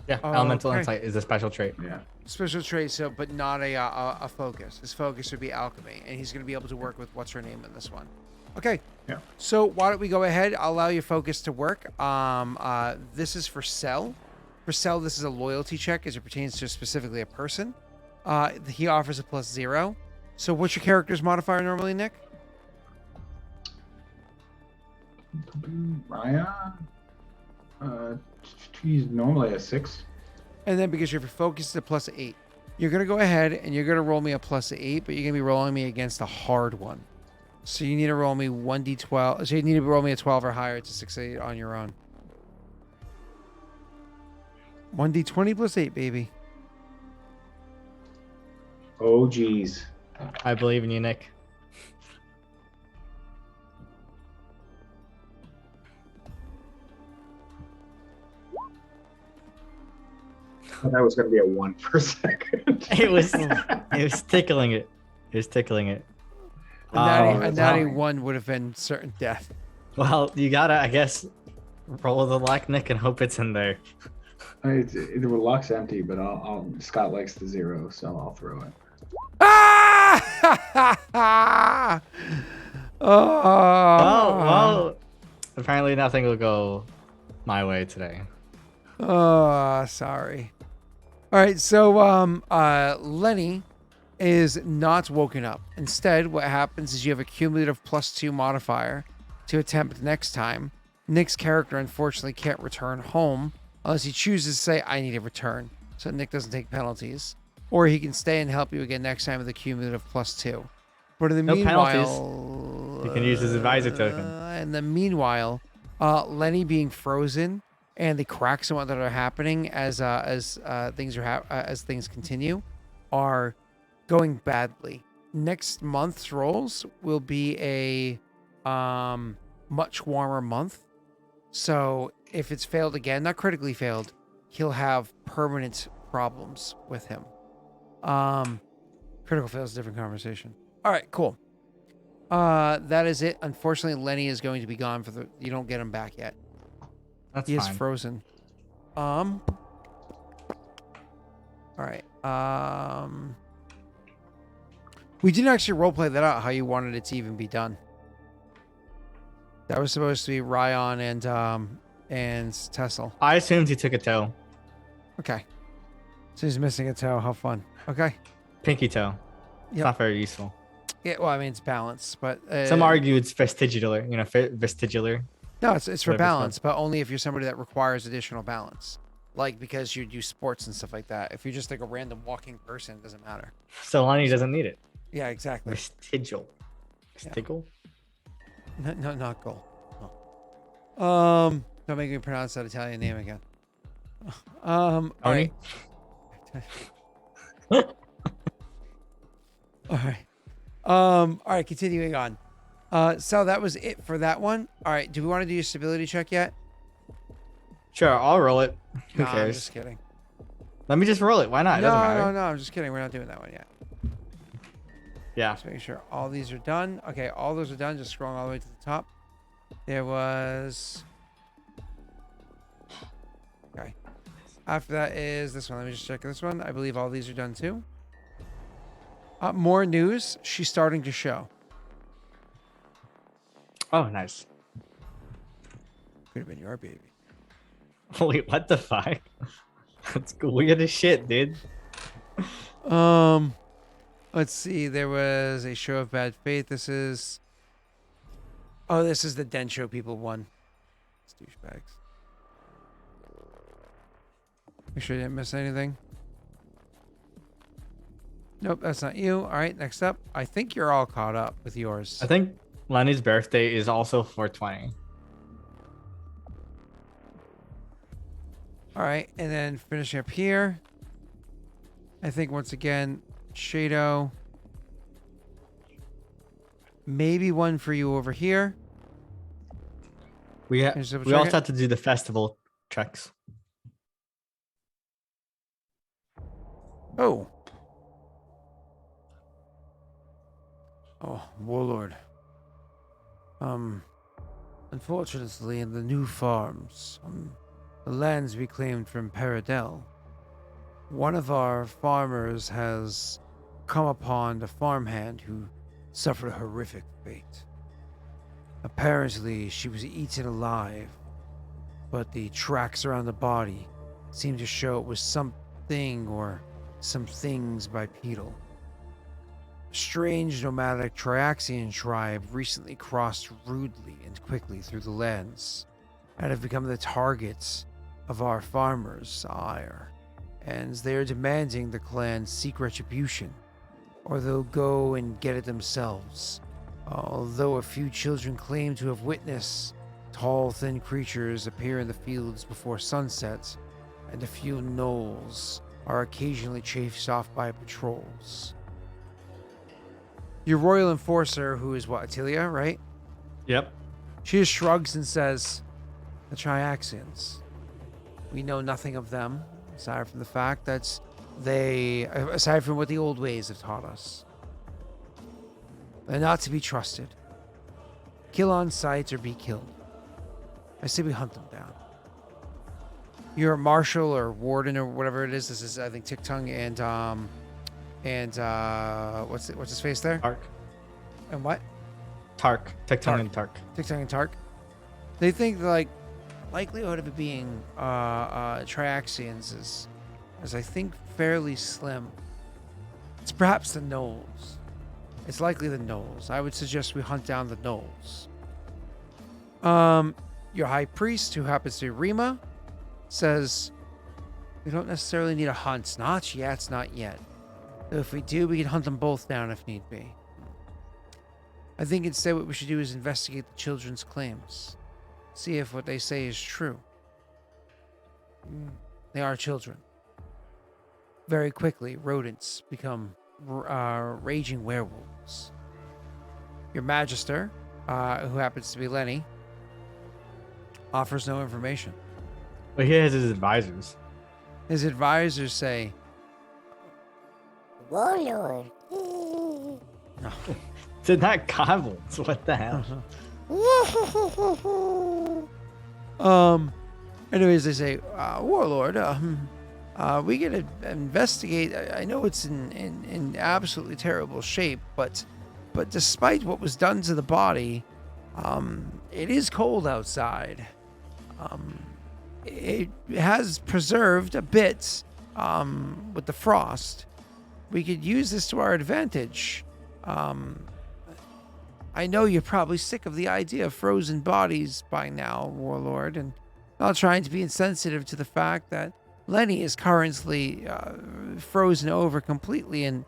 [SPEAKER 2] Yeah, elemental insight is a special trait.
[SPEAKER 3] Yeah.
[SPEAKER 1] Special trait, so but not a focus. His focus would be alchemy, and he's going to be able to work with what's her name in this one. Okay.
[SPEAKER 3] Yeah.
[SPEAKER 1] So why don't we go ahead? I'll allow your focus to work. This is for Cell. For Cell, this is a loyalty check as it pertains to specifically a person. He offers a +0. So what's your character's modifier normally, Nick?
[SPEAKER 3] Ryan, he's normally a 6.
[SPEAKER 1] And then because your focus is a +8, you're going to go ahead and you're going to roll me a +8, but you're going to be rolling me against a hard one. So you need to roll me 1d12. So you need to roll me a 12 or higher to succeed on your own. 1d20 +8, baby.
[SPEAKER 3] Oh, geez.
[SPEAKER 2] I believe in you, Nick.
[SPEAKER 3] I thought that was going to be a 1 for a second.
[SPEAKER 2] It was tickling it. It was tickling it.
[SPEAKER 1] A natty 1 would have been certain death.
[SPEAKER 2] Well, you gotta, I guess, roll the luck, Nick, and hope it's in there.
[SPEAKER 3] The luck's empty, but Scott likes the 0, so I'll throw it.
[SPEAKER 1] Ah!
[SPEAKER 2] Oh, well, apparently nothing will go my way today.
[SPEAKER 1] Oh, sorry. All right, so Lenny is not woken up. Instead, what happens is you have a cumulative +2 modifier to attempt next time. Nick's character unfortunately can't return home unless he chooses to say, I need a return, so Nick doesn't take penalties. Or he can stay and help you again next time with a cumulative +2. But in the meanwhile...
[SPEAKER 2] You can use his advisor token.
[SPEAKER 1] In the meanwhile, Lenny being frozen and the cracks and what that are happening as things continue are going badly. Next month's rolls will be a much warmer month. So if it's failed again, not critically failed, he'll have permanent problems with him. Critical fail is a different conversation. All right, cool. That is it. Unfortunately, Lenny is going to be gone you don't get him back yet.
[SPEAKER 2] That's
[SPEAKER 1] He
[SPEAKER 2] fine.
[SPEAKER 1] is frozen. All right. We didn't actually roleplay that out how you wanted it to even be done. That was supposed to be Ryan and Tessel.
[SPEAKER 2] I assumed he took a toe.
[SPEAKER 1] Okay. So he's missing a toe. How fun. Okay.
[SPEAKER 2] Pinky toe. It's
[SPEAKER 1] Yep.
[SPEAKER 2] not very useful.
[SPEAKER 1] Yeah, well, I mean, it's balance, but...
[SPEAKER 2] Some argue it's vestibular, vestibular.
[SPEAKER 1] No, it's for
[SPEAKER 2] whatever it's called.
[SPEAKER 1] balance, but only if you're somebody that requires additional balance. Like, because you do sports and stuff like that. If you're just like a random walking person, it doesn't matter.
[SPEAKER 2] So Lenny doesn't need it.
[SPEAKER 1] Yeah, exactly.
[SPEAKER 2] Vestigial. Vestigial?
[SPEAKER 1] No, not goal. No. Don't make me pronounce that Italian name again. All right. All right. All right, continuing on. So that was it for that one. All right, do we want to do a stability check yet?
[SPEAKER 2] Sure, I'll roll it. Who
[SPEAKER 1] Nah, I'm
[SPEAKER 2] cares?
[SPEAKER 1] just kidding.
[SPEAKER 2] Let me just roll it. Why not? It doesn't matter.
[SPEAKER 1] No, I'm just kidding. We're not doing that one yet.
[SPEAKER 2] Yeah.
[SPEAKER 1] Just making sure all these are done. Okay, all those are done. Just scrolling all the way to the top. There was... Okay. After that is this one. Let me just check this one. I believe all these are done too. More news. She's starting to show.
[SPEAKER 2] Oh, nice.
[SPEAKER 1] Could have been your baby.
[SPEAKER 2] Wait, what the fuck? That's weird as shit, dude.
[SPEAKER 1] Let's see. There was a show of bad faith. This is... Oh, this is the Densho people one. It's douchebags. Make sure you didn't miss anything. Nope, that's not you. All right, next up. I think you're all caught up with yours.
[SPEAKER 2] I think Lenny's birthday is also 420.
[SPEAKER 1] All right, and then finishing up here. I think once again, Shado. Maybe one for you over here.
[SPEAKER 2] We
[SPEAKER 1] Just double
[SPEAKER 2] we
[SPEAKER 1] check
[SPEAKER 2] also
[SPEAKER 1] it.
[SPEAKER 2] have to do the festival checks.
[SPEAKER 1] Oh. Oh, Warlord. Unfortunately, in the new farms, the lands we claimed from Paradel, one of our farmers has come upon a farmhand who suffered a horrific fate. Apparently, she was eaten alive, but the tracks around the body seemed to show it was something or some things bipedal. A strange nomadic Triaxian tribe recently crossed rudely and quickly through the lands and have become the targets of our farmers' ire, and they are demanding the clan seek retribution, or they'll go and get it themselves. Although a few children claim to have witnessed tall, thin creatures appear in the fields before sunset, and a few gnolls are occasionally chased off by patrols. Your royal enforcer, who is what, Attilia, right?
[SPEAKER 2] Yep.
[SPEAKER 1] She just shrugs and says, the Triaxians. We know nothing of them, aside from the fact that aside from what the old ways have taught us. They're not to be trusted. Kill on sight or be killed. I say we hunt them down. You're a marshal or warden or whatever it is. This is, I think, Tick-Tongue and what's his face there?
[SPEAKER 2] Tark.
[SPEAKER 1] And what?
[SPEAKER 2] Tark. Tick-Tongue and Tark.
[SPEAKER 1] Tick-Tongue and Tark. They think like likelihood of it being Triaxians is I think fairly slim. It's perhaps the gnolls. It's likely the gnolls. I would suggest we hunt down the gnolls. Your high priest, who happens to be Rima, says we don't necessarily need a hunt. Not yet, not yet. If we do, we can hunt them both down if need be. I think instead what we should do is investigate the children's claims. See if what they say is true. They are children. Very quickly, rodents become raging werewolves. Your magister, who happens to be Lenny, offers no information.
[SPEAKER 2] But he has his advisors.
[SPEAKER 1] His advisors say,
[SPEAKER 5] Warlord.
[SPEAKER 2] They're not goblins. What the hell?
[SPEAKER 1] Anyways, they say, Warlord, we gotta investigate. I know it's in absolutely terrible shape, but despite what was done to the body, it is cold outside. It has preserved a bit with the frost. We could use this to our advantage. I know you're probably sick of the idea of frozen bodies by now, Warlord, and not trying to be insensitive to the fact that Lenny is currently frozen over completely and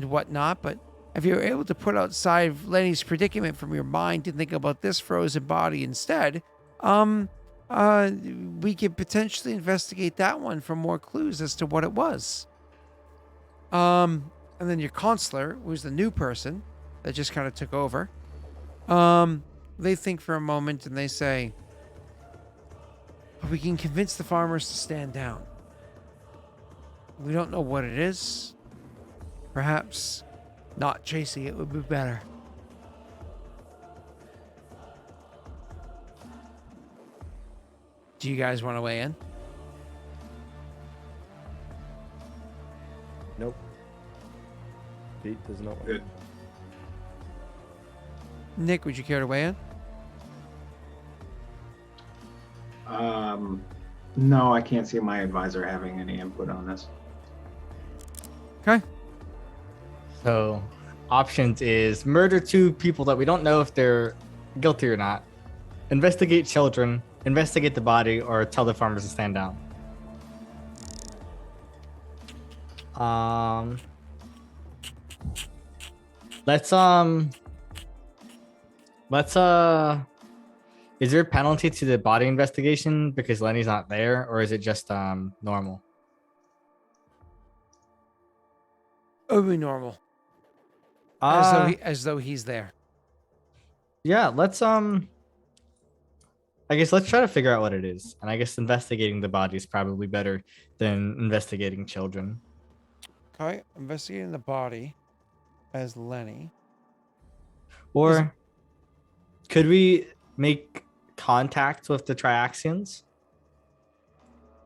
[SPEAKER 1] whatnot. But if you're able to put outside Lenny's predicament from your mind and think about this frozen body instead, we could potentially investigate that one for more clues as to what it was. And then your consular, who's the new person that just kind of took over, they think for a moment and they say, we can convince the farmers to stand down. We don't know what it is. Perhaps not chasing it would be better. Do you guys want to weigh in?
[SPEAKER 4] Nope. Pete does not want
[SPEAKER 3] Good.
[SPEAKER 1] Nick, would you care to weigh in?
[SPEAKER 3] No, I can't see my advisor having any input on this.
[SPEAKER 1] Okay.
[SPEAKER 2] So, options is murder 2 people that we don't know if they're guilty or not, investigate children, investigate the body, or tell the farmers to stand down. Let's is there a penalty to the body investigation because Lenny's not there, or is it just normal?
[SPEAKER 1] It would be normal. As though he's there.
[SPEAKER 2] Yeah, let's I guess let's try to figure out what it is. And I guess investigating the body is probably better than investigating children.
[SPEAKER 1] Okay. Investigating the body as Lenny.
[SPEAKER 2] Or could we make contact with the Triaxians?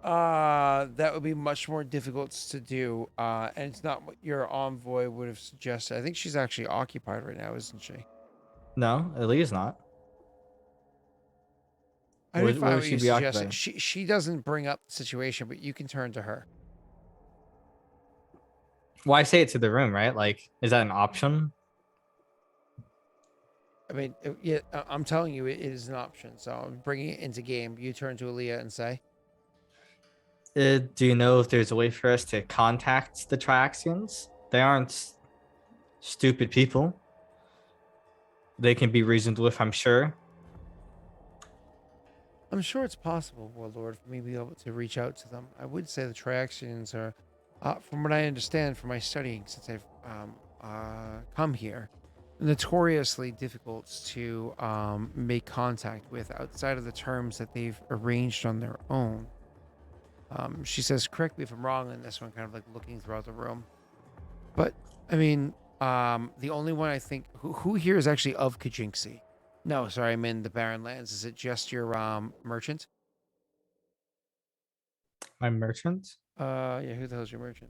[SPEAKER 1] That would be much more difficult to do. And it's not what your envoy would have suggested. I think she's actually occupied right now, isn't she?
[SPEAKER 2] No, Aaliyah's not.
[SPEAKER 1] I
[SPEAKER 2] What-
[SPEAKER 1] didn't
[SPEAKER 2] what
[SPEAKER 1] find
[SPEAKER 2] would
[SPEAKER 1] what
[SPEAKER 2] she
[SPEAKER 1] you
[SPEAKER 2] be
[SPEAKER 1] suggested.
[SPEAKER 2] occupying?
[SPEAKER 1] She doesn't bring up the situation, but you can turn to her.
[SPEAKER 2] Well, I say it to the room, right? Like, is that an option?
[SPEAKER 1] I mean, yeah, I'm telling you, it is an option. So I'm bringing it into game. You turn to Aaliyah and say,
[SPEAKER 2] Do you know if there's a way for us to contact the Triaxians? They aren't stupid people. They can be reasoned with, I'm sure.
[SPEAKER 1] I'm sure it's possible, Warlord, for me to be able to reach out to them. I would say the Triaxians are, from what I understand from my studying since I've come here, notoriously difficult to make contact with outside of the terms that they've arranged on their own. She says, correct me if I'm wrong in this one, kind of like looking throughout the room. But, I mean, the only one I think, who here is actually of Kajinksi? No, sorry, I'm in the Barren Lands. Is it just your merchant?
[SPEAKER 2] My merchant?
[SPEAKER 1] Yeah, who the hell's your merchant?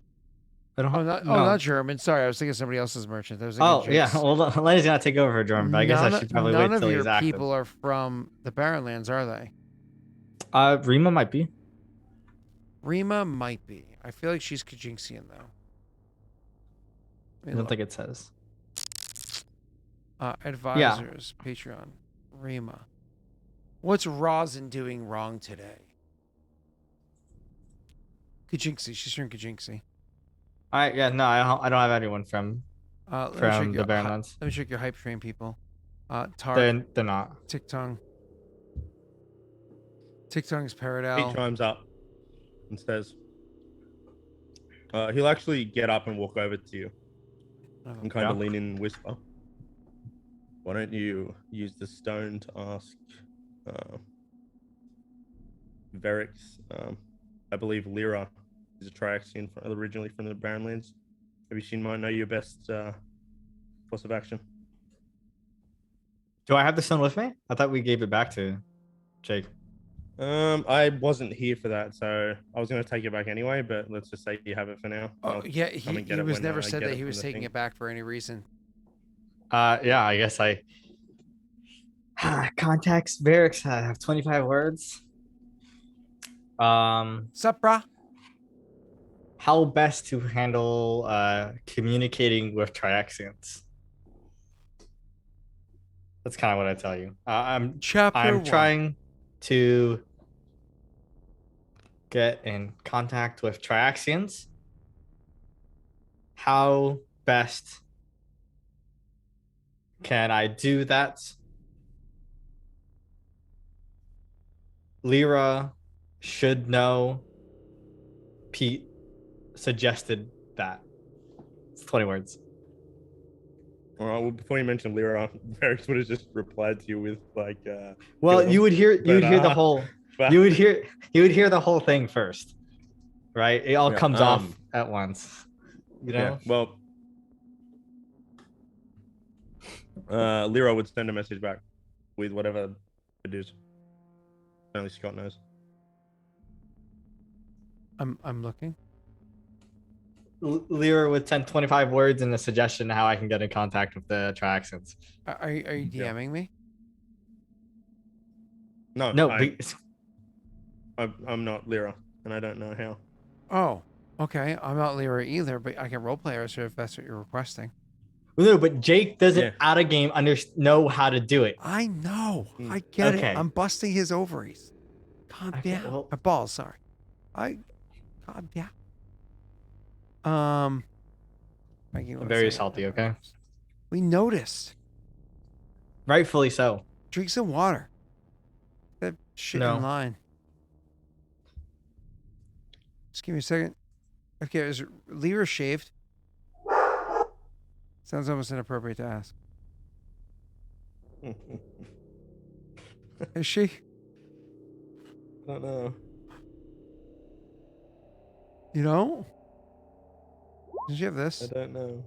[SPEAKER 2] I don't.
[SPEAKER 1] Not German. Sorry, I was thinking somebody else's merchant. I was thinking
[SPEAKER 2] Oh yeah.
[SPEAKER 1] Jake's.
[SPEAKER 2] Well, Lenny's gonna take over for German, but I guess I should probably
[SPEAKER 1] none
[SPEAKER 2] wait
[SPEAKER 1] of
[SPEAKER 2] till
[SPEAKER 1] your
[SPEAKER 2] he's active.
[SPEAKER 1] people are from the Barren Lands, are they?
[SPEAKER 2] Rima might be.
[SPEAKER 1] Rima might be. I feel like she's Kajinksian though.
[SPEAKER 2] I don't think it says.
[SPEAKER 1] Advisors, Patreon, Rima. What's Rosin doing wrong today? Kajinksi. She's from Kajinksi.
[SPEAKER 2] All right. Yeah. No, I don't have anyone from
[SPEAKER 1] Let me check
[SPEAKER 2] the
[SPEAKER 1] your
[SPEAKER 2] Barrenlands.
[SPEAKER 1] Let me check your hype train people. Tar,
[SPEAKER 2] They're not.
[SPEAKER 1] Tick-Tongue. Tick-Tongue's
[SPEAKER 4] Pete
[SPEAKER 1] Paradal.
[SPEAKER 4] chimes up and says, he'll actually get up and walk over to you and kind of lean in and whisper. Why don't you use the stone to ask Verix? I believe Lyra is a Triaxian originally from the Barrenlands. Maybe she might know your best course of action.
[SPEAKER 2] Do I have the stone with me? I thought we gave it back to Jake.
[SPEAKER 4] I wasn't here for that, so I was going to take it back anyway, but let's just say you have it for now.
[SPEAKER 1] Oh, yeah, he was never said that he was taking it back for any reason.
[SPEAKER 2] Yeah, I guess I contacts Verix. I have 25 words.
[SPEAKER 1] Sup, brah?
[SPEAKER 2] How best to handle communicating with Triaxians? That's kind of what I tell you. I'm trying to get in contact with Triaxians. How best can I do that? Lyra should know. Pete suggested that. 20 words.
[SPEAKER 4] All right. Well, before you mentioned Lyra, Varix would have just replied to you with like.
[SPEAKER 2] Well,
[SPEAKER 4] kill
[SPEAKER 2] you
[SPEAKER 4] them.
[SPEAKER 2] would hear the
[SPEAKER 4] But,
[SPEAKER 2] whole
[SPEAKER 4] but-
[SPEAKER 2] you would hear the whole thing first, right? It all
[SPEAKER 4] Yeah,
[SPEAKER 2] comes off at once. You know.
[SPEAKER 4] Yeah. Well. Lyra would send a message back with whatever it is. Only Scott knows.
[SPEAKER 1] I'm looking.
[SPEAKER 2] Lyra would send 25 words and a suggestion how I can get in contact with the Triaxons.
[SPEAKER 1] Are you
[SPEAKER 4] Yeah.
[SPEAKER 1] DMing me?
[SPEAKER 4] No,
[SPEAKER 2] No,
[SPEAKER 4] I'm not Lyra, and I don't know how.
[SPEAKER 1] Oh, okay. I'm not Lyra either, but I can roleplay her, so if that's what you're requesting.
[SPEAKER 2] no, but Jake doesn't
[SPEAKER 4] Yeah.
[SPEAKER 2] out of game know how to do it.
[SPEAKER 1] I know.
[SPEAKER 4] Mm.
[SPEAKER 1] I get
[SPEAKER 2] Okay.
[SPEAKER 1] it. I'm busting his ovaries. Calm
[SPEAKER 2] Okay,
[SPEAKER 1] down.
[SPEAKER 2] well-
[SPEAKER 1] My balls, sorry. Calm down. Mikey, you wanna
[SPEAKER 2] Very
[SPEAKER 1] say
[SPEAKER 2] salty,
[SPEAKER 1] it?
[SPEAKER 2] okay?
[SPEAKER 1] We noticed.
[SPEAKER 2] Rightfully so.
[SPEAKER 1] Drink some water. That shit
[SPEAKER 2] No.
[SPEAKER 1] in line. Just give me a second. Okay, is Lyra shaved? Sounds almost inappropriate to ask. Is she?
[SPEAKER 4] I don't know.
[SPEAKER 1] You know? Did you have
[SPEAKER 4] I
[SPEAKER 1] this?
[SPEAKER 4] don't know.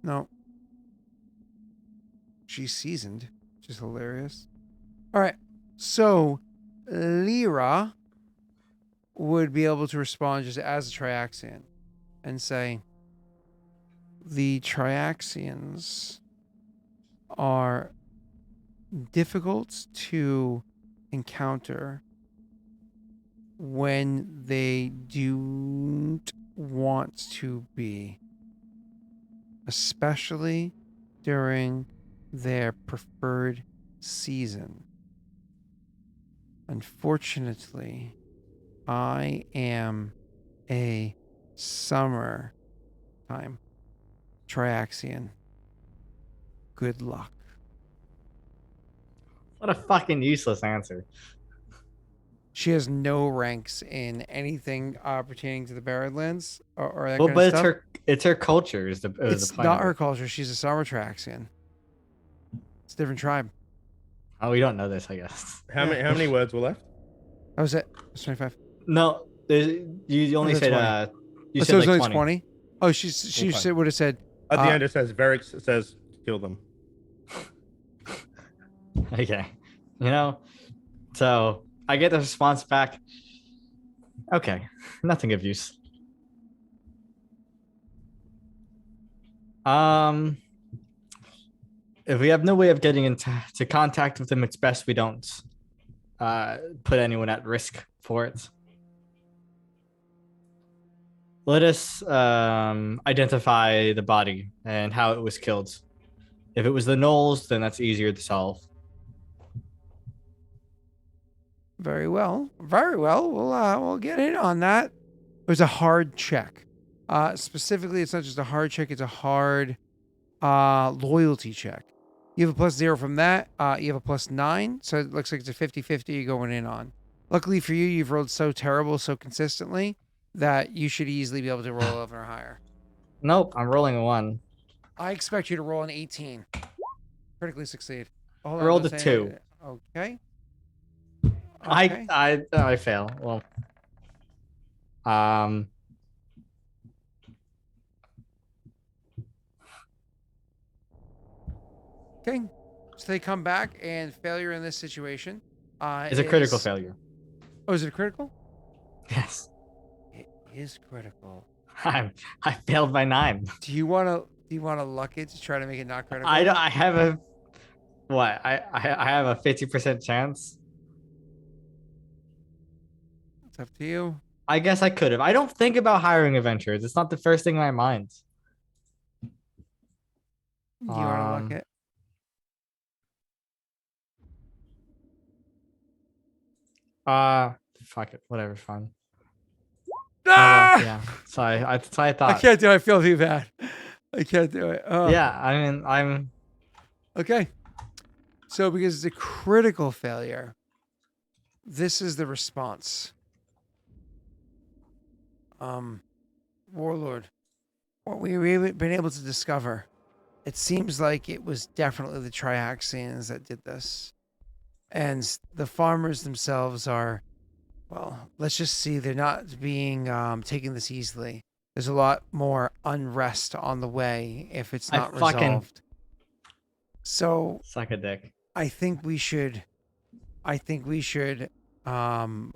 [SPEAKER 1] No. She's seasoned, which is hilarious. All right. So, Lyra would be able to respond just as a Triaxian and say, the Triaxians are difficult to encounter when they don't want to be, especially during their preferred season. Unfortunately, I am a summer time Triaxian. Good luck.
[SPEAKER 2] What a fucking useless answer.
[SPEAKER 1] She has no ranks in anything pertaining to the Barrenlands or that
[SPEAKER 2] Well,
[SPEAKER 1] kind
[SPEAKER 2] but
[SPEAKER 1] of stuff.
[SPEAKER 2] it's her culture is the
[SPEAKER 1] It's
[SPEAKER 2] point
[SPEAKER 1] not
[SPEAKER 2] of
[SPEAKER 1] her
[SPEAKER 2] it.
[SPEAKER 1] culture. She's a summer Traxian. It's a different tribe.
[SPEAKER 2] Oh, we don't know this, I guess.
[SPEAKER 4] How many words were left?
[SPEAKER 1] That was it. It's 25.
[SPEAKER 2] No, you only
[SPEAKER 1] that's
[SPEAKER 2] said
[SPEAKER 1] 20.
[SPEAKER 2] you
[SPEAKER 1] Oh,
[SPEAKER 2] said
[SPEAKER 1] so it's
[SPEAKER 2] like
[SPEAKER 1] only
[SPEAKER 2] 20.
[SPEAKER 1] 20? Oh, she
[SPEAKER 4] Okay.
[SPEAKER 1] would have said,
[SPEAKER 4] At the end, it says Varix says kill them.
[SPEAKER 2] Okay. You know, so I get the response back. Okay, nothing of use. If we have no way of getting into contact with them, it's best we don't put anyone at risk for it. Let us identify the body and how it was killed. If it was the Knolls, then that's easier to solve.
[SPEAKER 1] very well. Very well. We'll get in on that. It was a hard check. Specifically, it's not just a hard check. It's a hard loyalty check. You have a +0 from that. You have a +9. So it looks like it's a 50-50 you're going in on. Luckily for you, you've rolled so terrible so consistently that you should easily be able to roll 11 or higher.
[SPEAKER 2] Nope, I'm rolling a 1.
[SPEAKER 1] I expect you to roll an 18. Critically succeed. Hold
[SPEAKER 2] I rolled
[SPEAKER 1] don't
[SPEAKER 2] a
[SPEAKER 1] say
[SPEAKER 2] 2.
[SPEAKER 1] anything. Okay.
[SPEAKER 2] I fail. Well,
[SPEAKER 1] Okay. So they come back and failure in this situation.
[SPEAKER 2] it's a critical failure.
[SPEAKER 1] Oh, is it critical?
[SPEAKER 2] Yes,
[SPEAKER 1] It is critical.
[SPEAKER 2] I failed by 9.
[SPEAKER 1] Do you want to luck it to try to make it not critical?
[SPEAKER 2] I have a what? I have a 50% chance.
[SPEAKER 1] It's up to you.
[SPEAKER 2] I guess I could have. I don't think about hiring adventurers. It's not the first thing in my mind.
[SPEAKER 1] Do you want to luck
[SPEAKER 2] Um,
[SPEAKER 1] it?
[SPEAKER 2] Fuck it. Whatever, fine.
[SPEAKER 1] Ah!
[SPEAKER 2] Yeah. So I
[SPEAKER 1] I
[SPEAKER 2] thought.
[SPEAKER 1] can't do it. I feel too bad. I can't do it. Oh.
[SPEAKER 2] Yeah, I mean, I'm.
[SPEAKER 1] Okay. So because it's a critical failure, this is the response. Warlord, what we've been able to discover, it seems like it was definitely the Triaxians that did this. And the farmers themselves are, well, let's just see, they're not being taking this easily. There's a lot more unrest on the way if it's not resolved. So
[SPEAKER 2] Suck a dick.
[SPEAKER 1] I think we should turn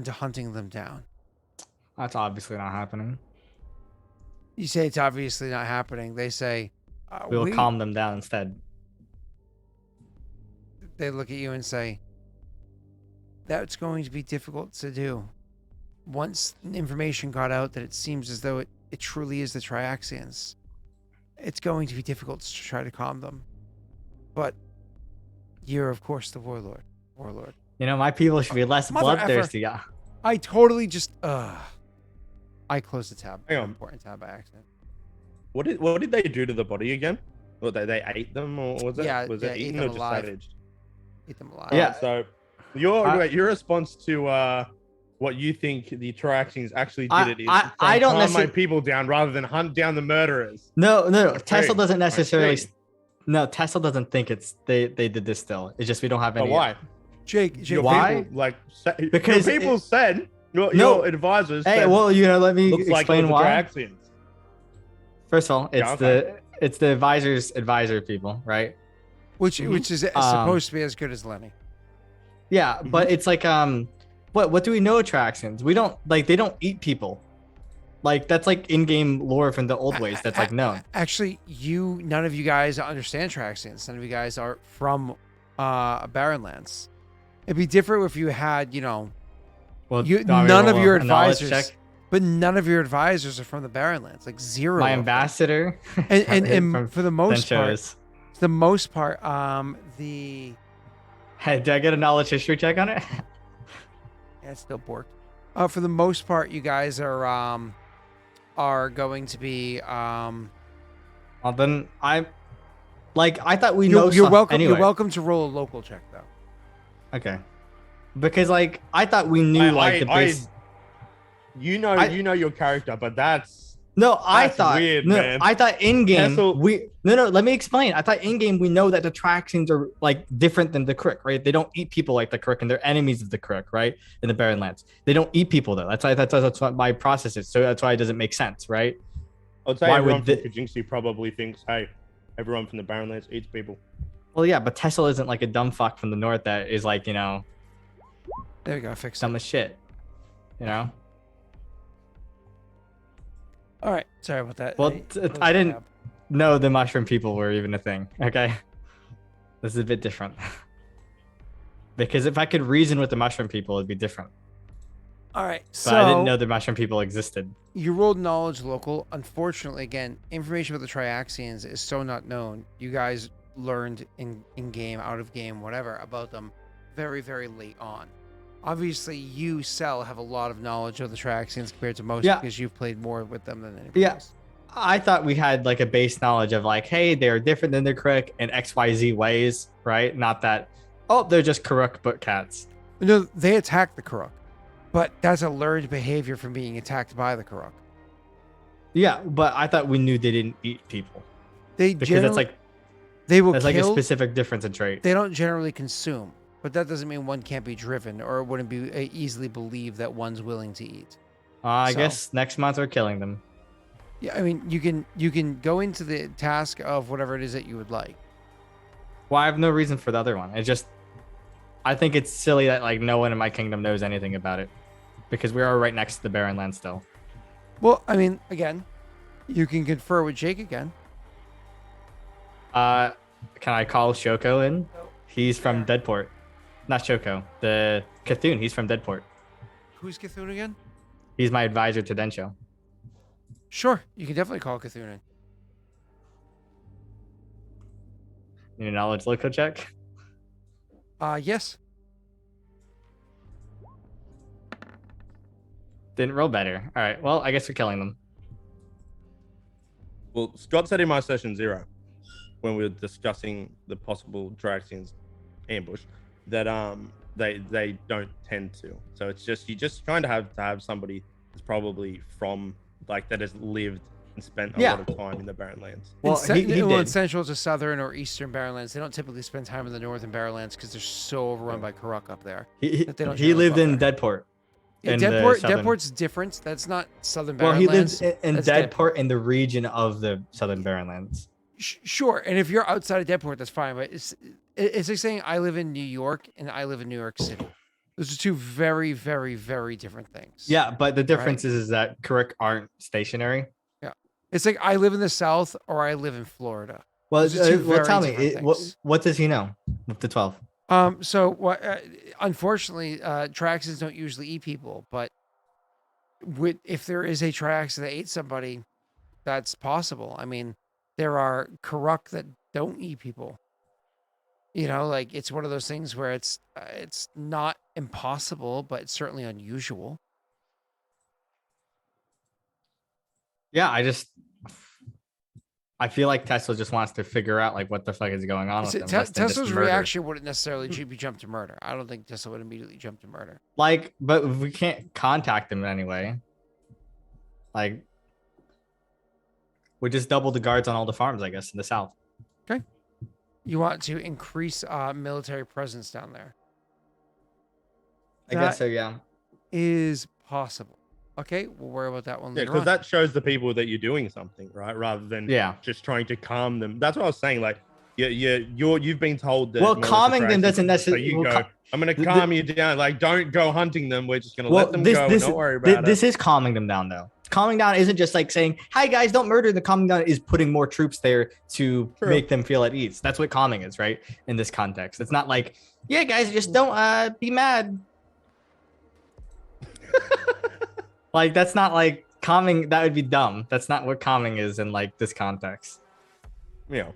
[SPEAKER 1] to hunting them down.
[SPEAKER 2] That's obviously not happening.
[SPEAKER 1] You say it's obviously not happening. They say
[SPEAKER 2] We'll calm them down instead.
[SPEAKER 1] They look at you and say, that's going to be difficult to do. Once information got out that it seems as though it truly is the Triaxians, it's going to be difficult to try to calm them. But you're, of course, the warlord.
[SPEAKER 2] You know, my people should be less bloodthirsty. Yeah.
[SPEAKER 1] I totally just, I closed the tab.
[SPEAKER 4] Hang on.
[SPEAKER 1] Important tab by accident.
[SPEAKER 4] What did they do to the body again? Or they ate them, or was it?
[SPEAKER 1] Yeah,
[SPEAKER 4] was
[SPEAKER 1] yeah,
[SPEAKER 4] it
[SPEAKER 1] ate
[SPEAKER 4] eaten
[SPEAKER 1] them
[SPEAKER 4] or just
[SPEAKER 1] alive.
[SPEAKER 4] savaged?
[SPEAKER 1] Eat them alive.
[SPEAKER 2] Yeah.
[SPEAKER 4] So your response to what you think the Triaxians actually did it is
[SPEAKER 2] I don't
[SPEAKER 4] calm my
[SPEAKER 2] necessarily
[SPEAKER 4] people down rather than hunt down the murderers.
[SPEAKER 2] No.
[SPEAKER 4] That's
[SPEAKER 2] Tesla
[SPEAKER 4] great.
[SPEAKER 2] doesn't necessarily.
[SPEAKER 4] That's
[SPEAKER 2] No, Tesla doesn't think it's they did this still. It's just we don't have
[SPEAKER 4] But
[SPEAKER 2] any.
[SPEAKER 4] why?
[SPEAKER 1] Jake,
[SPEAKER 4] Your
[SPEAKER 2] why?
[SPEAKER 4] people,
[SPEAKER 2] Because
[SPEAKER 4] your people said your advisors.
[SPEAKER 2] Hey,
[SPEAKER 4] said,
[SPEAKER 2] well, let me
[SPEAKER 4] looks like it
[SPEAKER 2] explain
[SPEAKER 4] was the
[SPEAKER 2] why.
[SPEAKER 4] Triaxians.
[SPEAKER 2] First of all, it's
[SPEAKER 4] Yeah, okay.
[SPEAKER 2] it's the advisor people, right?
[SPEAKER 1] which is supposed to be as good as Lenny.
[SPEAKER 2] Yeah, but it's like what do we know of Traxians? We don't they don't eat people. Like that's like in-game lore from the old ways. That's like known.
[SPEAKER 1] Actually, none of you guys understand Traxians. None of you guys are from Barrenlands. It'd be different if you had,
[SPEAKER 2] Well,
[SPEAKER 1] none of your
[SPEAKER 2] a knowledge
[SPEAKER 1] advisors,
[SPEAKER 2] check.
[SPEAKER 1] but none of your advisors are from the Barrenlands. Like zero.
[SPEAKER 2] My
[SPEAKER 1] of them.
[SPEAKER 2] ambassador.
[SPEAKER 1] and
[SPEAKER 2] from
[SPEAKER 1] for the most
[SPEAKER 2] Dencho
[SPEAKER 1] part,
[SPEAKER 2] is-
[SPEAKER 1] the
[SPEAKER 2] Hey, did I get a knowledge history check on it?
[SPEAKER 1] yeah, it's still borked. For the most part, you guys are going to be
[SPEAKER 2] Well, then I thought we know.
[SPEAKER 1] You're
[SPEAKER 2] stuff
[SPEAKER 1] welcome.
[SPEAKER 2] Anyway.
[SPEAKER 1] You're welcome to roll a local check though.
[SPEAKER 2] Okay. Because I thought we knew the base.
[SPEAKER 4] You know your character, but that's
[SPEAKER 2] I thought
[SPEAKER 4] weird,
[SPEAKER 2] no,
[SPEAKER 4] man.
[SPEAKER 2] I thought in game
[SPEAKER 4] Castle-
[SPEAKER 2] no. Let me explain. I thought in game we know that the Traxians are different than the Crick, right? They don't eat people like the Crick, and they're enemies of the Crick, right? In the Barrenlands, they don't eat people though. That's what my process is. So that's why it doesn't make sense, right?
[SPEAKER 4] I'd say
[SPEAKER 2] Why
[SPEAKER 4] everyone
[SPEAKER 2] would
[SPEAKER 4] from Kajinksi probably thinks, hey, everyone from the Barrenlands eats people.
[SPEAKER 2] Well, yeah, but Tesla isn't like a dumb fuck from the north that is
[SPEAKER 1] There we go. Fix it.
[SPEAKER 2] dumb as shit,
[SPEAKER 1] All right. Sorry about that.
[SPEAKER 2] Well,
[SPEAKER 1] closed
[SPEAKER 2] I
[SPEAKER 1] the
[SPEAKER 2] didn't
[SPEAKER 1] tab.
[SPEAKER 2] know the mushroom people were even a thing. Okay, this is a bit different. Because if I could reason with the mushroom people, it'd be different.
[SPEAKER 1] All right.
[SPEAKER 2] But
[SPEAKER 1] So
[SPEAKER 2] I didn't know the mushroom people existed.
[SPEAKER 1] you rolled knowledge local. Unfortunately, again, information about the Triaxians is so not known. You guys learned in game, out of game, whatever about them very, very late on. Obviously, you, Cell, have a lot of knowledge of the Triaxians compared to most
[SPEAKER 2] Yeah.
[SPEAKER 1] because you've played more with them than anybody
[SPEAKER 2] Yeah.
[SPEAKER 1] else.
[SPEAKER 2] I thought we had a base knowledge of hey, they're different than the Crick in XYZ ways, right? Not that, they're just Karuk but cats.
[SPEAKER 1] No, they attack the Karuk, but that's a learned behavior from being attacked by the Karuk.
[SPEAKER 2] Yeah, but I thought we knew they didn't eat people.
[SPEAKER 1] They
[SPEAKER 2] Because
[SPEAKER 1] generally, they will
[SPEAKER 2] that's
[SPEAKER 1] kill.
[SPEAKER 2] a specific difference in trait.
[SPEAKER 1] They don't generally consume, but that doesn't mean one can't be driven or wouldn't be easily believed that one's willing to eat.
[SPEAKER 2] I
[SPEAKER 1] So-
[SPEAKER 2] guess next month we're killing them.
[SPEAKER 1] Yeah, I mean, you can go into the task of whatever it is that you would like.
[SPEAKER 2] Well, I have no reason for the other one. It's just, I think it's silly that no one in my kingdom knows anything about it, because we are right next to the Barren Land still.
[SPEAKER 1] Well, I mean, again, you can confer with Jake again.
[SPEAKER 2] Can I call Shoko in? He's from Deadport. Not Shoko, the Cthulhu. He's from Deadport.
[SPEAKER 1] Who's Cthulhu again?
[SPEAKER 2] He's my advisor to Densho.
[SPEAKER 1] Sure, you can definitely call Cthulhu.
[SPEAKER 2] Need a knowledge local check?
[SPEAKER 1] Yes.
[SPEAKER 2] Didn't roll better. All right. Well, I guess we're killing them.
[SPEAKER 4] Well, Scott said in my session 0. when we were discussing the possible Draxians ambush, that they don't tend to. So it's just you just kind of have somebody that's probably from like that has lived and spent a
[SPEAKER 2] Yeah.
[SPEAKER 4] lot of time in the Barren Lands.
[SPEAKER 2] Well, he
[SPEAKER 1] in
[SPEAKER 2] did.
[SPEAKER 1] central to southern or eastern Barrenlands, they don't typically spend time in the northern Barrenlands because they're so overrun by Karuk up there.
[SPEAKER 2] He
[SPEAKER 1] that they don't
[SPEAKER 2] he lived
[SPEAKER 1] generally
[SPEAKER 2] in
[SPEAKER 1] go
[SPEAKER 2] Deadport.
[SPEAKER 1] Yeah,
[SPEAKER 2] in the
[SPEAKER 1] Deadport,
[SPEAKER 2] southern-
[SPEAKER 1] Deadport's different. That's not southern
[SPEAKER 2] Well, he lived
[SPEAKER 1] Barrenlands.
[SPEAKER 2] in
[SPEAKER 1] That's
[SPEAKER 2] Deadport in the region of the Southern Barrenlands.
[SPEAKER 1] Sure, and if you're outside of Deadport, that's fine. But it's like saying I live in New York and I live in New York City. Those are two very, very, very different things.
[SPEAKER 2] Yeah, but the difference is that Karuk aren't stationary.
[SPEAKER 1] Yeah, it's like I live in the South or I live in Florida.
[SPEAKER 2] Well,
[SPEAKER 1] Those are two very
[SPEAKER 2] tell me,
[SPEAKER 1] different
[SPEAKER 2] what
[SPEAKER 1] things.
[SPEAKER 2] does he know with the 12?
[SPEAKER 1] So what? Unfortunately, Traxxas don't usually eat people, but if there is a Trax that ate somebody, that's possible. I mean, there are Karuk that don't eat people. You know, like it's one of those things where it's not impossible, but it's certainly unusual.
[SPEAKER 2] Yeah, I feel like Tesla just wants to figure out like what the fuck is going on with them. less than just
[SPEAKER 1] Tesla's
[SPEAKER 2] murder.
[SPEAKER 1] reaction wouldn't necessarily be jump to murder. I don't think Tesla would immediately jump to murder.
[SPEAKER 2] Like, but if we can't contact them anyway. Like, we just double the guards on all the farms, I guess, in the south.
[SPEAKER 1] Okay. You want to increase military presence down there.
[SPEAKER 2] I guess so, yeah.
[SPEAKER 1] Is possible. Okay, we'll worry about that one
[SPEAKER 4] Yeah,
[SPEAKER 1] later
[SPEAKER 4] because
[SPEAKER 1] on.
[SPEAKER 4] that shows the people that you're doing something, right? Rather than just trying to calm them. That's what I was saying. Like, you've been told that.
[SPEAKER 2] Well, calming them doesn't necessarily.
[SPEAKER 4] So you go. I'm going to calm you down. Like, don't go hunting them. We're just going to let them go and not worry about it.
[SPEAKER 2] This is calming them down, though. Calming down isn't just like saying, "Hi guys, don't murder." The calming down is putting more troops there to make them feel at ease. That's what calming is, right? In this context, it's not like, "Yeah, guys, just don't be mad." Like that's not like calming. That would be dumb. That's not what calming is in like this context.
[SPEAKER 4] Yeah.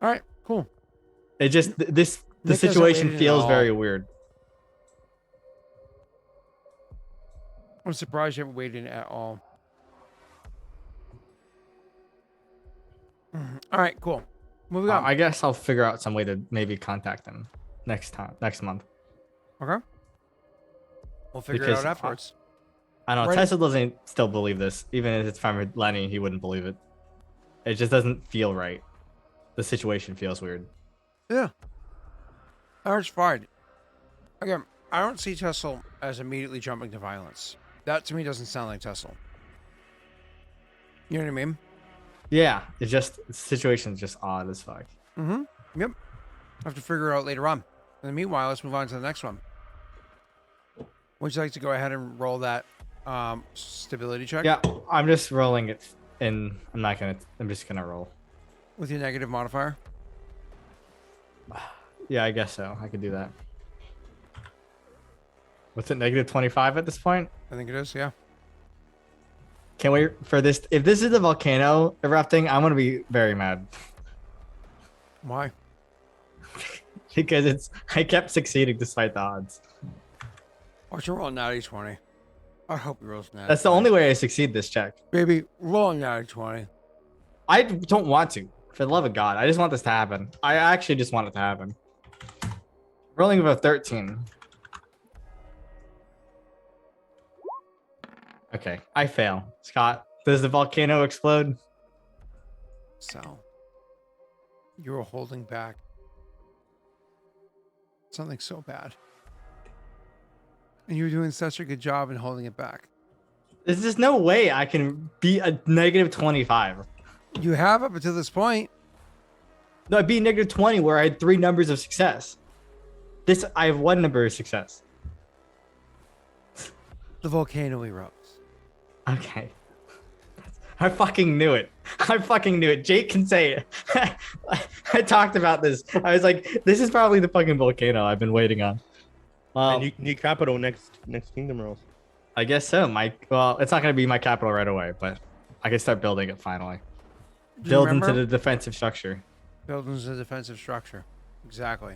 [SPEAKER 1] All right, cool.
[SPEAKER 2] It just the
[SPEAKER 1] Nick doesn't
[SPEAKER 2] situation
[SPEAKER 1] wait at
[SPEAKER 2] feels
[SPEAKER 1] all.
[SPEAKER 2] very weird.
[SPEAKER 1] I'm surprised you haven't waited at all. All right, cool. Moving on.
[SPEAKER 2] I guess I'll figure out some way to maybe contact them next month.
[SPEAKER 1] Okay. We'll figure it
[SPEAKER 2] Because
[SPEAKER 1] out afterwards.
[SPEAKER 2] I don't know.
[SPEAKER 1] Right.
[SPEAKER 2] Tesla doesn't still believe this. Even if it's fine with Lenny, he wouldn't believe it. It just doesn't feel right. The situation feels weird.
[SPEAKER 1] Yeah. That's fine. Again, I don't see Tesla as immediately jumping to violence. That to me doesn't sound like Tesla. You know what I mean?
[SPEAKER 2] Yeah, it's just the situation's just odd as fuck.
[SPEAKER 1] Mm-hmm. Yep. Have to figure it out later on. In the meanwhile, let's move on to the next one. Would you like to go ahead and roll that stability check?
[SPEAKER 2] Yeah, I'm just rolling it in. I'm just gonna roll.
[SPEAKER 1] With your negative modifier?
[SPEAKER 2] Yeah, I guess so. I could do that. What's it, negative 25 at this point?
[SPEAKER 1] I think it is, yeah.
[SPEAKER 2] Can't wait for this. If this is the volcano erupting, I'm gonna be very mad.
[SPEAKER 1] Why?
[SPEAKER 2] Because I kept succeeding despite the odds.
[SPEAKER 1] Watch him roll a natty 20. I hope he rolls a natty
[SPEAKER 2] That's the
[SPEAKER 1] 20.
[SPEAKER 2] only way I succeed this check.
[SPEAKER 1] Baby, roll a natty 20.
[SPEAKER 2] I don't want to. For the love of God, I just want this to happen. I actually just want it to happen. Rolling with a 13. Okay, I fail. Scott, does the volcano explode?
[SPEAKER 1] So, you were holding back something so bad. And you were doing such a good job in holding it back.
[SPEAKER 2] There's just no way I can beat a negative 25.
[SPEAKER 1] You have up until this point.
[SPEAKER 2] No, I beat negative 20 where I had 3 numbers of success. This, I have 1 number of success.
[SPEAKER 1] The volcano erupts.
[SPEAKER 2] Okay. I fucking knew it. I fucking knew it. Jake can say it. I talked about this. I was like, this is probably the fucking volcano I've been waiting on.
[SPEAKER 4] And new capital next Kingdom Rolls.
[SPEAKER 2] I guess so. Well, it's not going to be my capital right away, but I can start building it finally.
[SPEAKER 1] Do you
[SPEAKER 2] Build into
[SPEAKER 1] remember?
[SPEAKER 2] the defensive structure.
[SPEAKER 1] Buildings a defensive structure. Exactly.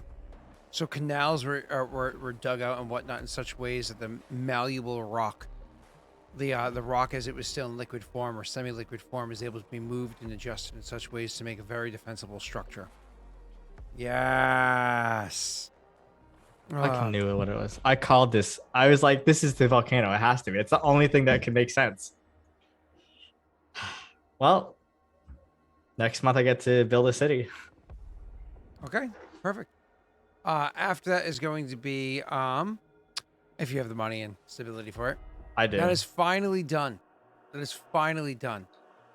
[SPEAKER 1] So canals were dug out and whatnot in such ways that the malleable rock the rock as it was still in liquid form or semi-liquid form is able to be moved and adjusted in such ways to make a very defensible structure. Yes.
[SPEAKER 2] I knew what it was. I called this. I was like, this is the volcano. It has to be. It's the only thing that can make sense. Well, next month I get to build a city.
[SPEAKER 1] Okay, perfect. After that is going to be if you have the money and stability for it.
[SPEAKER 2] I do.
[SPEAKER 1] That is finally done. That is finally done.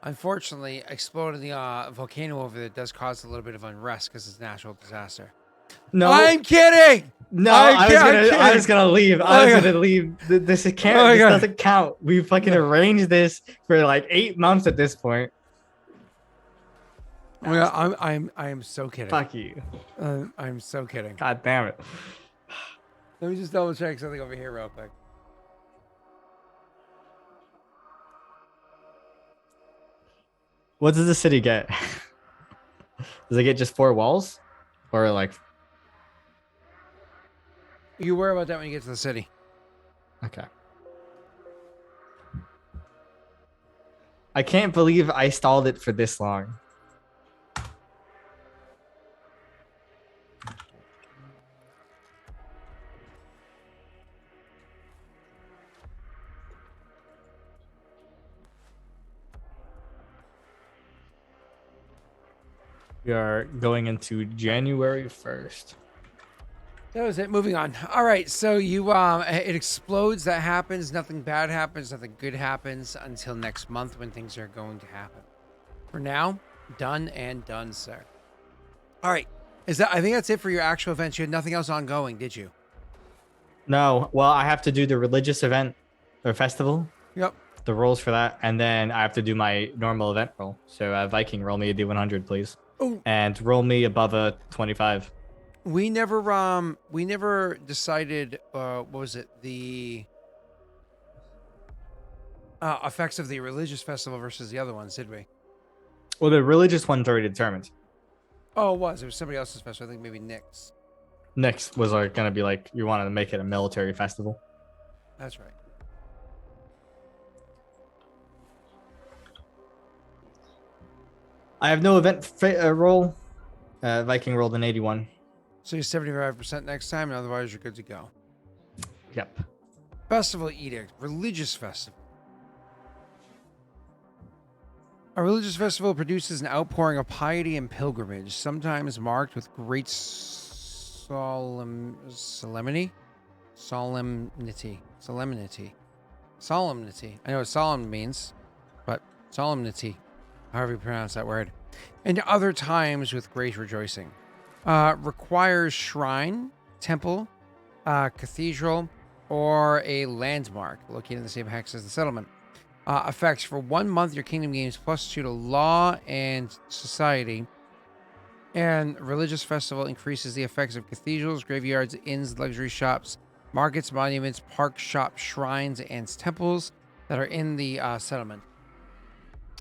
[SPEAKER 1] Unfortunately, exploding the volcano over there does cause a little bit of unrest because it's a natural disaster.
[SPEAKER 2] No,
[SPEAKER 1] I'm kidding.
[SPEAKER 2] no,
[SPEAKER 1] I'm
[SPEAKER 2] I was gonna leave. I was gonna leave. This can't.
[SPEAKER 1] Oh my
[SPEAKER 2] This
[SPEAKER 1] God.
[SPEAKER 2] doesn't count. We fucking arranged this for like 8 months at this point.
[SPEAKER 1] Oh my God, I'm so kidding.
[SPEAKER 2] Fuck you.
[SPEAKER 1] I'm so kidding.
[SPEAKER 2] God damn it.
[SPEAKER 1] Let me just double check something over here real quick.
[SPEAKER 2] What does the city get? Does it get just 4 walls, or like?
[SPEAKER 1] You worry about that when you get to the city.
[SPEAKER 2] Okay. I can't believe I stalled it for this long. We are going into January 1st.
[SPEAKER 1] That was it. Moving on. All right. So it explodes. That happens. Nothing bad happens. Nothing good happens until next month when things are going to happen. For now, done and done, sir. All right. I think that's it for your actual events. You had nothing else ongoing, did you?
[SPEAKER 2] No, well, I have to do the religious event or festival,
[SPEAKER 1] Yep.
[SPEAKER 2] the rolls for that, and then I have to do my normal event roll. So Viking, roll me a D100, please,
[SPEAKER 1] Oh,
[SPEAKER 2] and roll me above a 25.
[SPEAKER 1] we never decided. What was it? The effects of the religious festival versus the other ones, did we?
[SPEAKER 2] Well, the religious one's already determined.
[SPEAKER 1] Oh, it was. It was somebody else's festival. I think maybe Nick's.
[SPEAKER 2] Next was like gonna be like you wanted to make it a military festival.
[SPEAKER 1] That's right.
[SPEAKER 2] I have no event roll. Viking rolled an 81.
[SPEAKER 1] So you're 75% next time, and otherwise you're good to go.
[SPEAKER 2] Yep.
[SPEAKER 1] Festival edict, religious festival. A religious festival produces an outpouring of piety and pilgrimage, sometimes marked with great solemnity. I know what solemn means, but solemnity, however you pronounce that word. And other times with great rejoicing. Requires shrine, temple, cathedral, or a landmark located in the same hex as the settlement. Effects for 1 month, your kingdom gains +2 to law and society. And religious festival increases the effects of cathedrals, graveyards, inns, luxury shops, markets, monuments, parks, shops, shrines, and temples that are in the settlement.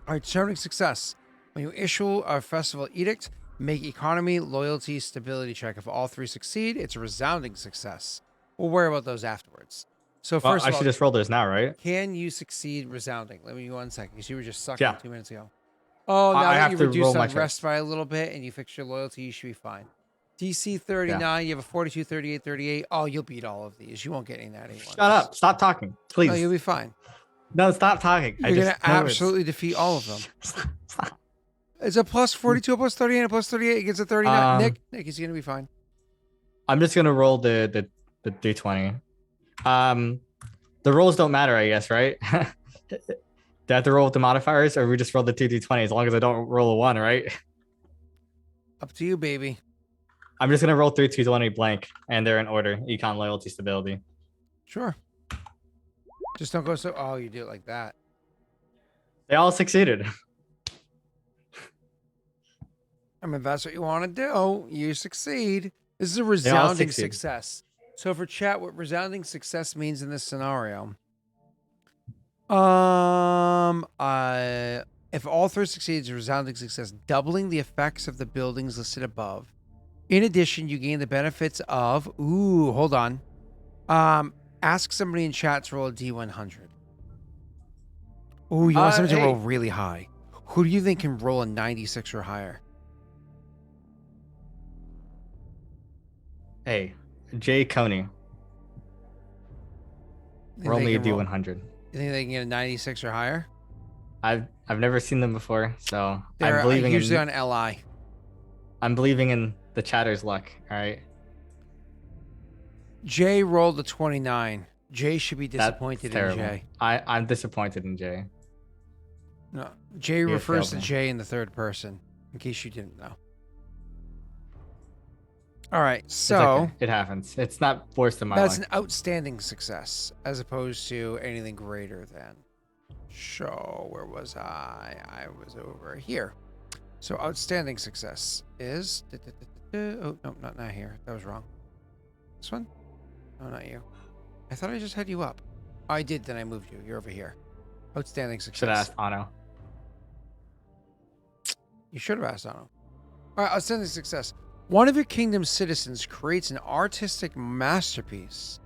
[SPEAKER 1] All right, determining success. When you issue a festival edict, make economy, loyalty, stability check. If all 3 succeed, it's a resounding success. We'll worry about those afterwards. So
[SPEAKER 2] Well,
[SPEAKER 1] first
[SPEAKER 2] I
[SPEAKER 1] of all,
[SPEAKER 2] should just roll this now, right?
[SPEAKER 1] can you succeed resounding? Let me 1 second, because you were just sucking
[SPEAKER 2] Yeah.
[SPEAKER 1] 2 minutes ago. Oh, now
[SPEAKER 2] I
[SPEAKER 1] that
[SPEAKER 2] have
[SPEAKER 1] you
[SPEAKER 2] to
[SPEAKER 1] reduced
[SPEAKER 2] roll my
[SPEAKER 1] unrest
[SPEAKER 2] checks.
[SPEAKER 1] by a little bit and you fix your loyalty, you should be fine. DC 39, you have a 42, 38, 38. Oh, you'll beat all of these. You won't get any natty ones.
[SPEAKER 2] Shut up. Stop talking, please.
[SPEAKER 1] No, you'll be fine.
[SPEAKER 2] No, stop talking.
[SPEAKER 1] You're going to absolutely defeat all of them.
[SPEAKER 2] Stop.
[SPEAKER 1] It's a +42, a +38, a +38. It gets a 39. Nick is going to be fine.
[SPEAKER 2] I'm just gonna roll the D20. The rolls don't matter, I guess, right? Do I have to roll with the modifiers, or we just roll the 2 D20 as long as I don't roll a 1, right?
[SPEAKER 1] Up to you, baby.
[SPEAKER 2] I'm just gonna roll through 220 blank, and they're in order: econ, loyalty, stability.
[SPEAKER 1] Sure. Just don't go so. Oh, you do it like that.
[SPEAKER 2] They all succeeded.
[SPEAKER 1] I mean, if that's what you want to do, you succeed. This is a resounding
[SPEAKER 2] succeed.
[SPEAKER 1] success. So for chat, what resounding success means in this scenario. If all 3 succeeds, a resounding success, doubling the effects of the buildings listed above. In addition, you gain the benefits of, hold on. Ask somebody in chat to roll a D100. Oh, you want someone to
[SPEAKER 2] hey.
[SPEAKER 1] roll really high. Who do you think can roll a 96 or higher?
[SPEAKER 2] Hey, Jay Coney.
[SPEAKER 1] You think
[SPEAKER 2] Roll
[SPEAKER 1] they
[SPEAKER 2] me a
[SPEAKER 1] can roll-
[SPEAKER 2] D100.
[SPEAKER 1] You think they can get a 96 or higher?
[SPEAKER 2] I've never seen them before, so
[SPEAKER 1] They're
[SPEAKER 2] I'm believing
[SPEAKER 1] usually
[SPEAKER 2] in
[SPEAKER 1] on LI.
[SPEAKER 2] I'm believing in the chatter's luck. All right.
[SPEAKER 1] Jay rolled a 29. Jay should be
[SPEAKER 2] That's
[SPEAKER 1] disappointed in
[SPEAKER 2] terrible.
[SPEAKER 1] Jay.
[SPEAKER 2] I'm disappointed in Jay.
[SPEAKER 1] No, Jay
[SPEAKER 2] You
[SPEAKER 1] refers to
[SPEAKER 2] failed me.
[SPEAKER 1] Jay in the third person, in case you didn't know. All right,
[SPEAKER 2] It's
[SPEAKER 1] so
[SPEAKER 2] okay. It happens. It's not forced in my
[SPEAKER 1] that's
[SPEAKER 2] luck.
[SPEAKER 1] an outstanding success as opposed to anything greater than. So where was I? I was over here. So outstanding success is. Oh no, not here. That was wrong. This one? No, not you. I thought I just had you up. Oh, I did. Then I moved you. You're over here. Outstanding success.
[SPEAKER 2] Should have asked Ano.
[SPEAKER 1] You should have asked Ano. All right, outstanding success. One of your kingdom's citizens creates an artistic masterpiece,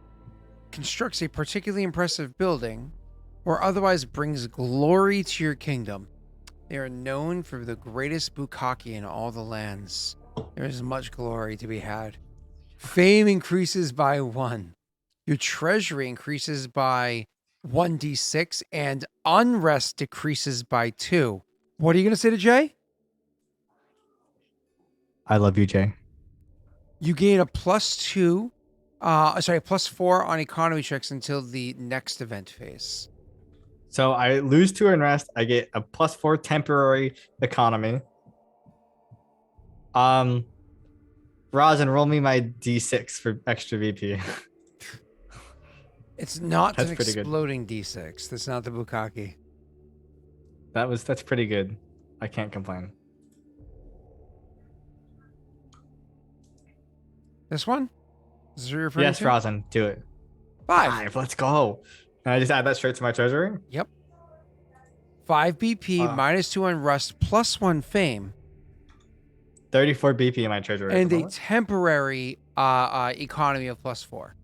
[SPEAKER 1] constructs a particularly impressive building, or otherwise brings glory to your kingdom. They are known for the greatest bukkake in all the lands. There is much glory to be had. Fame increases by 1. Your treasury increases by 1d6, and unrest decreases by 2. What are you going to say to Jay?
[SPEAKER 2] I love you, Jay.
[SPEAKER 1] You gain a +2, a +4 on economy checks until the next event phase.
[SPEAKER 2] So I lose 2 unrest. I get a +4 temporary economy. Rosin, roll me my D6 for extra VP.
[SPEAKER 1] It's not
[SPEAKER 2] That's
[SPEAKER 1] an
[SPEAKER 2] pretty good.
[SPEAKER 1] exploding D6. That's not the bukkake.
[SPEAKER 2] That's pretty good. I can't complain.
[SPEAKER 1] This one? Is this what you're referring
[SPEAKER 2] Yes,
[SPEAKER 1] to?
[SPEAKER 2] Rosin, do it.
[SPEAKER 1] 5.
[SPEAKER 2] Let's go. Can I just add that straight to my treasury?
[SPEAKER 1] Yep. 5 BP, -2 on rust, +1 fame,
[SPEAKER 2] 34 BP in my treasury. at
[SPEAKER 1] and
[SPEAKER 2] the
[SPEAKER 1] a
[SPEAKER 2] moment.
[SPEAKER 1] temporary economy of +4.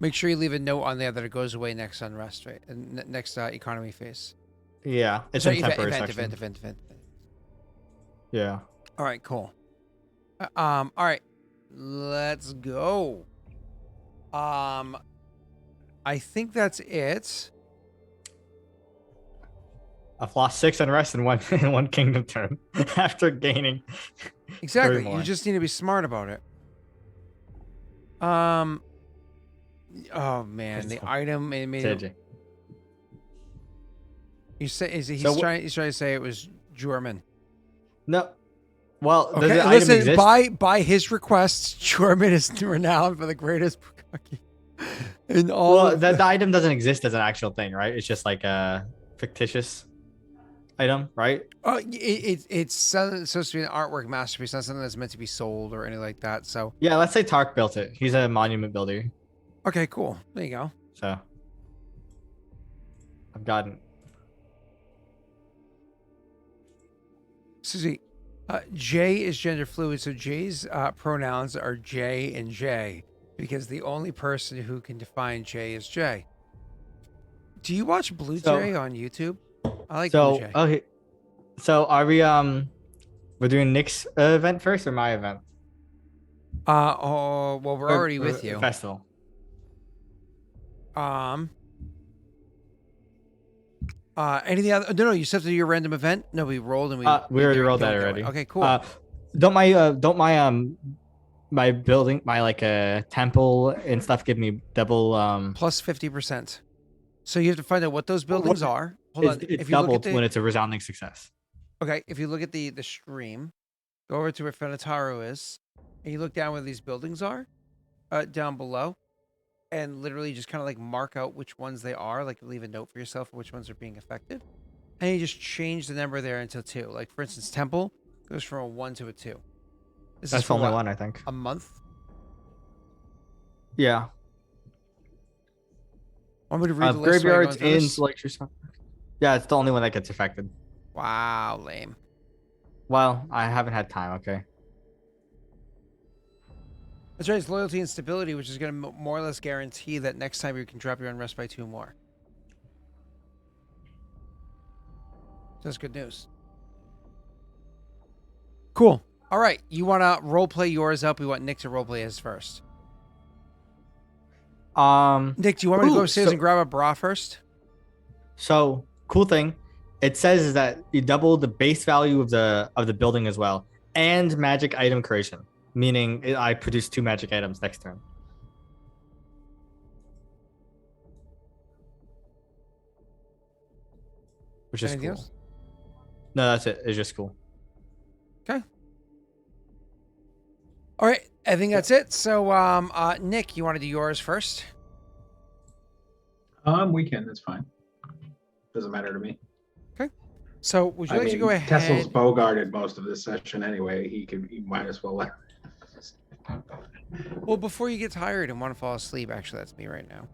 [SPEAKER 1] Make sure you leave a note on there that it goes away next unrest, right? Next economy phase.
[SPEAKER 2] Yeah, it's
[SPEAKER 1] Sorry,
[SPEAKER 2] in temporary section.
[SPEAKER 1] event.
[SPEAKER 2] Yeah.
[SPEAKER 1] All right, cool. All right, let's go. I think that's it.
[SPEAKER 2] I've lost 6 unrest in one in one kingdom turn after gaining.
[SPEAKER 1] Exactly.
[SPEAKER 2] more.
[SPEAKER 1] You just need to be smart about it. Oh man, the
[SPEAKER 2] Crystal.
[SPEAKER 1] item it made it,
[SPEAKER 2] JJ.
[SPEAKER 1] you say he's
[SPEAKER 2] So wh-
[SPEAKER 1] trying to say it was German.
[SPEAKER 2] No. Well, does
[SPEAKER 1] Okay,
[SPEAKER 2] the item
[SPEAKER 1] listen.
[SPEAKER 2] exist?
[SPEAKER 1] By his request, German is renowned for the greatest bukkake in all.
[SPEAKER 2] Well,
[SPEAKER 1] of
[SPEAKER 2] the item doesn't exist as an actual thing, right? It's just like a fictitious item, right?
[SPEAKER 1] It's supposed to be an artwork masterpiece, not something that's meant to be sold or anything like that. So
[SPEAKER 2] Yeah, let's say Tark built it. He's a monument builder.
[SPEAKER 1] okay, cool. There you go.
[SPEAKER 2] So I've gotten
[SPEAKER 1] Susie, J is gender fluid, so J's pronouns are J and J because the only person who can define J is J. Do you watch Blue
[SPEAKER 2] So-
[SPEAKER 1] Jay on YouTube? I like Blue
[SPEAKER 2] so
[SPEAKER 1] Jay.
[SPEAKER 2] okay. So are we we're doing Nick's event first or my event?
[SPEAKER 1] Well, we're
[SPEAKER 2] Or-
[SPEAKER 1] already
[SPEAKER 2] or
[SPEAKER 1] with you.
[SPEAKER 2] Festival.
[SPEAKER 1] Anything other? No, you still have to do your random event. No, we rolled and we
[SPEAKER 2] We already
[SPEAKER 1] did
[SPEAKER 2] rolled that
[SPEAKER 1] it
[SPEAKER 2] already.
[SPEAKER 1] way. Okay, cool.
[SPEAKER 2] Don't my building, my temple and stuff give me double
[SPEAKER 1] Plus 50%. So you have to find out what those buildings are. Hold on.
[SPEAKER 2] it's
[SPEAKER 1] If you look
[SPEAKER 2] doubled
[SPEAKER 1] at
[SPEAKER 2] when
[SPEAKER 1] the
[SPEAKER 2] it's a resounding success.
[SPEAKER 1] okay, if you look at the stream, go over to where Fenataro is, and you look down where these buildings are, down below, and literally just kind of like mark out which ones they are. Like leave a note for yourself for which ones are being affected, and you just change the number there until 2. Like for instance, Temple goes from a 1 to a 2. This is
[SPEAKER 2] That's
[SPEAKER 1] for
[SPEAKER 2] only
[SPEAKER 1] what,
[SPEAKER 2] one, I think.
[SPEAKER 1] a month.
[SPEAKER 2] Yeah.
[SPEAKER 1] Want me to read the list? while you're
[SPEAKER 2] Graveyards,
[SPEAKER 1] going through this?
[SPEAKER 2] inns, lectures. Yeah, it's the only one that gets affected.
[SPEAKER 1] Wow, lame.
[SPEAKER 2] Well, I haven't had time. Okay.
[SPEAKER 1] That's right. It's loyalty and stability, which is going to more or less guarantee that next time you can drop your unrest by 2 more. That's good news. Cool. All right. You want to role play yours up? We want Nick to role play his first. Nick, do you want me to go upstairs and grab a bra first?
[SPEAKER 2] So cool thing, it says that you double the base value of the building as well, and magic item creation, meaning I produce 2 magic items next turn. Which is
[SPEAKER 1] Anything
[SPEAKER 2] cool.
[SPEAKER 1] else?
[SPEAKER 2] No, that's it. It's just cool.
[SPEAKER 1] Okay. All right. I think that's it. So, Nick, you want to do yours first?
[SPEAKER 3] We can. That's fine. Doesn't matter to me.
[SPEAKER 1] Okay. So, would you like to go ahead?
[SPEAKER 3] Tesla's bogarted most of this session anyway. He might as well let.
[SPEAKER 1] Well, before you get tired and want to fall asleep, actually, that's me right now.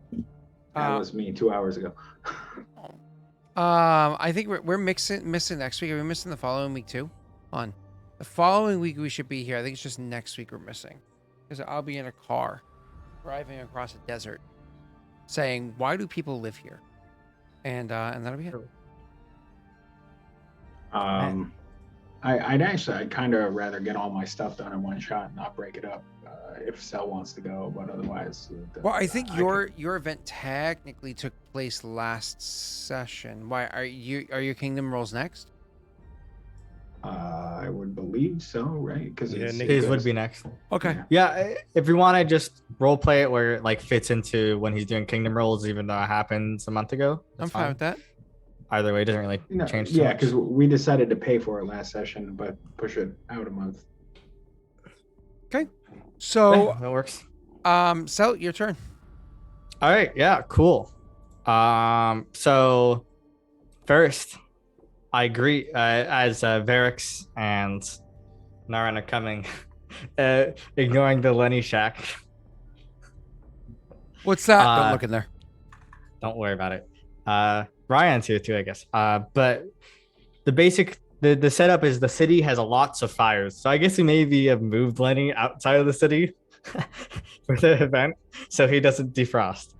[SPEAKER 3] That was me 2 hours ago.
[SPEAKER 1] I think we're missing next week. Are we missing the following week too? The following week we should be here. I think it's just next week we're missing, because I'll be in a car driving across a desert, saying, "Why do people live here?" And that'll be it.
[SPEAKER 3] I'd kind of rather get all my stuff done in one shot and not break it up. If Cell wants to go, but otherwise.
[SPEAKER 1] Well, I think your event technically took place last session. Why are your kingdom rolls next?
[SPEAKER 3] I would believe so, right? Because
[SPEAKER 2] His would be next.
[SPEAKER 1] Okay.
[SPEAKER 2] Yeah, if you want to just role play it where it like fits into when he's doing kingdom rolls, even though it happened a month ago.
[SPEAKER 1] I'm fine with that.
[SPEAKER 2] Either way, it doesn't really change too
[SPEAKER 3] Yeah,
[SPEAKER 2] much.
[SPEAKER 3] because we decided to pay for it last session, but push it out a month.
[SPEAKER 1] Okay. So
[SPEAKER 2] that works.
[SPEAKER 1] Cell, your turn.
[SPEAKER 2] All right. Yeah. Cool. So first, I agree. As Varix and Naran are coming, ignoring the Lenny shack.
[SPEAKER 1] What's that? Don't look in there.
[SPEAKER 2] Don't worry about it. Ryan's here too, I guess. But the basic. The setup is the city has lots of fires. So I guess we maybe have moved Lenny outside of the city for the event so he doesn't defrost.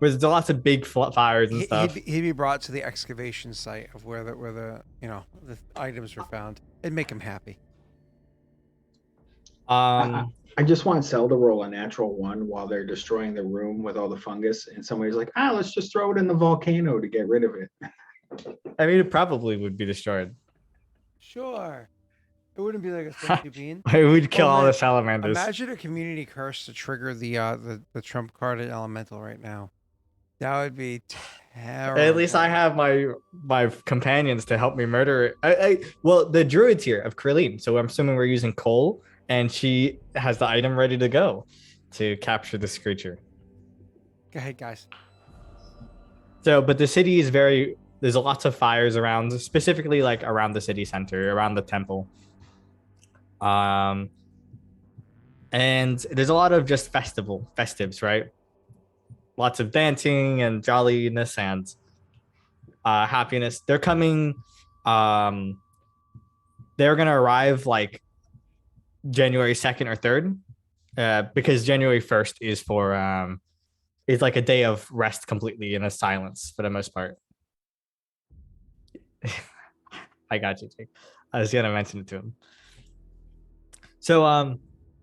[SPEAKER 2] There's lots of big fires and stuff.
[SPEAKER 1] He'd be brought to the excavation site of where the the items were found. It'd make him happy.
[SPEAKER 3] I just want Cell to roll a natural 1 while they're destroying the room with all the fungus, and somebody's like, let's just throw it in the volcano to get rid of it.
[SPEAKER 2] I mean, it probably would be destroyed.
[SPEAKER 1] Sure. It wouldn't be like a safety bean.
[SPEAKER 2] It would kill all the salamanders.
[SPEAKER 1] Imagine a community curse to trigger the trump card at elemental right now. That would be terrible.
[SPEAKER 2] At least I have my companions to help me murder it. Well, the druid's here of Krillin, so I'm assuming we're using Cole, and she has the item ready to go to capture this creature.
[SPEAKER 1] Go ahead, guys.
[SPEAKER 2] So, but the city is there's lots of fires around, specifically like around the city center, around the temple. And there's a lot of just festives, right? Lots of dancing and jolliness and happiness. They're coming. They're gonna arrive like January 2nd or 3rd, because January 1st is for is like a day of rest completely in a silence for the most part. I got you, Jake. I was gonna mention it to him. So,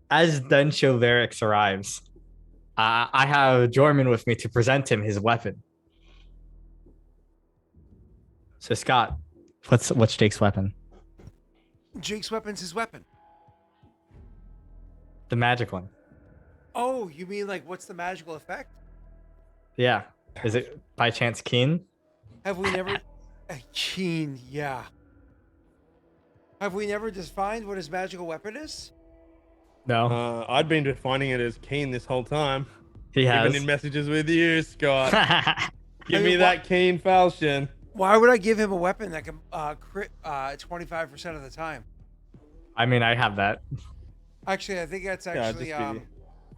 [SPEAKER 2] as Densho Varix arrives, I have Jorman with me to present him his weapon. So, Scott, what's Jake's weapon?
[SPEAKER 1] Jake's weapon's his weapon.
[SPEAKER 2] The magic one.
[SPEAKER 1] Oh, you mean like what's the magical effect?
[SPEAKER 2] Yeah. Is it by chance keen?
[SPEAKER 1] Have we never... Keen, yeah. Have we never defined what his magical weapon is?
[SPEAKER 2] No.
[SPEAKER 4] I'd been defining it as keen this whole time.
[SPEAKER 2] He has.
[SPEAKER 4] Even in messages with you, Scott. Give me that keen falchion.
[SPEAKER 1] Why would I give him a weapon that can crit 25% of the time?
[SPEAKER 2] I mean, I have that.
[SPEAKER 1] Actually, I think that's actually
[SPEAKER 4] I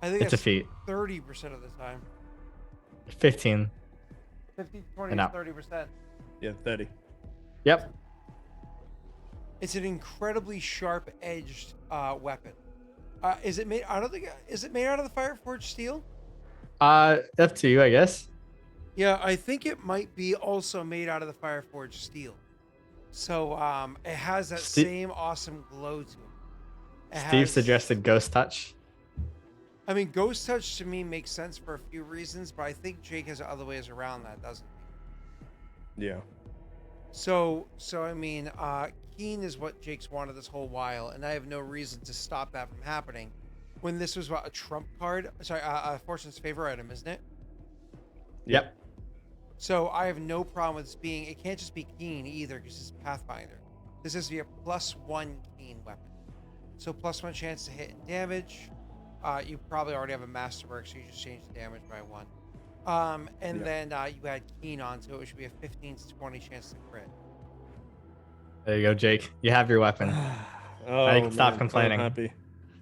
[SPEAKER 4] think
[SPEAKER 2] It's a feat.
[SPEAKER 1] 30% of the time.
[SPEAKER 2] 15.
[SPEAKER 1] 50, 20,
[SPEAKER 2] No.
[SPEAKER 1] 30%.
[SPEAKER 4] Yeah, 30.
[SPEAKER 2] Yep.
[SPEAKER 1] It's an incredibly sharp-edged weapon. Is it made? I don't think. Is it made out of the Fireforged steel?
[SPEAKER 2] Up to you, I guess.
[SPEAKER 1] Yeah, I think it might be also made out of the Fireforged steel. So it has that same awesome glow to it. It
[SPEAKER 2] Steve
[SPEAKER 1] has,
[SPEAKER 2] suggested Ghost Touch.
[SPEAKER 1] I mean, Ghost Touch to me makes sense for a few reasons, but I think Jake has other ways around that, doesn't he?
[SPEAKER 4] Yeah.
[SPEAKER 1] So I mean, Keen is what Jake's wanted this whole while, and I have no reason to stop that from happening. When this was what, a trump card, sorry, a Fortune's favor item, isn't it?
[SPEAKER 2] Yep.
[SPEAKER 1] So I have no problem with this being. It can't just be Keen either, because it's Pathfinder. This has to be a +1 Keen weapon. So +1 chance to hit and damage. You probably already have a Masterwork, so you just change the damage by 1. And then you add Keen onto it, which would be a 15 to 20 chance to crit.
[SPEAKER 2] There you go, Jake. You have your weapon.
[SPEAKER 4] Oh,
[SPEAKER 2] Now you can stop
[SPEAKER 4] man,
[SPEAKER 2] complaining.
[SPEAKER 4] I'm happy.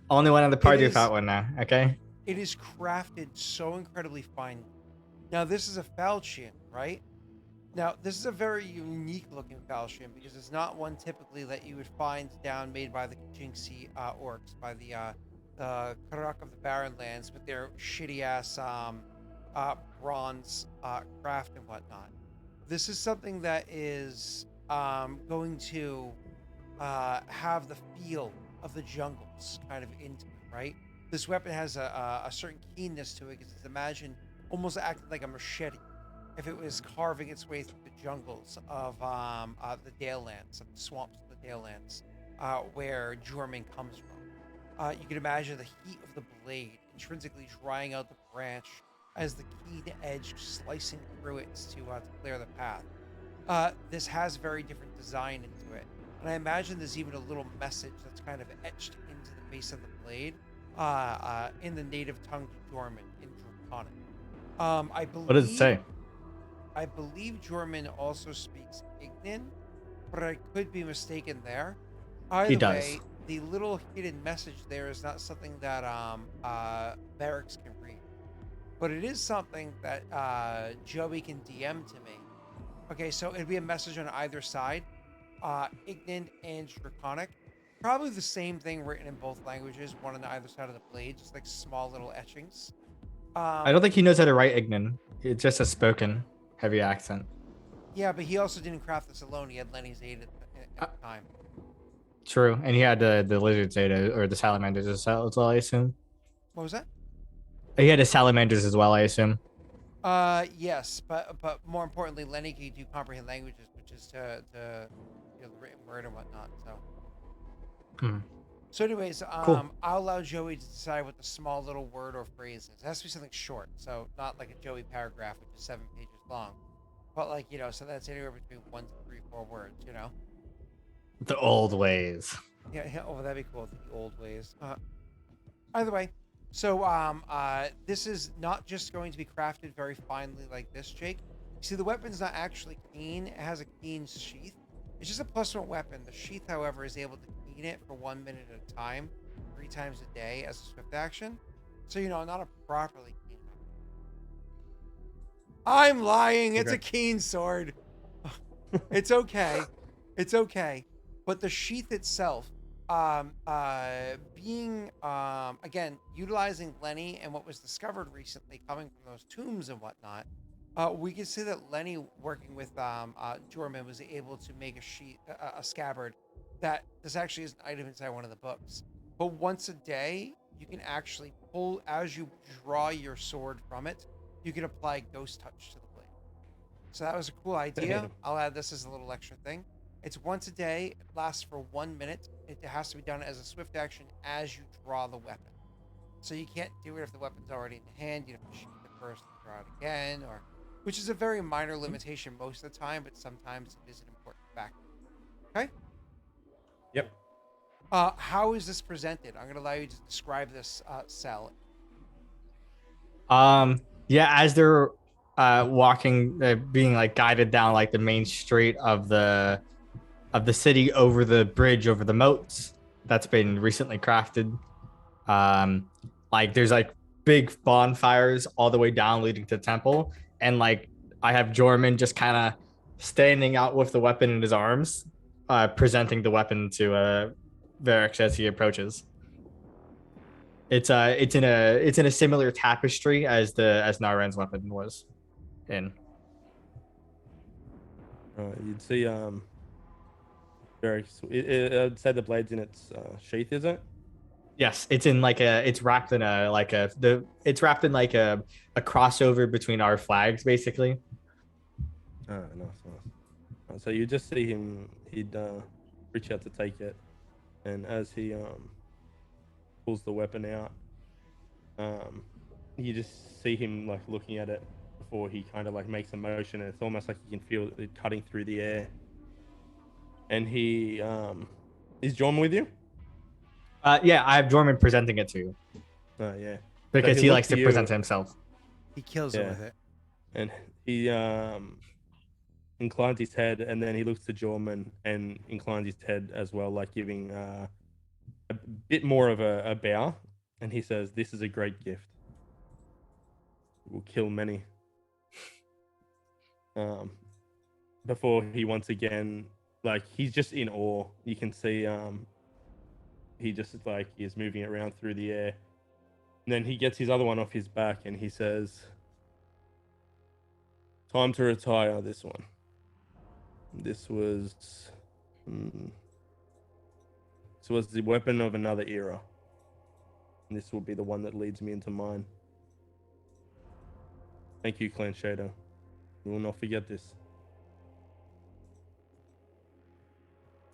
[SPEAKER 2] Only one on the party
[SPEAKER 1] It
[SPEAKER 2] without
[SPEAKER 1] is-
[SPEAKER 2] one now. Okay.
[SPEAKER 1] It is crafted so incredibly fine. Now, this is a falchion, right? Now, this is a very unique looking falchion because it's not one typically that you would find down made by the Jinxie orcs, by the Karak of the Barren Lands with their shitty ass bronze craft and whatnot. This is something that is going to have the feel of the jungles kind of into it, right? This weapon has a certain keenness to it because it's imagined almost acting like a machete if it was carving its way through the jungles of the Dalelands, of the swamps of the Dalelands, where Jormung comes from. You can imagine the heat of the blade intrinsically drying out the branch as the keen edge slicing through it to clear the path. This has very different design into it. And I imagine there's even a little message that's kind of etched into the base of the blade in the native tongue to Jormung, in Draconic. I believe,
[SPEAKER 2] What does it say?
[SPEAKER 1] I believe Jormung also speaks Ignin, but I could be mistaken there. Either
[SPEAKER 2] He does.
[SPEAKER 1] way, the little hidden message there is not something that Barracks can read. But it is something that Joey can DM to me. Okay, so it'd be a message on either side. Ignin and Draconic. Probably the same thing written in both languages, one on either side of the blade, just like small little etchings.
[SPEAKER 2] I don't think he knows how to write Ignin. It's just a spoken heavy accent.
[SPEAKER 1] Yeah, but he also didn't craft this alone. He had Lenny's aid at the time.
[SPEAKER 2] True. And he had the lizard Zeta or the salamanders as well, I assume.
[SPEAKER 1] What was that?
[SPEAKER 2] He had the salamanders as well, I assume.
[SPEAKER 1] Yes, but more importantly, Lenny can do comprehend languages, which is to the written word and whatnot. So.
[SPEAKER 2] Hmm.
[SPEAKER 1] So, anyways,
[SPEAKER 2] Cool.
[SPEAKER 1] I'll allow Joey to decide what the small little word or phrase is. It has to be something short, so not like a Joey paragraph, which is 7 pages long, but like so that's anywhere between 1 to 3, 4 words.
[SPEAKER 2] The old ways.
[SPEAKER 1] Yeah. Oh, that'd be cool. The old ways. Either way, so this is not just going to be crafted very finely like this, Jake. You see, the weapon's not actually keen. It has a keen sheath. It's just a +1 weapon. The sheath, however, is able to keen it for 1 minute at a time, 3 times a day as a swift action. So, not a properly keen weapon. I'm lying. It's
[SPEAKER 4] Okay.
[SPEAKER 1] a keen sword. It's okay. It's okay. But the sheath itself, being, again, utilizing Lenny and what was discovered recently coming from those tombs and whatnot, we can see that Lenny, working with Jormung, was able to make a sheath, a scabbard that this actually is an item inside one of the books. But once a day, you can actually pull, as you draw your sword from it, you can apply Ghost Touch to the blade. So that was a cool idea. I'll add this as a little extra thing. It's once a day. It lasts for 1 minute. It has to be done as a swift action as you draw the weapon. So you can't do it if the weapon's already in the hand. You have to shoot it first and draw it again, which is a very minor limitation most of the time, but sometimes it is an important factor. Okay?
[SPEAKER 4] Yep.
[SPEAKER 1] How is this presented? I'm going to allow you to describe this cell.
[SPEAKER 2] Yeah, as they're walking, being like guided down like the main street of the city over the bridge over the moats that's been recently crafted. Like there's like big bonfires all the way down leading to the temple, and like I have Jormung just kind of standing out with the weapon in his arms, presenting the weapon to Varix as he approaches. It's in a similar tapestry as Naren's weapon was in.
[SPEAKER 4] You'd see I'd say the blade's in its sheath, is it?
[SPEAKER 2] Yes, it's in like a it's wrapped in a like a the it's wrapped in like a crossover between our flags basically.
[SPEAKER 4] Oh, nice. So you just see him. He'd reach out to take it, and as he pulls the weapon out, you just see him like looking at it before he kind of like makes a motion, and it's almost like you can feel it cutting through the air. And he is Jorm with you?
[SPEAKER 2] Yeah, I have Jorman presenting it to you
[SPEAKER 4] Oh yeah,
[SPEAKER 2] because
[SPEAKER 4] So
[SPEAKER 2] he
[SPEAKER 4] looks
[SPEAKER 2] likes to
[SPEAKER 4] you,
[SPEAKER 2] present himself.
[SPEAKER 1] He kills it
[SPEAKER 4] Yeah.
[SPEAKER 1] with it.
[SPEAKER 4] and he inclines his head, and then he looks to Jorman and inclines his head as well, like giving a bit more of a bow, and he says, "This is a great gift. It will kill many." Before he once again, like he's just in awe. You can see he just like is moving it around through the air, and then he gets his other one off his back, and he says, "Time to retire this one. This was the weapon of another era. And this will be the one that leads me into mine. Thank you, Clan Shader. We will not forget this."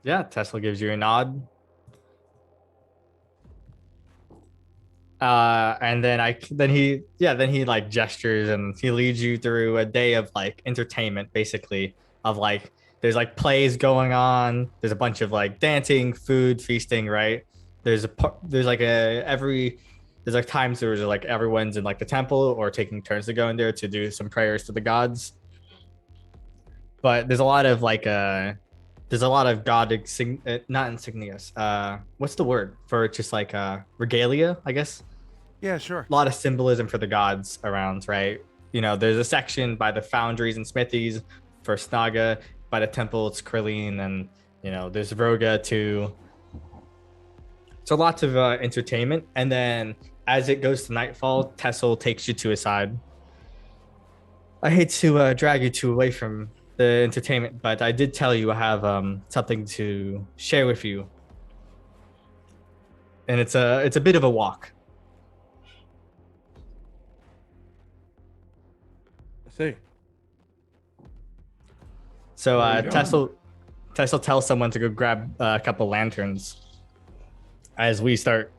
[SPEAKER 2] Yeah, Tesla gives you a nod. And then he like gestures and he leads you through a day of like entertainment, basically, of like there's like plays going on, there's a bunch of like dancing, food, feasting, right? There's like times where like everyone's in like the temple or taking turns to go in there to do some prayers to the gods. But there's a lot of god not insignias. What's the word for it? Just like regalia, I guess.
[SPEAKER 1] Yeah, sure.
[SPEAKER 2] A lot of symbolism for the gods around, right? You know, there's a section by the foundries and smithies for Snaga, by the temple it's Krillin, and you know, there's Vroga too. So lots of entertainment, and then as it goes to nightfall, Tessel takes you to his side. I hate to drag you two away from the entertainment, but I did tell you I have something to share with you, and it's a bit of a walk.
[SPEAKER 4] I see.
[SPEAKER 2] So
[SPEAKER 3] Where are you going?
[SPEAKER 2] Tessel tells someone to go grab a couple lanterns as we start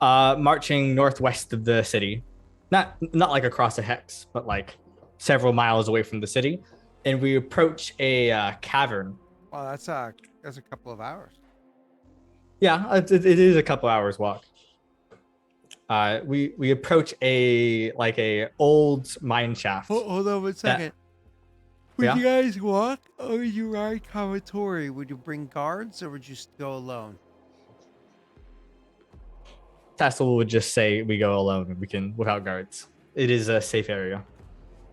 [SPEAKER 2] marching northwest of the city, not like across a hex, but like several miles away from the city, and we approach a cavern.
[SPEAKER 1] Well, that's a couple of hours.
[SPEAKER 2] Yeah, it is a couple hours walk. We approach a old mine shaft.
[SPEAKER 1] Hold on one second. Would
[SPEAKER 2] Yeah?
[SPEAKER 1] you guys walk or would you ride Kawatori? Would you bring guards or would you go alone?
[SPEAKER 2] Tassel would just say we go alone. We can without guards. It is a safe area.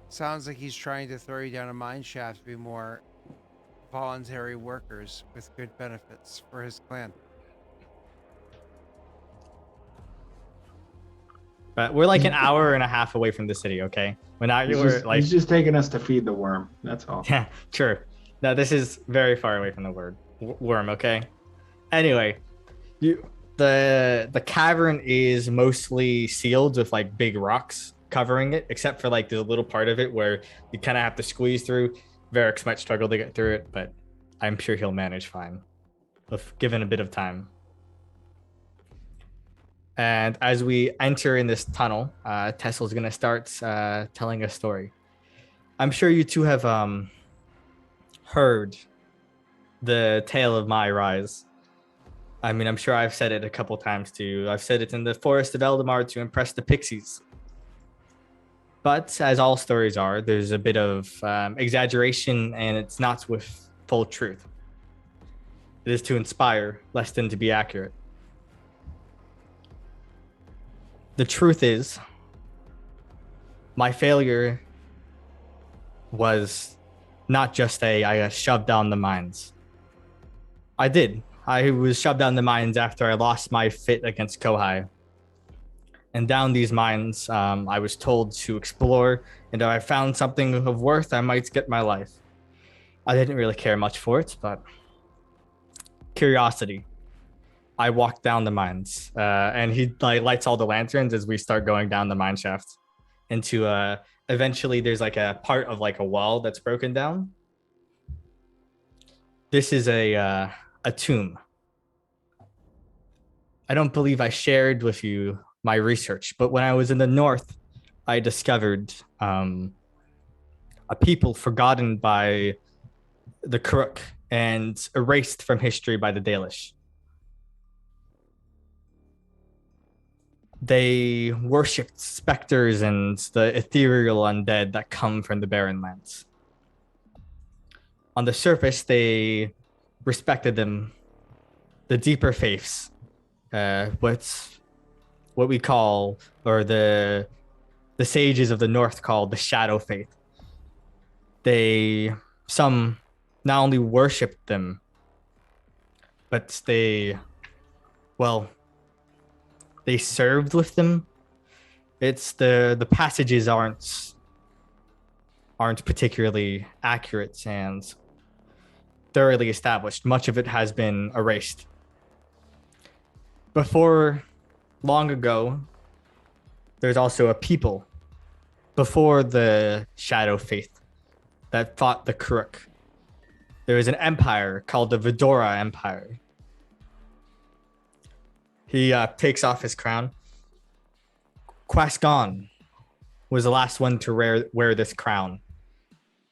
[SPEAKER 1] Sounds like he's trying to throw you down a mine shaft to be more voluntary workers with good benefits for his clan.
[SPEAKER 2] But we're like an hour and a half away from the city. Okay,
[SPEAKER 3] He's just taking us to feed the worm. That's all.
[SPEAKER 2] Yeah, sure. No, this is very far away from the word worm. Okay. Anyway, the cavern is mostly sealed with like big rocks covering it, except for like the little part of it where you kind of have to squeeze through. Varric might struggle to get through it, but I'm sure he'll manage fine, if given a bit of time. And as we enter in this tunnel, Tessel's gonna start telling a story. I'm sure you two have heard the tale of my rise. I mean, I'm sure I've said it a couple times to you. I've said it in the Forest of Eldamar to impress the pixies. But as all stories are, there's a bit of exaggeration, and it's not with full truth. It is to inspire, less than to be accurate. The truth is, my failure was not just I shoved down the mines. I did. I was shoved down the mines after I lost my fit against Kohai. And down these mines, I was told to explore, and if I found something of worth, I might get my life. I didn't really care much for it, but curiosity. I walked down the mines, and he like lights all the lanterns as we start going down the mine shaft. Into eventually, there's like a part of like a wall that's broken down. This is a tomb. I don't believe I shared with you my research, but when I was in the north, I discovered a people forgotten by the Crook and erased from history by the Daelish. They worshipped specters and the ethereal undead that come from the barren lands. On the surface, they respected them. The deeper faiths, what we call, or the sages of the north called the shadow faith. Some not only worshipped them, but they served with them. It's the passages aren't particularly accurate and thoroughly established. Much of it has been erased. Before long ago, there's also a people before the shadow faith that fought the Crook. There was an empire called the Vidora Empire. He takes off his crown. Quasgon was the last one to wear this crown,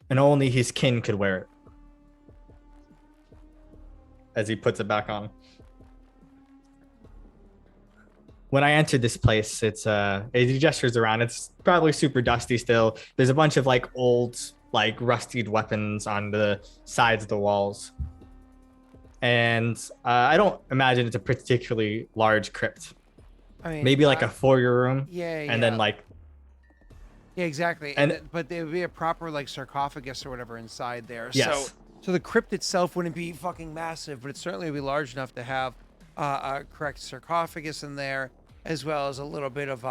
[SPEAKER 2] and only his kin could wear it. As he puts it back on. When I entered this place, it's he gestures around. It's probably super dusty still. There's a bunch of like old, like rustied weapons on the sides of the walls. And I don't imagine it's a particularly large crypt.
[SPEAKER 1] I mean,
[SPEAKER 2] maybe like a foyer room.
[SPEAKER 1] Yeah.
[SPEAKER 2] And then like.
[SPEAKER 1] Yeah, exactly. But there would be a proper like sarcophagus or whatever inside there.
[SPEAKER 2] Yes.
[SPEAKER 1] So the crypt itself wouldn't be fucking massive, but it certainly would be large enough to have a correct sarcophagus in there, as well as a little bit of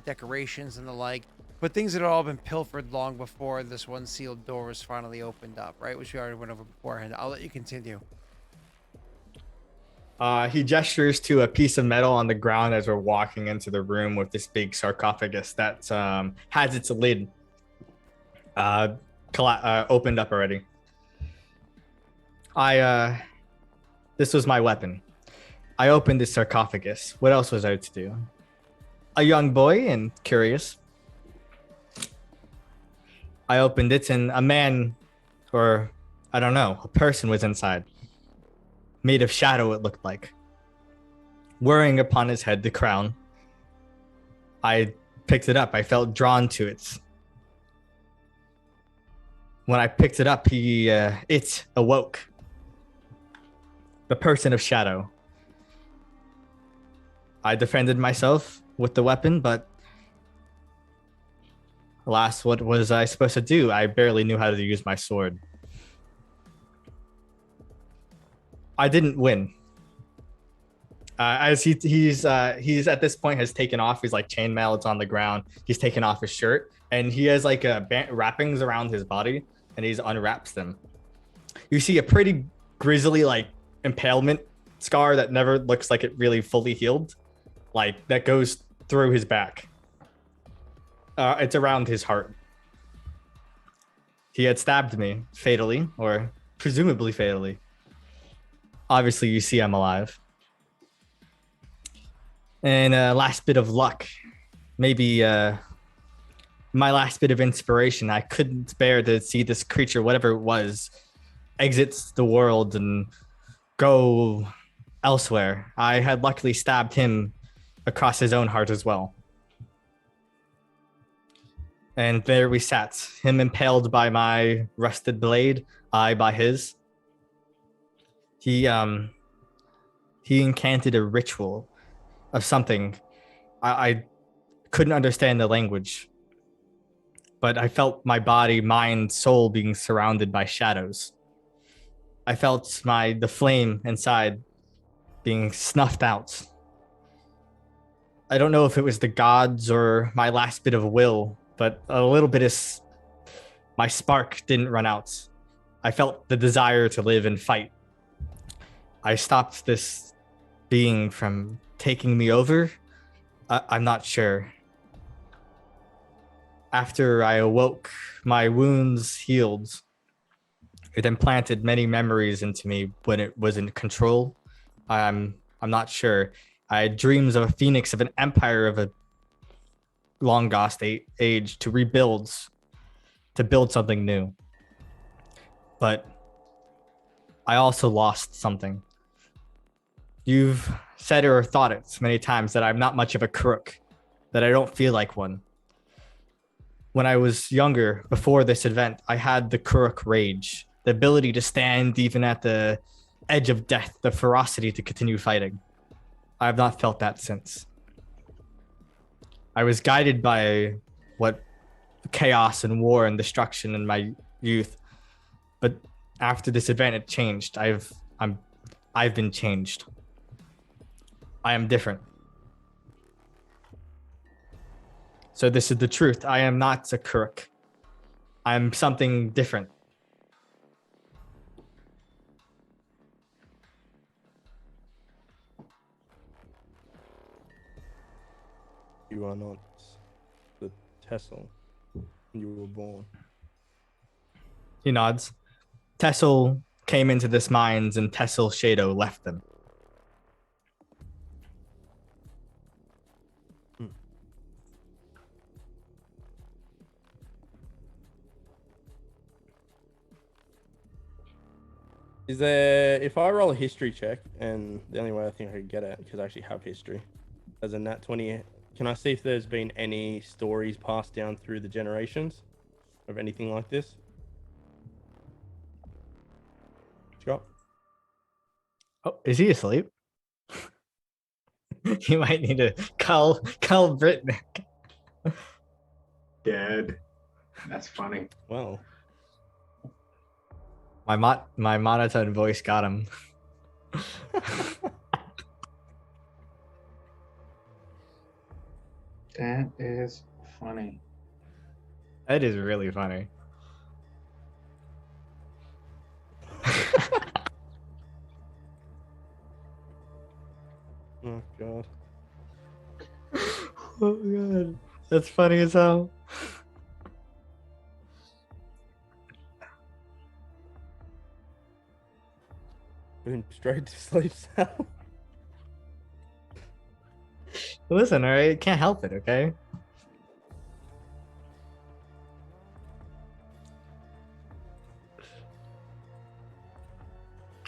[SPEAKER 1] decorations and the like. But things that had all been pilfered long before this one sealed door was finally opened up, right? Which we already went over beforehand. I'll let you continue.
[SPEAKER 2] He gestures to a piece of metal on the ground as we're walking into the room with this big sarcophagus that has its lid opened up already. This was my weapon. I opened this sarcophagus. What else was I to do? A young boy and curious. I opened it and a man, or I don't know, a person was inside. Made of shadow, it looked like. Wearing upon his head the crown. I picked it up. I felt drawn to it. When I picked it up, it awoke. The person of shadow. I defended myself with the weapon, but alas, what was I supposed to do? I barely knew how to use my sword. I didn't win. As he's at this point has taken off his like chainmail. It's on the ground. He's taken off his shirt and he has like wrappings around his body and he's unwraps them. You see a pretty grisly like impalement scar that never looks like it really fully healed, like that goes through his back. It's around his heart. He had stabbed me fatally, or presumably fatally. Obviously, you see I'm alive. And last bit of luck. Maybe my last bit of inspiration. I couldn't bear to see this creature, whatever it was, exits the world and go elsewhere. I had luckily stabbed him across his own heart as well. And there we sat, him impaled by my rusted blade, I by his. He incanted a ritual of something. I couldn't understand the language, but I felt my body, mind, soul being surrounded by shadows. I felt the flame inside being snuffed out. I don't know if it was the gods or my last bit of will, but a little bit of my spark didn't run out. I felt the desire to live and fight. I stopped this being from taking me over. I'm not sure. After I awoke, my wounds healed. It implanted many memories into me when it was in control. I'm not sure. I had dreams of a phoenix, of an empire, of a long lost age to rebuild, to build something new. But I also lost something. You've said or thought it many times that I'm not much of a crook, that I don't feel like one. When I was younger, before this event, I had the crook rage, the ability to stand even at the edge of death, the ferocity to continue fighting. I have not felt that since. I was guided by what chaos and war and destruction in my youth, but after this event, it changed. I've been changed. I am different. So this is the truth. I am not a crook. I'm something different.
[SPEAKER 4] You are not the Tessel you were born.
[SPEAKER 2] He nods. Tessel came into this mines and Tessel Shadow left them.
[SPEAKER 4] Is there, if I roll a history check, and the only way I think I could get it, because I actually have history, as a nat 20, can I see if there's been any stories passed down through the generations of anything like this? Scott?
[SPEAKER 2] Oh, is he asleep? You might need to call Britnick.
[SPEAKER 3] Dead. That's funny.
[SPEAKER 4] Well,
[SPEAKER 2] My monotone voice got him.
[SPEAKER 3] That is funny.
[SPEAKER 2] That is really funny.
[SPEAKER 4] oh god.
[SPEAKER 2] Oh god, that's funny as hell.
[SPEAKER 4] Put him straight to sleep, Sal.
[SPEAKER 2] Listen, all right, can't help it, okay?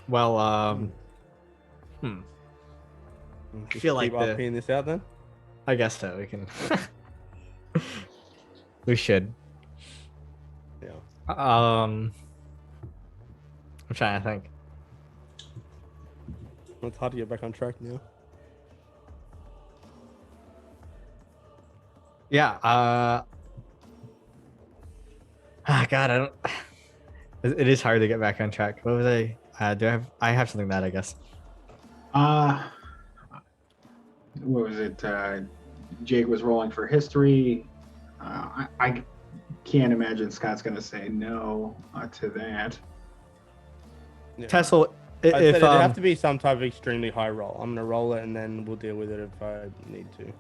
[SPEAKER 2] Well,
[SPEAKER 4] Just
[SPEAKER 2] feel like
[SPEAKER 4] keep
[SPEAKER 2] the-
[SPEAKER 4] RPing this out then?
[SPEAKER 2] I guess so. We can. We should.
[SPEAKER 4] Yeah.
[SPEAKER 2] I'm trying to think.
[SPEAKER 4] It's hard to get back on track now.
[SPEAKER 2] Yeah. God, I don't. It is hard to get back on track. What was I? Do I have? I have something that I guess.
[SPEAKER 3] What was it? Jake was rolling for history. I can't imagine Scott's going to say no to that.
[SPEAKER 4] Yeah.
[SPEAKER 2] Tessel,
[SPEAKER 4] I said
[SPEAKER 2] if
[SPEAKER 4] it'd have to be some type of extremely high roll. I'm gonna roll it and then we'll deal with it if I need to.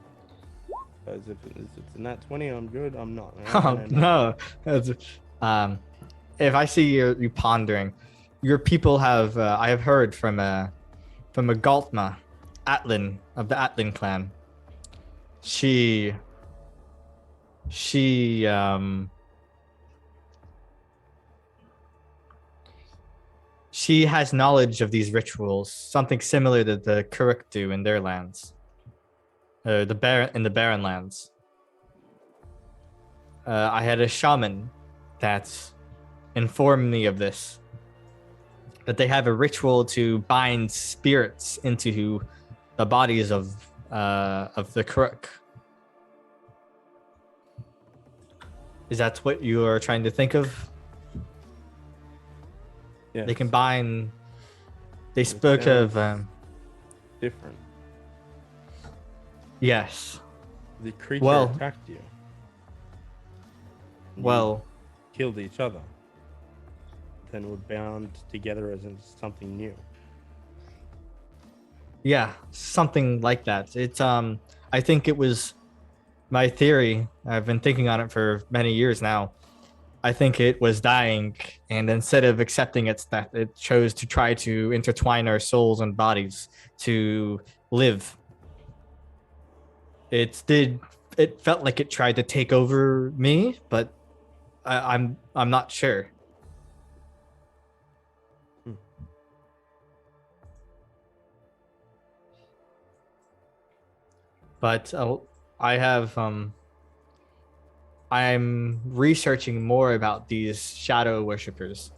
[SPEAKER 4] Because if it's a nat 20, I'm good. I'm not.
[SPEAKER 2] no, that's, if I see you pondering, your people have. I have heard from a Galtma, Atlin of the Atlin clan. She has knowledge of these rituals, something similar to the Kuruk do in their lands, in the Barren lands. I had a shaman that informed me of this, that they have a ritual to bind spirits into the bodies of the Kuruk. Is that what you are trying to think of?
[SPEAKER 4] Yeah.
[SPEAKER 2] They combine. They spoke of.
[SPEAKER 4] Different.
[SPEAKER 2] Yes.
[SPEAKER 4] The creature
[SPEAKER 2] Well-
[SPEAKER 4] attacked you. You
[SPEAKER 2] Well,
[SPEAKER 4] killed each other. and were bound together as in something new.
[SPEAKER 2] Yeah, something like that. It's I think it was my theory. I've been thinking on it for many years now. I think it was dying, and instead of accepting its death, it chose to try to intertwine our souls and bodies to live. It did. It felt like it tried to take over me, but I'm not sure.
[SPEAKER 4] Hmm.
[SPEAKER 2] But I have I'm researching more about these shadow worshippers.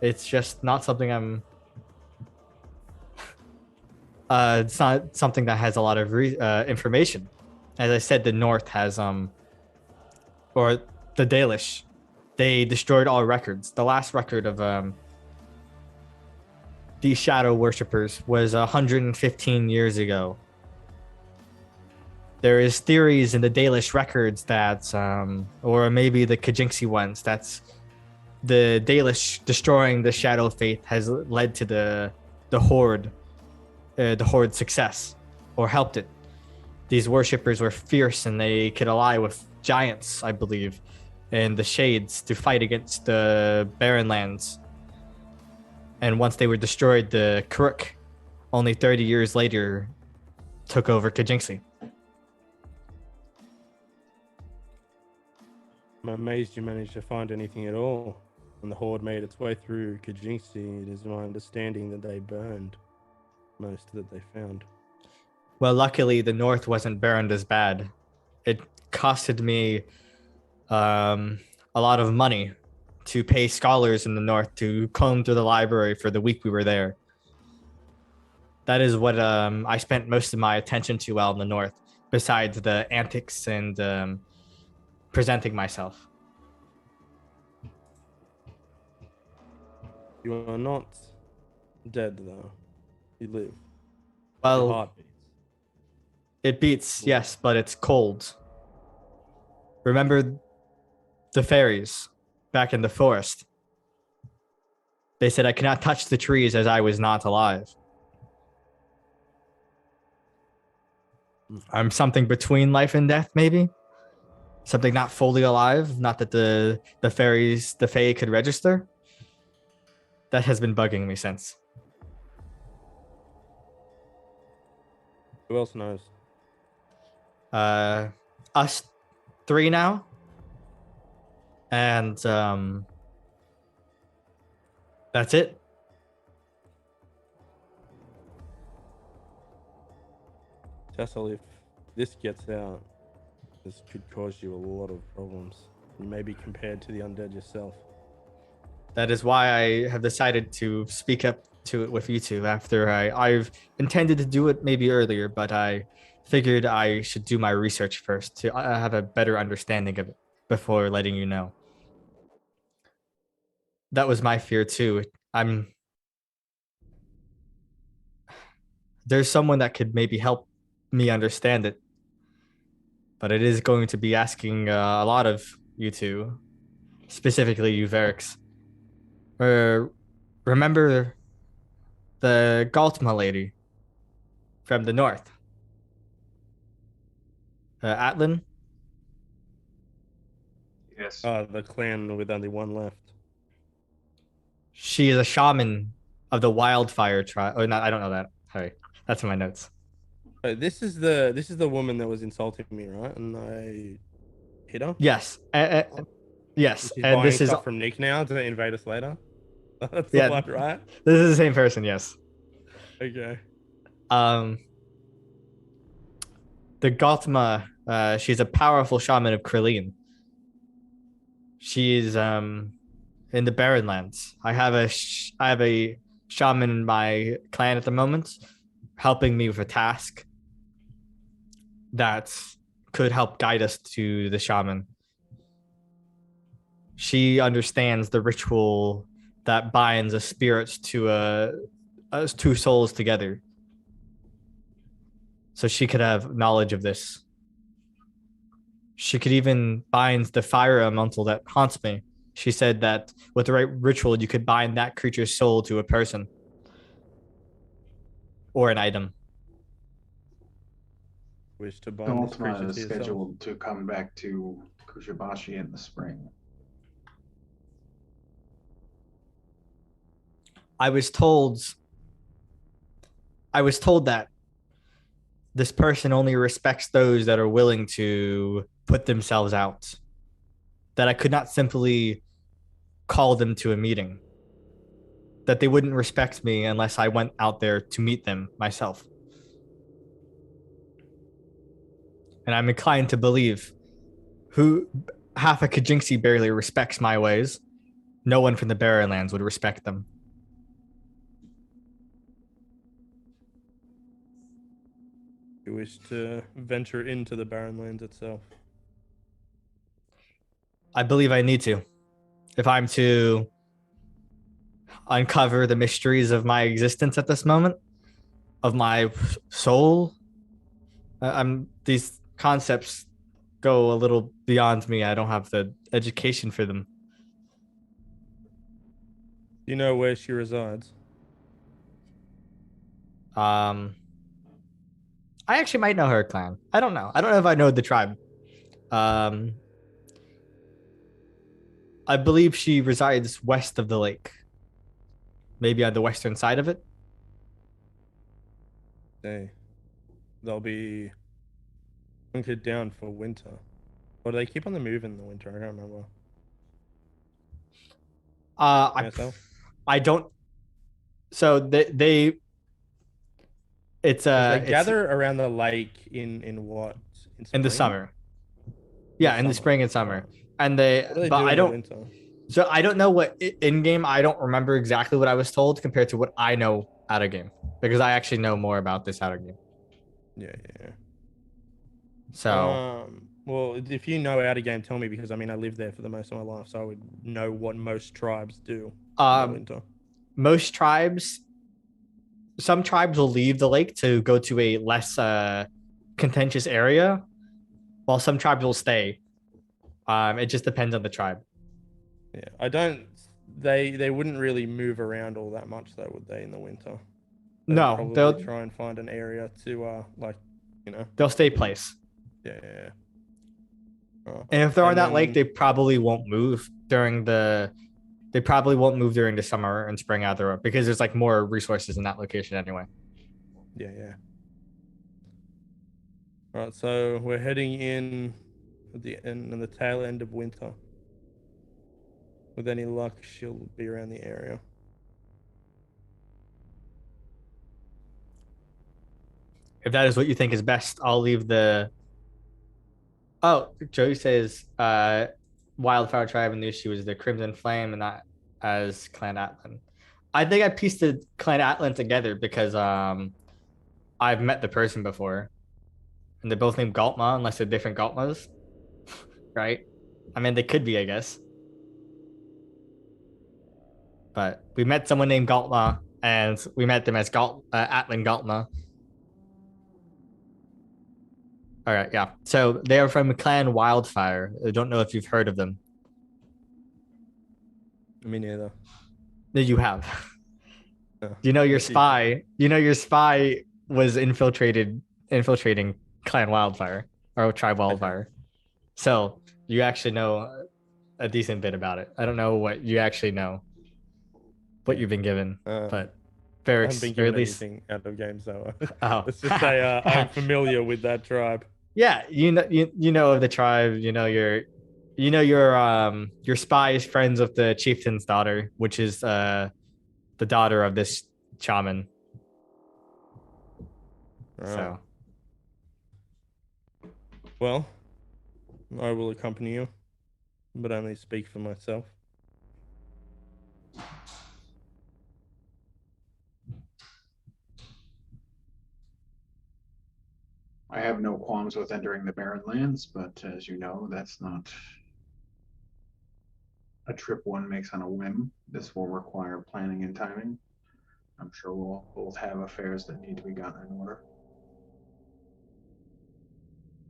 [SPEAKER 2] It's just not something I'm. It's not something that has a lot of information. As I said, the North has or the Daelish, they destroyed all records. The last record of these shadow worshippers was 115 years ago. There is theories in the Daelish records that, or maybe the Kajinxi ones, that's the Daelish destroying the Shadow Faith has led to the Horde, the Horde's success, or helped it. These worshippers were fierce and they could ally with giants, I believe, and the Shades to fight against the Barren Lands. And once they were destroyed, the Kuruk, only 30 years later, took over Kajinxi.
[SPEAKER 4] I'm amazed you managed to find anything at all. When the Horde made its way through Kajinxi, it is my understanding that they burned most that they found.
[SPEAKER 2] Well, luckily, the North wasn't burned as bad. It costed me a lot of money to pay scholars in the North to comb through the library for the week we were there. That is what I spent most of my attention to while in the North, besides the antics and presenting myself.
[SPEAKER 4] You are not dead, though. You live. Your
[SPEAKER 2] Well,
[SPEAKER 4] heart beats.
[SPEAKER 2] it beats, yes, but it's cold. Remember the fairies back in the forest? They said I cannot touch the trees as I was not alive. I'm something between life and death, maybe? Something not fully alive, not that the fairies, the fae could register. That has been bugging me since.
[SPEAKER 4] Who else knows?
[SPEAKER 2] Us three now. And that's it.
[SPEAKER 4] Cecil, if this gets out, this could cause you a lot of problems. Maybe compared to the undead yourself.
[SPEAKER 2] That is why I have decided to speak up to it with you two after I've intended to do it maybe earlier, but I figured I should do my research first to have a better understanding of it before letting you know. That was my fear too. There's someone that could maybe help me understand it, but it is going to be asking a lot of you two, specifically you Varix. Remember the Galtma lady from the north? Atlan?
[SPEAKER 3] Yes.
[SPEAKER 4] The clan with only one left.
[SPEAKER 2] She is a shaman of the wildfire tribe. Oh, not, I don't know that. Sorry. That's in my notes.
[SPEAKER 4] This is the woman that was insulting me, right? And I hit her.
[SPEAKER 2] Yes. Yes.
[SPEAKER 4] She's
[SPEAKER 2] And
[SPEAKER 4] buying
[SPEAKER 2] this is
[SPEAKER 4] stuff from Nick now to invade us later. That's
[SPEAKER 2] Yeah.
[SPEAKER 4] the left, right?
[SPEAKER 2] this is the same person, yes.
[SPEAKER 4] Okay.
[SPEAKER 2] The Gautama, she's a powerful shaman of Krillin. She's in the Barren Lands. I have a shaman in my clan at the moment, helping me with a task that could help guide us to the shaman. She understands the ritual that binds a spirit to two souls together. So she could have knowledge of this. She could even bind the fire elemental that haunts me. She said that with the right ritual, you could bind that creature's soul to a person or an item.
[SPEAKER 4] Wish to bind this creature
[SPEAKER 3] Ultima is
[SPEAKER 4] to yourself.
[SPEAKER 3] scheduled to come back to Kushibashi in the spring.
[SPEAKER 2] I was told that this person only respects those that are willing to put themselves out. That I could not simply call them to a meeting. That they wouldn't respect me unless I went out there to meet them myself. And I'm inclined to believe who half a Kajinxi barely respects my ways. No one from the Barrenlands would respect them.
[SPEAKER 4] You wish to venture into the Barrenlands itself.
[SPEAKER 2] I believe I need to. If I'm to uncover the mysteries of my existence at this moment, of my soul, these concepts go a little beyond me. I don't have the education for them.
[SPEAKER 4] Do you know where she resides?
[SPEAKER 2] I actually might know her clan. I don't know. I don't know if I know the tribe. I believe she resides west of the lake. Maybe on the western side of it.
[SPEAKER 4] They'll be hunkered down for winter. Or do they keep on the move in the winter? I can't remember.
[SPEAKER 2] I don't. So they it's
[SPEAKER 4] they gather around the lake in what?
[SPEAKER 2] In the summer. Yeah, in the spring and summer. And they,
[SPEAKER 4] but
[SPEAKER 2] I don't. So I don't know what in game. I don't remember exactly what I was told compared to what I know out of game, because I actually know more about this out of game.
[SPEAKER 4] Yeah.
[SPEAKER 2] So,
[SPEAKER 4] well, if you know out of game, tell me, because I mean I lived there for the most of my life, so I would know what most tribes do in the winter.
[SPEAKER 2] Most tribes, some tribes will leave the lake to go to a less contentious area, while some tribes will stay. It just depends on the tribe.
[SPEAKER 4] Yeah, I don't. They wouldn't really move around all that much, though, would they, in the winter?
[SPEAKER 2] No,
[SPEAKER 4] they'll try and find an area to
[SPEAKER 2] they'll stay place.
[SPEAKER 4] Yeah.
[SPEAKER 2] And if they're on that lake, they probably won't move during the. They probably won't move during the summer and spring either, because there's like more resources in that location anyway.
[SPEAKER 4] Yeah. All right, so we're heading in at the tail end of winter. With any luck, she'll be around the area.
[SPEAKER 2] If that is what you think is best, I'll leave the. Oh, Joey says Wildfire Tribe and knew she was the Crimson Flame and not as Clan Atlan. I think I pieced the Clan Atlan together because I've met the person before. And they're both named Galtma, unless they're different Galtmas. Right? I mean, they could be, I guess. But we met someone named Galtma, and we met them as Atlan Galtma. All right, yeah. So they are from Clan Wildfire. I don't know if you've heard of them.
[SPEAKER 4] Me neither.
[SPEAKER 2] No, you have. You know your spy. You know your spy was infiltrating Clan Wildfire or Tribe Wildfire. So you actually know a decent bit about it. I don't know what you actually know, what you've been given, but
[SPEAKER 4] I haven't been given anything out of games though.
[SPEAKER 2] Oh.
[SPEAKER 4] Let's just say I'm familiar with that tribe.
[SPEAKER 2] Yeah, you know of the tribe. You know your spy is friends with the chieftain's daughter, which is the daughter of this shaman. So,
[SPEAKER 4] well, I will accompany you, but only speak for myself.
[SPEAKER 3] I have no qualms with entering the Barren Lands, but as you know, that's not a trip one makes on a whim. This will require planning and timing. I'm sure we'll both have affairs that need to be gotten in order.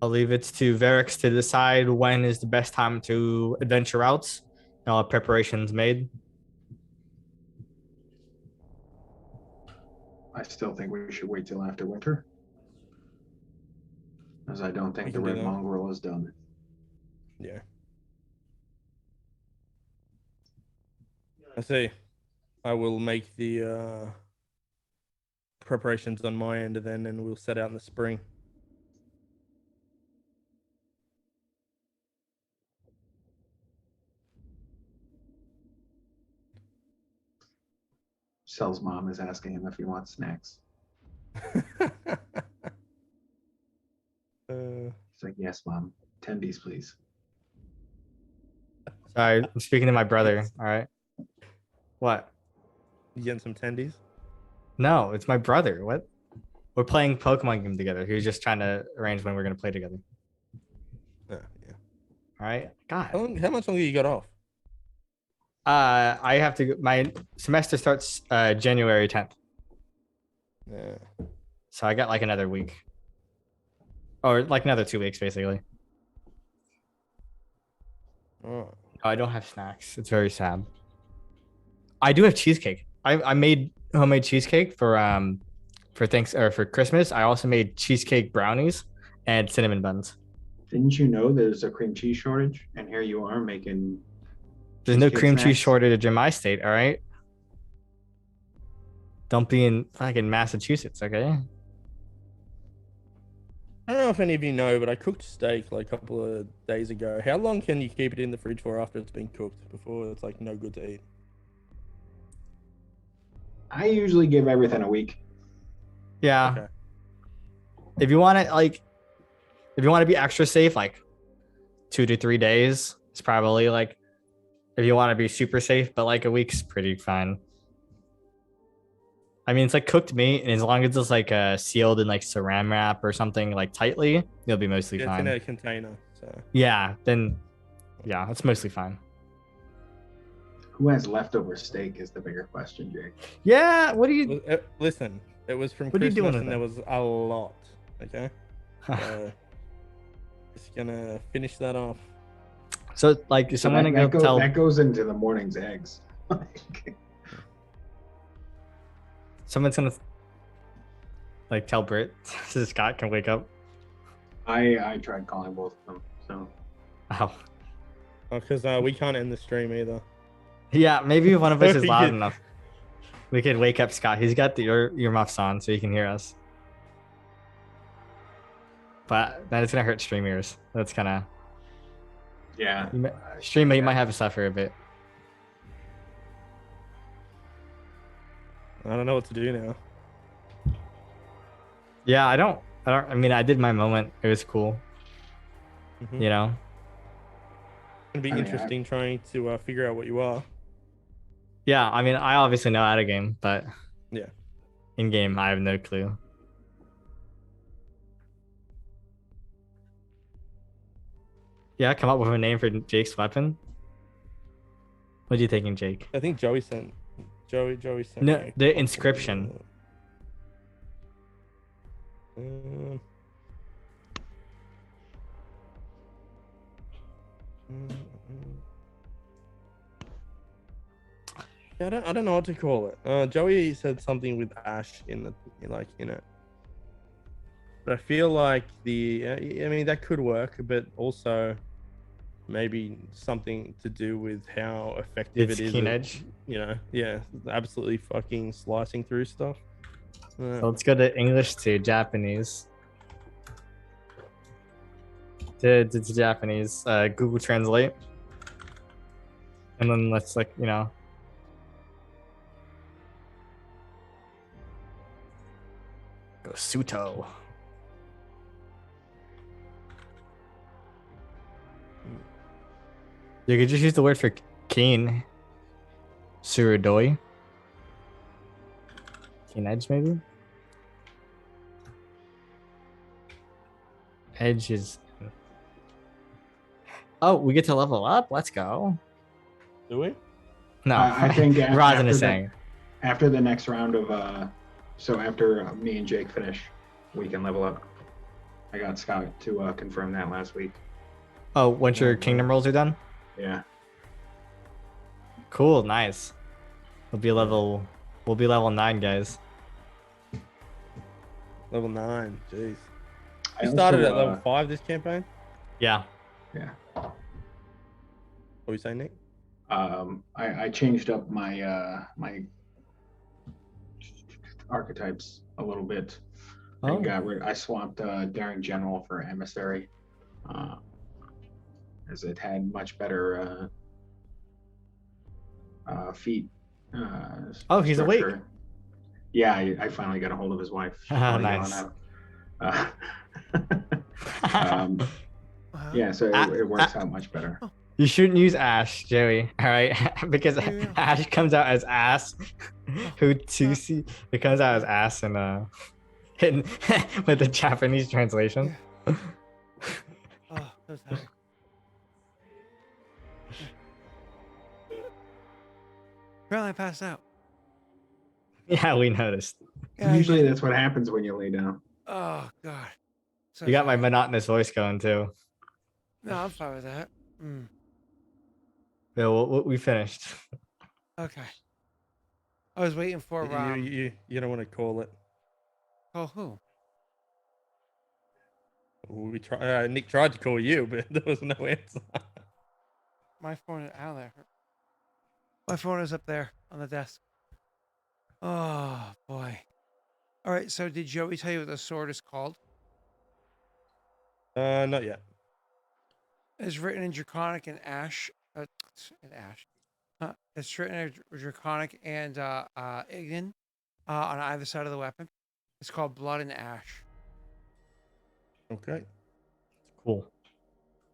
[SPEAKER 2] I'll leave it to Varix to decide when is the best time to adventure out. All preparations made.
[SPEAKER 3] I still think we should wait till after winter, as I don't
[SPEAKER 4] We
[SPEAKER 3] think the
[SPEAKER 4] can do
[SPEAKER 3] red
[SPEAKER 4] that.
[SPEAKER 3] mongrel is done.
[SPEAKER 4] Yeah. I see. I will make the preparations on my end then, and we'll set out in the spring.
[SPEAKER 3] Cell's mom is asking him if he wants snacks. He's like, yes, mom. Tendies, please.
[SPEAKER 2] Sorry, I'm speaking to my brother. All right. What?
[SPEAKER 4] You getting some tendies?
[SPEAKER 2] No, it's my brother. What? We're playing Pokemon game together. He was just trying to arrange when we're gonna play together.
[SPEAKER 4] Yeah.
[SPEAKER 2] All right. God.
[SPEAKER 4] How much longer you got off?
[SPEAKER 2] I have to. My semester starts January 10th,
[SPEAKER 4] Yeah.
[SPEAKER 2] so I got like another week, or like another 2 weeks, basically.
[SPEAKER 4] Oh.
[SPEAKER 2] I don't have snacks. It's very sad. I do have cheesecake. I made homemade cheesecake for Christmas. I also made cheesecake brownies and cinnamon buns.
[SPEAKER 3] Didn't you know there's a cream cheese shortage? And here you are making.
[SPEAKER 2] There's no
[SPEAKER 3] cheesecake
[SPEAKER 2] cream cheese
[SPEAKER 3] snacks?
[SPEAKER 2] shortage in my state. All right. Don't be in fucking Massachusetts, okay?
[SPEAKER 4] I don't know if any of you know, but I cooked steak like a couple of days ago. How long can you keep it in the fridge for after it's been cooked before it's like no good to eat?
[SPEAKER 3] I usually give everything a week.
[SPEAKER 2] Yeah.
[SPEAKER 4] Okay.
[SPEAKER 2] If you want to be extra safe, like 2 to 3 days, it's probably like, if you want to be super safe, but like a week's pretty fine. I mean, it's like cooked meat, and as long as it's like sealed in like saran wrap or something like tightly, you'll be mostly
[SPEAKER 4] It's
[SPEAKER 2] fine.
[SPEAKER 4] in a container, so
[SPEAKER 2] Yeah, then yeah, it's mostly fine.
[SPEAKER 3] Who has leftover steak is the bigger question, Jake.
[SPEAKER 2] Yeah, what do you?
[SPEAKER 4] listen. It was from
[SPEAKER 2] What are you
[SPEAKER 4] Christmas,
[SPEAKER 2] doing with
[SPEAKER 4] and there was a lot. Okay. Just gonna finish that off.
[SPEAKER 2] So like, is someone gonna go tell?
[SPEAKER 3] That goes into the morning's eggs.
[SPEAKER 2] Someone's gonna like tell Britt so Scott can wake up.
[SPEAKER 3] I tried calling both of them. So
[SPEAKER 2] Oh,
[SPEAKER 4] Because we can't end the stream either.
[SPEAKER 2] yeah. Maybe if one of us is loud
[SPEAKER 4] Yeah.
[SPEAKER 2] enough, we could wake up Scott. He's got the earmuffs on, so he can hear us. But then it's gonna hurt streamers. That's kind of
[SPEAKER 3] yeah.
[SPEAKER 2] streamer. You might have to suffer a bit.
[SPEAKER 4] I don't know what to do now.
[SPEAKER 2] Yeah, I don't. I mean, I did my moment. It was cool.
[SPEAKER 4] Mhm.
[SPEAKER 2] You know.
[SPEAKER 4] It's gonna be
[SPEAKER 3] I mean,
[SPEAKER 4] interesting trying to figure out what you are.
[SPEAKER 2] Yeah, I mean, I obviously know out of game, but
[SPEAKER 4] Yeah.
[SPEAKER 2] in game, I have no clue. Yeah, come up with a name for Jake's weapon. What are you thinking, Jake?
[SPEAKER 4] I think Joey sent. Joey sent.
[SPEAKER 2] No,
[SPEAKER 4] me a
[SPEAKER 2] the
[SPEAKER 4] copy.
[SPEAKER 2] inscription.
[SPEAKER 4] Mm. Yeah, I don't know what to call it. Joey said something with Ash in it. But I feel like I mean that could work, but also maybe something to do with how effective
[SPEAKER 2] It's
[SPEAKER 4] it is.
[SPEAKER 2] keen
[SPEAKER 4] at,
[SPEAKER 2] edge.
[SPEAKER 4] Yeah, absolutely fucking slicing through stuff.
[SPEAKER 2] So let's go to English to Japanese. To Japanese, Google Translate. And then let's go Suto. You could just use the word for keen. Surudoi. Keen edge, maybe? Edge is... Oh, we get to level up? Let's go.
[SPEAKER 4] Do we?
[SPEAKER 2] No,
[SPEAKER 3] I think
[SPEAKER 2] Rosin is
[SPEAKER 3] after
[SPEAKER 2] saying.
[SPEAKER 3] After the next round of so after me and Jake finish, we can level up. I got Scott to confirm that last week.
[SPEAKER 2] Oh, once your
[SPEAKER 4] Oh,
[SPEAKER 2] kingdom
[SPEAKER 4] wow.
[SPEAKER 2] rolls are done?
[SPEAKER 3] Yeah.
[SPEAKER 2] Cool, nice. We'll be level 9, guys.
[SPEAKER 4] Level 9. Jeez.
[SPEAKER 3] I
[SPEAKER 4] You started
[SPEAKER 3] also,
[SPEAKER 4] at level 5 this campaign?
[SPEAKER 2] Yeah.
[SPEAKER 3] yeah.
[SPEAKER 4] What were you saying, Nick?
[SPEAKER 3] I changed up my my archetypes a little bit.
[SPEAKER 2] Oh.
[SPEAKER 3] I swapped Daring General for Emissary, uh, as it had much better feat
[SPEAKER 2] Oh, he's awake.
[SPEAKER 3] structure. Yeah, I finally got a hold of his wife. She's
[SPEAKER 2] Ah,
[SPEAKER 3] probably
[SPEAKER 2] nice.
[SPEAKER 3] yelling out. Um, yeah, so it works out much better.
[SPEAKER 2] You shouldn't use Ash, Joey. All right, because
[SPEAKER 1] Yeah.
[SPEAKER 2] Ash comes out as ass. Who to see? It comes out as ass in with the Japanese translation.
[SPEAKER 1] Yeah. Oh, so tired. Apparently I passed out.
[SPEAKER 2] Yeah, we noticed.
[SPEAKER 1] Yeah,
[SPEAKER 3] Usually
[SPEAKER 1] yeah.
[SPEAKER 3] that's what happens when you lay down.
[SPEAKER 1] Oh god. So
[SPEAKER 2] You got my
[SPEAKER 1] tired.
[SPEAKER 2] monotonous voice going too.
[SPEAKER 1] No, I'm fine with that.
[SPEAKER 2] Yeah, we finished.
[SPEAKER 1] Okay. I was waiting for
[SPEAKER 4] You don't want to call it.
[SPEAKER 1] oh who?
[SPEAKER 4] We try. Nick tried to call you, but there was no answer.
[SPEAKER 1] My phone is out there. My phone is up there on the desk. Oh boy. All right, so did Joey tell you what the sword is called?
[SPEAKER 4] Not yet.
[SPEAKER 1] It's written in Draconic and Ash. In Ash. It's written in Draconic and Ignan on either side of the weapon. It's called Blood and Ash.
[SPEAKER 4] Okay.
[SPEAKER 2] Cool.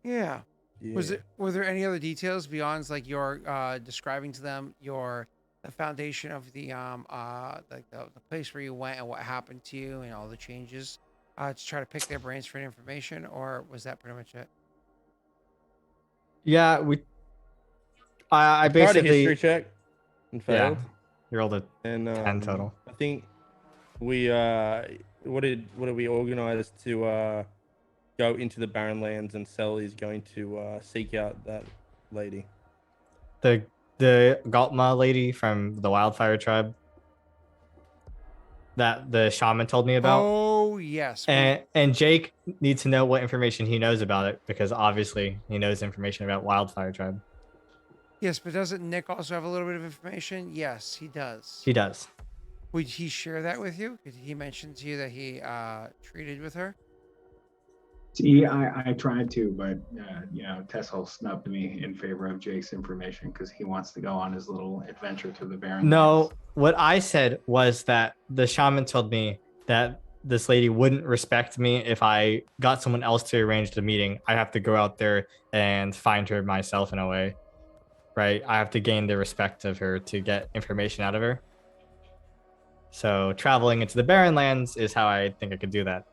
[SPEAKER 1] Yeah.
[SPEAKER 4] Yeah.
[SPEAKER 1] Were there any other details beyond like your describing to them the foundation of the place where you went and what happened to you and all the changes to try to pick their brains for information, or was that pretty much it?
[SPEAKER 2] Yeah, I
[SPEAKER 4] Tried a history
[SPEAKER 2] basically
[SPEAKER 4] check and failed.
[SPEAKER 2] you rolled a
[SPEAKER 4] And
[SPEAKER 2] 10 total.
[SPEAKER 4] I think we what did we organize to go into the barren lands, and Sally is going to seek out that lady.
[SPEAKER 2] The Galtma lady from the Wildfire tribe that the shaman told me about.
[SPEAKER 1] Oh yes.
[SPEAKER 2] And Jake needs to know what information he knows about it because obviously he knows information about Wildfire tribe.
[SPEAKER 1] Yes, but doesn't Nick also have a little bit of information? Yes, he does.
[SPEAKER 2] He does.
[SPEAKER 1] Would he share that with you? Did he mention to you that he treated with her?
[SPEAKER 3] See, I tried to, but Tessel snubbed me in favor of Jake's information because he wants to go on his little adventure to the Barren
[SPEAKER 2] No,
[SPEAKER 3] Lands.
[SPEAKER 2] what I said was that the shaman told me that this lady wouldn't respect me if I got someone else to arrange the meeting. I have to go out there and find her myself in a way, right? I have to gain the respect of her to get information out of her. So traveling into the Barren Lands is how I think I could do that.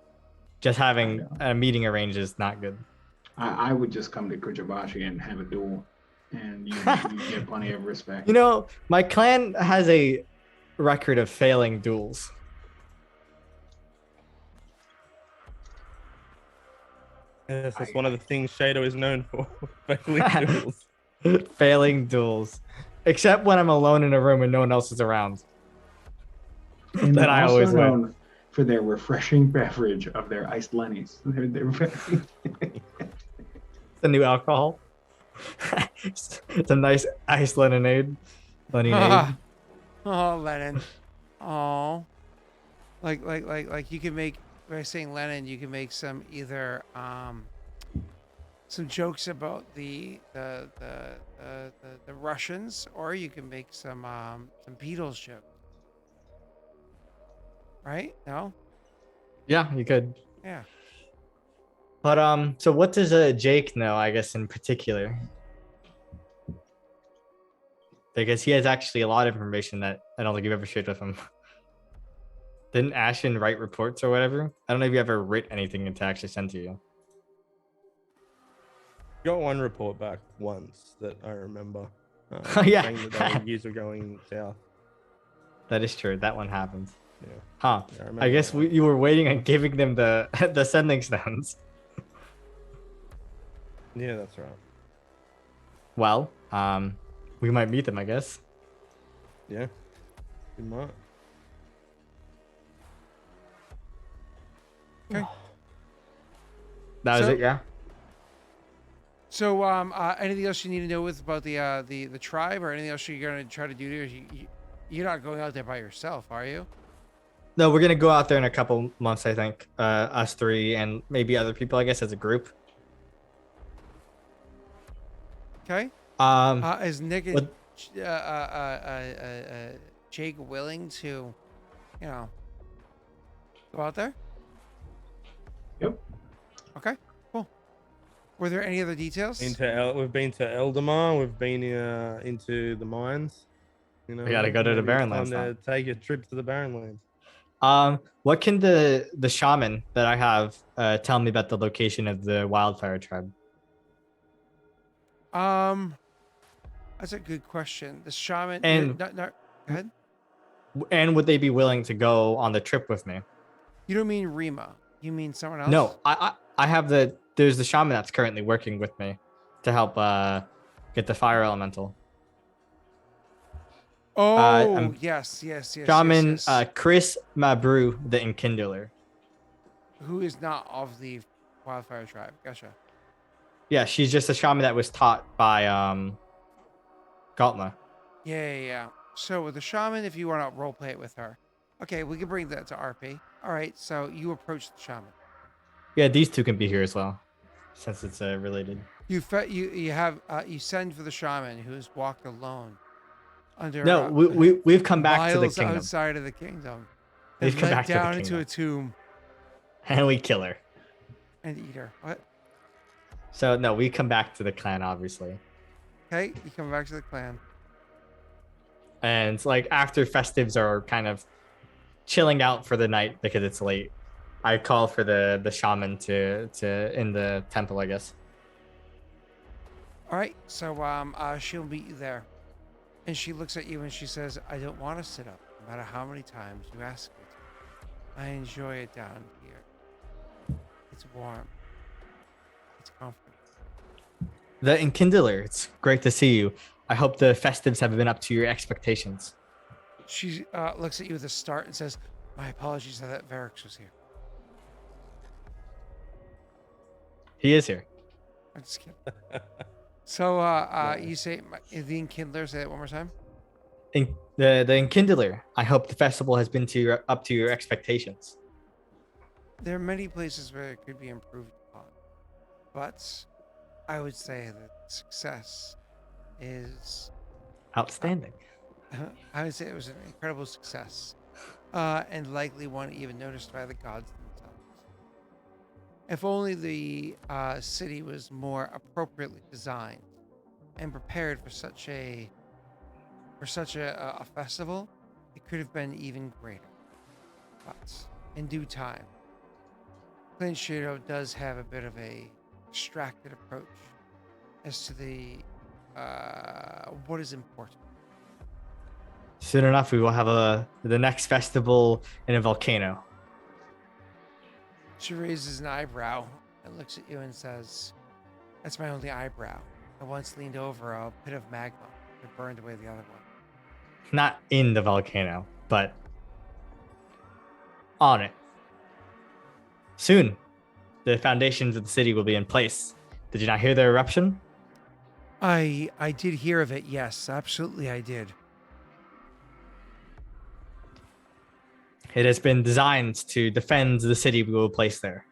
[SPEAKER 2] Just having a meeting arranged is not good.
[SPEAKER 3] I would just come to Kujabashi and have a duel, and you get plenty of respect.
[SPEAKER 2] You know, my clan has a record of failing duels.
[SPEAKER 4] Yes, that's one of the things Shado is known for. Failing duels.
[SPEAKER 2] Failing duels. Except when I'm alone in a room and no one else is around.
[SPEAKER 3] And
[SPEAKER 2] Then
[SPEAKER 3] they're
[SPEAKER 2] I
[SPEAKER 3] also
[SPEAKER 2] always win.
[SPEAKER 3] known for their refreshing beverage of their iced Lennies. They're very...
[SPEAKER 2] The new alcohol. It's a nice ice lemonade. Lemonade.
[SPEAKER 1] Oh, Lennon. Oh. Like you can make by saying Lennon, you can make some either some jokes about the Russians, or you can make some Beatles jokes. Right? No?
[SPEAKER 2] Yeah, you could.
[SPEAKER 1] Yeah.
[SPEAKER 2] But so what does Jake know, I guess, in particular? Because he has actually a lot of information that I don't think you've ever shared with him. Didn't Ashen write reports or whatever? I don't know if you ever writ anything to actually send to you.
[SPEAKER 4] Got one report back once that I remember.
[SPEAKER 2] Yeah.
[SPEAKER 4] Saying that their years were going south.
[SPEAKER 2] That is true. That one happens. Huh.
[SPEAKER 4] Yeah, remember
[SPEAKER 2] I guess
[SPEAKER 4] that one.
[SPEAKER 2] you were waiting on giving them the the sending stones.
[SPEAKER 4] Yeah, that's right.
[SPEAKER 2] Well, we might meet them, I guess.
[SPEAKER 4] Yeah, we might.
[SPEAKER 1] Okay.
[SPEAKER 2] That was
[SPEAKER 1] So-
[SPEAKER 2] it, yeah.
[SPEAKER 1] So, anything else you need to know with about the tribe, or anything else you're gonna try to do there? You're not going out there by yourself, are you?
[SPEAKER 2] No, we're gonna go out there in a couple months, I think. Us three and maybe other people, I guess, as a group.
[SPEAKER 1] Okay.
[SPEAKER 2] Um,
[SPEAKER 1] Is Nick and
[SPEAKER 2] what-
[SPEAKER 1] Jake willing to, you know, go out there?
[SPEAKER 3] Yep.
[SPEAKER 1] Okay. Cool. Were there any other details?
[SPEAKER 4] We've been to Eldamar. We've been into the mines. You know,
[SPEAKER 2] We gotta go to the
[SPEAKER 4] maybe it's
[SPEAKER 2] Barrenlands
[SPEAKER 4] time to take a trip to the Barrenlands.
[SPEAKER 2] what can the shaman that I have tell me about the location of the wildfire tribe?
[SPEAKER 1] That's a good question. The shaman.
[SPEAKER 2] And-
[SPEAKER 1] Go ahead.
[SPEAKER 2] And would they be willing to go on the trip with me?
[SPEAKER 1] You don't mean Rima. You mean someone else?
[SPEAKER 2] No, I have there's the shaman that's currently working with me to help get the fire elemental.
[SPEAKER 1] Oh, yes.
[SPEAKER 2] Shaman
[SPEAKER 1] yes.
[SPEAKER 2] Chris Mabru, the Enkindler.
[SPEAKER 1] Who is not of the wildfire tribe? Gotcha.
[SPEAKER 2] Yeah, she's just a shaman that was taught by Galtma.
[SPEAKER 1] Yeah. So with the shaman, if you want to role play it with her, okay, we can bring that to RP. All right. So you approach the shaman.
[SPEAKER 2] Yeah, these two can be here as well, since it's related.
[SPEAKER 1] You send for the shaman who's walked alone under
[SPEAKER 2] No, we've come back to the
[SPEAKER 1] miles
[SPEAKER 2] kingdom
[SPEAKER 1] outside of the kingdom.
[SPEAKER 2] We've
[SPEAKER 1] And
[SPEAKER 2] come
[SPEAKER 1] led
[SPEAKER 2] back to the
[SPEAKER 1] down into
[SPEAKER 2] kingdom.
[SPEAKER 1] a tomb
[SPEAKER 2] and we kill her.
[SPEAKER 1] and eat her. What?
[SPEAKER 2] So no, we come back to the clan, obviously.
[SPEAKER 1] Okay, you come back to the clan.
[SPEAKER 2] And it's like after festives are kind of chilling out for the night because it's late, I call for the shaman to in the temple, I guess.
[SPEAKER 1] All right, so she'll meet you there, and she looks at you and she says, "I don't want to sit up, no matter how many times you ask me to. I enjoy it down here. It's warm. It's comfortable."
[SPEAKER 2] The Enkindler, it's great to see you. I hope the festives have been up to your expectations.
[SPEAKER 1] She looks at you with a start and says, "My apologies that Varix was here."
[SPEAKER 2] He is here.
[SPEAKER 1] I'm just kidding. So you say the Enkindler. Say that one more time.
[SPEAKER 2] The Enkindler, I hope the festival has been up to your expectations.
[SPEAKER 1] There are many places where it could be improved upon, but I would say that success is.
[SPEAKER 2] Outstanding.
[SPEAKER 1] I would say it was an incredible success, and likely one even noticed by the gods themselves. If only the city was more appropriately designed and prepared for such a festival, it could have been even greater. But in due time, Clint Shadow does have a bit of a distracted approach as to the what is important.
[SPEAKER 2] Soon enough, we will have the next festival in a volcano.
[SPEAKER 1] She raises an eyebrow and looks at you and says, "That's my only eyebrow. I once leaned over a pit of magma that burned away the other one."
[SPEAKER 2] Not in the volcano, but on it. Soon, the foundations of the city will be in place. Did you not hear the eruption?
[SPEAKER 1] I did hear of it. Yes, absolutely, I did.
[SPEAKER 2] It has been designed to defend the city we will place there.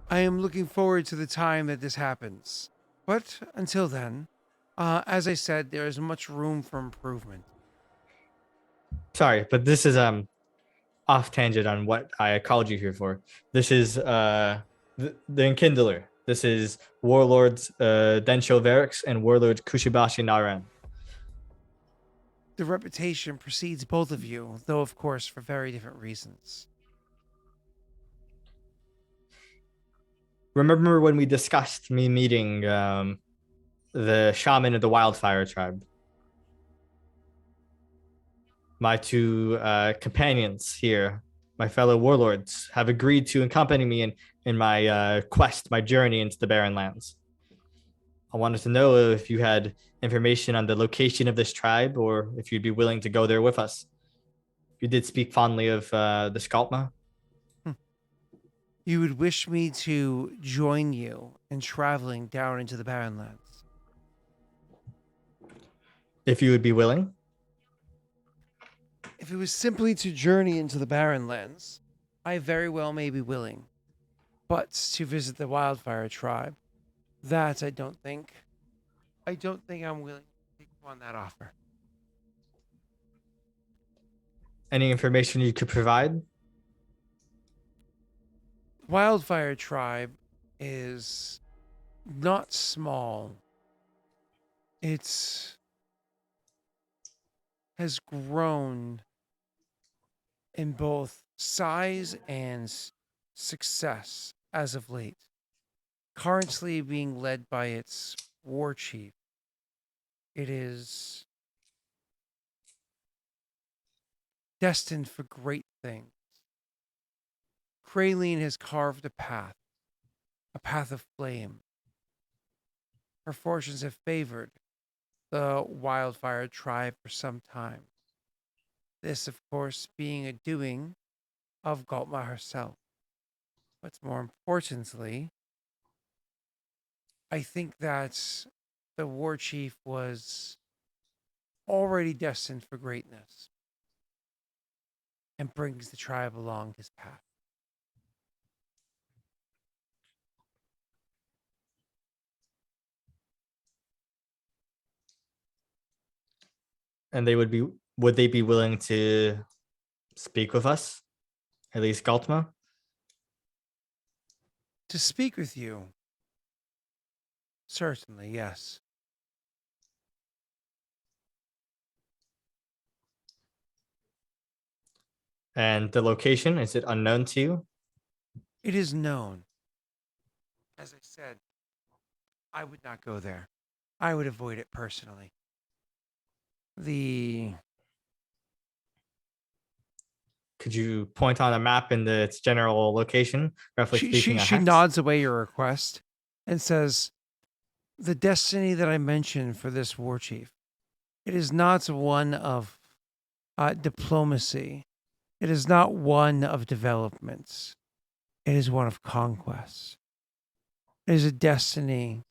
[SPEAKER 1] I am looking forward to the time that this happens. But until then, as I said, there is much room for improvement.
[SPEAKER 2] Sorry, but this is off tangent on what I called you here for. This is the Enkindler. This is Warlords Densho Varix and Warlords Kushibashi Naran.
[SPEAKER 1] The reputation precedes both of you, though of course for very different reasons.
[SPEAKER 2] Remember when we discussed me meeting the shaman of the wildfire tribe? My two companions here, my fellow warlords, have agreed to accompany me in my quest, my journey into the Barren Lands. I wanted to know if you had information on the location of this tribe, or if you'd be willing to go there with us. You did speak fondly of the Skalpma.
[SPEAKER 1] You would wish me to join you in traveling down into the Barren Lands.
[SPEAKER 2] If you would be willing.
[SPEAKER 1] If it was simply to journey into the Barren Lands, I very well may be willing. But to visit the Wildfire tribe, that I don't think. I don't think I'm willing to take on that offer.
[SPEAKER 2] Any information you could provide?
[SPEAKER 1] Wildfire tribe is not small. It's has grown in both size and success as of late. Currently being led by its war chief. It is destined for great things. Kraleen has carved a path of flame. Her fortunes have favored the Wildfire tribe for some time. This, of course, being a doing of Galtma herself. But more importantly, I think that the war chief was already destined for greatness and brings the tribe along his path.
[SPEAKER 2] And would they be willing to speak with us? At least Galtma?
[SPEAKER 1] To speak with you, certainly, yes.
[SPEAKER 2] And the location, is it unknown to you?
[SPEAKER 1] It is known. As I said, I would not go there. I would avoid it personally. The
[SPEAKER 2] Could you point on a map in its general location, roughly
[SPEAKER 1] she
[SPEAKER 2] speaking,
[SPEAKER 1] she,
[SPEAKER 2] a
[SPEAKER 1] she
[SPEAKER 2] hex?
[SPEAKER 1] nods away your request and says, "The destiny that I mentioned for this war chief, it is not one of diplomacy. It is not one of developments. It is one of conquest. It is a destiny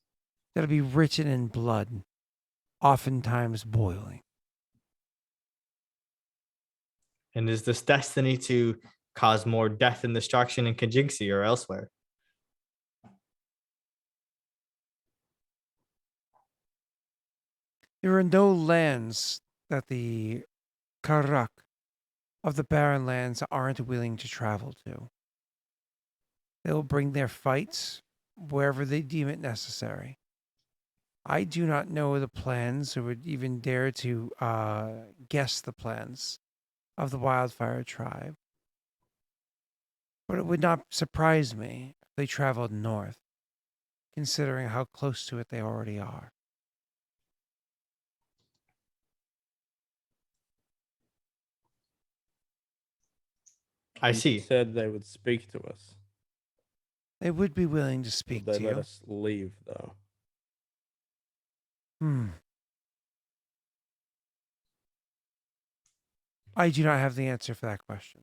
[SPEAKER 1] that'll be written in blood, oftentimes boiling.
[SPEAKER 2] And is this destiny to cause more death and destruction in Kajinxi or elsewhere?
[SPEAKER 1] There are no lands that the Karak of the Barren Lands aren't willing to travel to. They will bring their fights wherever they deem it necessary. I do not know the plans or would even dare to guess the plans of the Wildfire tribe, but it would not surprise me if they traveled north, considering how close to it they already are.
[SPEAKER 2] I
[SPEAKER 4] You
[SPEAKER 2] see.
[SPEAKER 4] said they would speak to us.
[SPEAKER 1] They would be willing to
[SPEAKER 4] Would
[SPEAKER 1] speak
[SPEAKER 4] they
[SPEAKER 1] to
[SPEAKER 4] let
[SPEAKER 1] you.
[SPEAKER 4] us leave, though?
[SPEAKER 1] I do not have the answer for that question.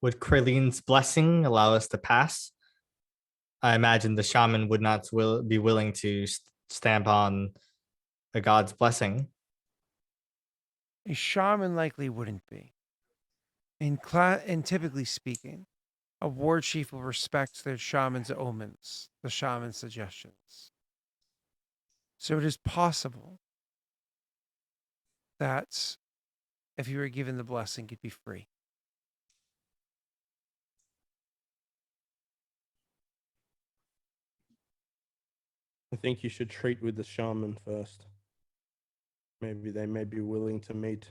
[SPEAKER 2] Would Kraylin's blessing allow us to pass? I imagine the shaman would not be willing to stamp on a god's blessing.
[SPEAKER 1] A shaman likely wouldn't be. And typically speaking, a war chief will respect their shaman's omens, the shaman's suggestions. So it is possible that if you were given the blessing, you'd be free.
[SPEAKER 4] I think you should treat with the shaman first. Maybe they may be willing to meet.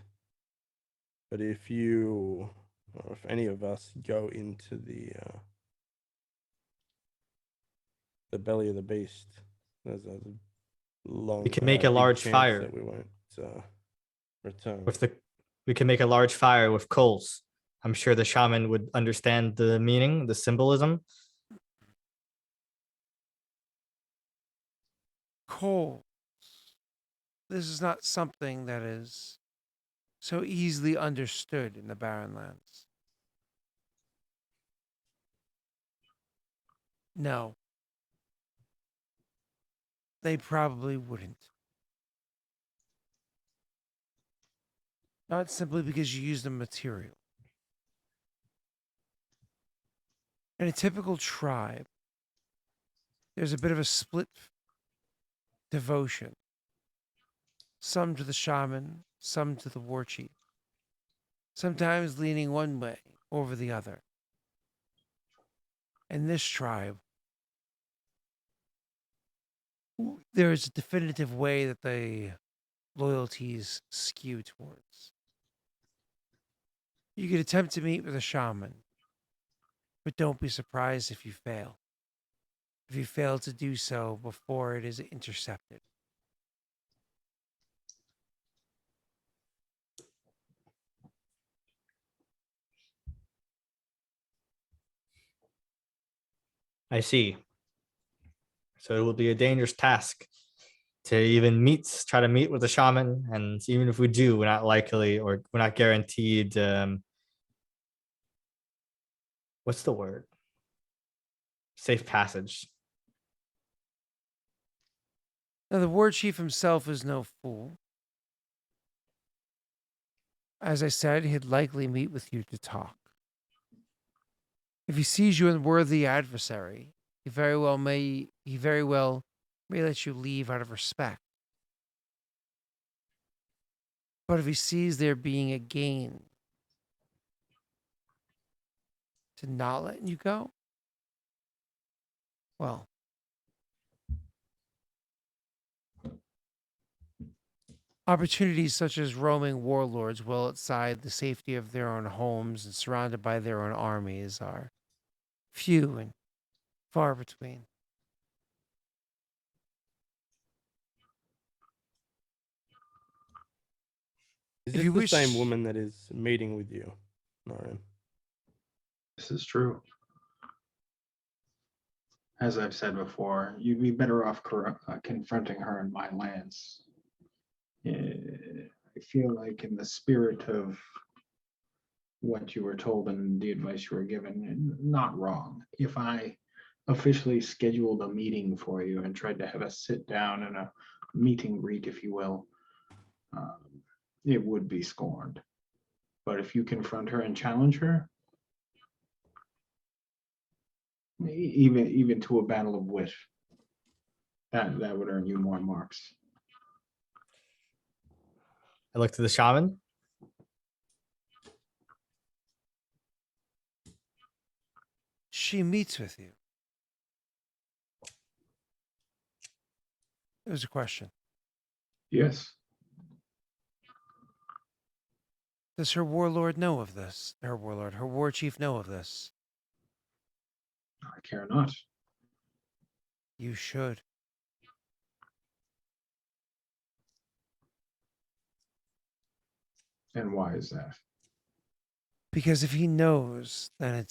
[SPEAKER 4] But if you, or if any of us go into the the belly of the beast. There's a long.
[SPEAKER 2] We can make a
[SPEAKER 4] big
[SPEAKER 2] large
[SPEAKER 4] chance
[SPEAKER 2] fire
[SPEAKER 4] that we won't return.
[SPEAKER 2] with the. We can make a large fire with coals. I'm sure the shaman would understand the meaning, the symbolism.
[SPEAKER 1] Coal. This is not something that is so easily understood in the Barren Lands. No. They probably wouldn't. Not simply because you use the material. In a typical tribe, there's a bit of a split devotion. Some to the shaman, some to the war chief. Sometimes leaning one way over the other. In this tribe, there is a definitive way that the loyalties skew towards. You could attempt to meet with a shaman, but don't be surprised if you fail. If you fail to do so before it is intercepted.
[SPEAKER 2] I see. So it will be a dangerous task to even try to meet with the shaman. And even if we do, we're not likely or we're not guaranteed. What's the word? Safe passage.
[SPEAKER 1] Now, the war chief himself is no fool. As I said, he'd likely meet with you to talk. If he sees you unworthy adversary, he very well may let you leave out of respect. But if he sees there being a gain to not letting you go, well, opportunities such as roaming warlords well outside the safety of their own homes and surrounded by their own armies are few and far between.
[SPEAKER 4] Is
[SPEAKER 1] If
[SPEAKER 4] this
[SPEAKER 1] you
[SPEAKER 4] the
[SPEAKER 1] wish-
[SPEAKER 4] same woman that is meeting with you, Aurorum?
[SPEAKER 3] This is true. As I've said before, you'd be better off confronting her in my lands. I feel like in the spirit of what you were told and the advice you were given, not wrong. If I officially scheduled a meeting for you and tried to have a sit down and a meet and greet, if you will, it would be scorned. But if you confront her and challenge her, even to a battle of wit, that would earn you more marks.
[SPEAKER 2] I look to the shaman.
[SPEAKER 1] She meets with you. There's a question.
[SPEAKER 3] Yes.
[SPEAKER 1] Does her warlord know of this? Her war chief know of this?
[SPEAKER 3] I care not.
[SPEAKER 1] You should.
[SPEAKER 3] And why is that?
[SPEAKER 1] Because if he knows, then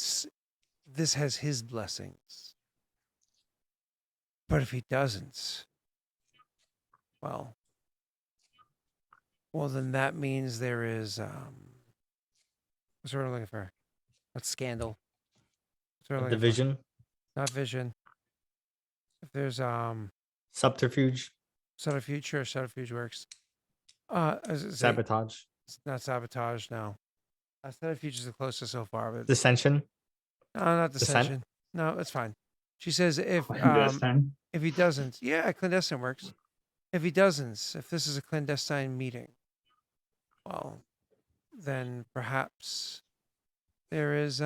[SPEAKER 1] this has his blessings. But if he doesn't, well, then that means there is what's what I'm looking for? What's scandal? What's what I'm looking for?
[SPEAKER 2] Division.
[SPEAKER 1] Not vision. If there's
[SPEAKER 2] Subterfuge.
[SPEAKER 1] subterfuge works.
[SPEAKER 2] Sabotage.
[SPEAKER 1] It's not sabotage, no. Subterfuge is the closest so far, but
[SPEAKER 2] Dissension.
[SPEAKER 1] no, not
[SPEAKER 2] Dissent?
[SPEAKER 1] dissension. No, it's fine. She says
[SPEAKER 3] Clandestine?
[SPEAKER 1] if he doesn't, yeah, clandestine works. If he doesn't, if this is a clandestine meeting, well, then perhaps there is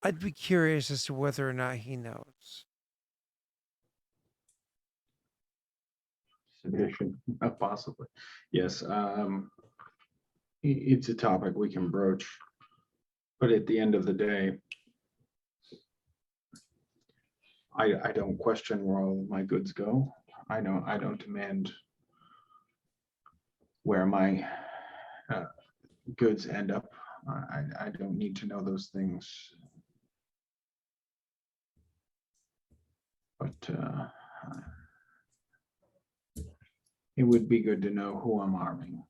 [SPEAKER 1] I'd be curious as to whether or not he knows.
[SPEAKER 3] Sedition, possibly. Yes. It's a topic we can broach. But at the end of the day, I don't question where all my goods go. I don't demand where my goods end up. I don't need to know those things. But it would be good to know who I'm harming.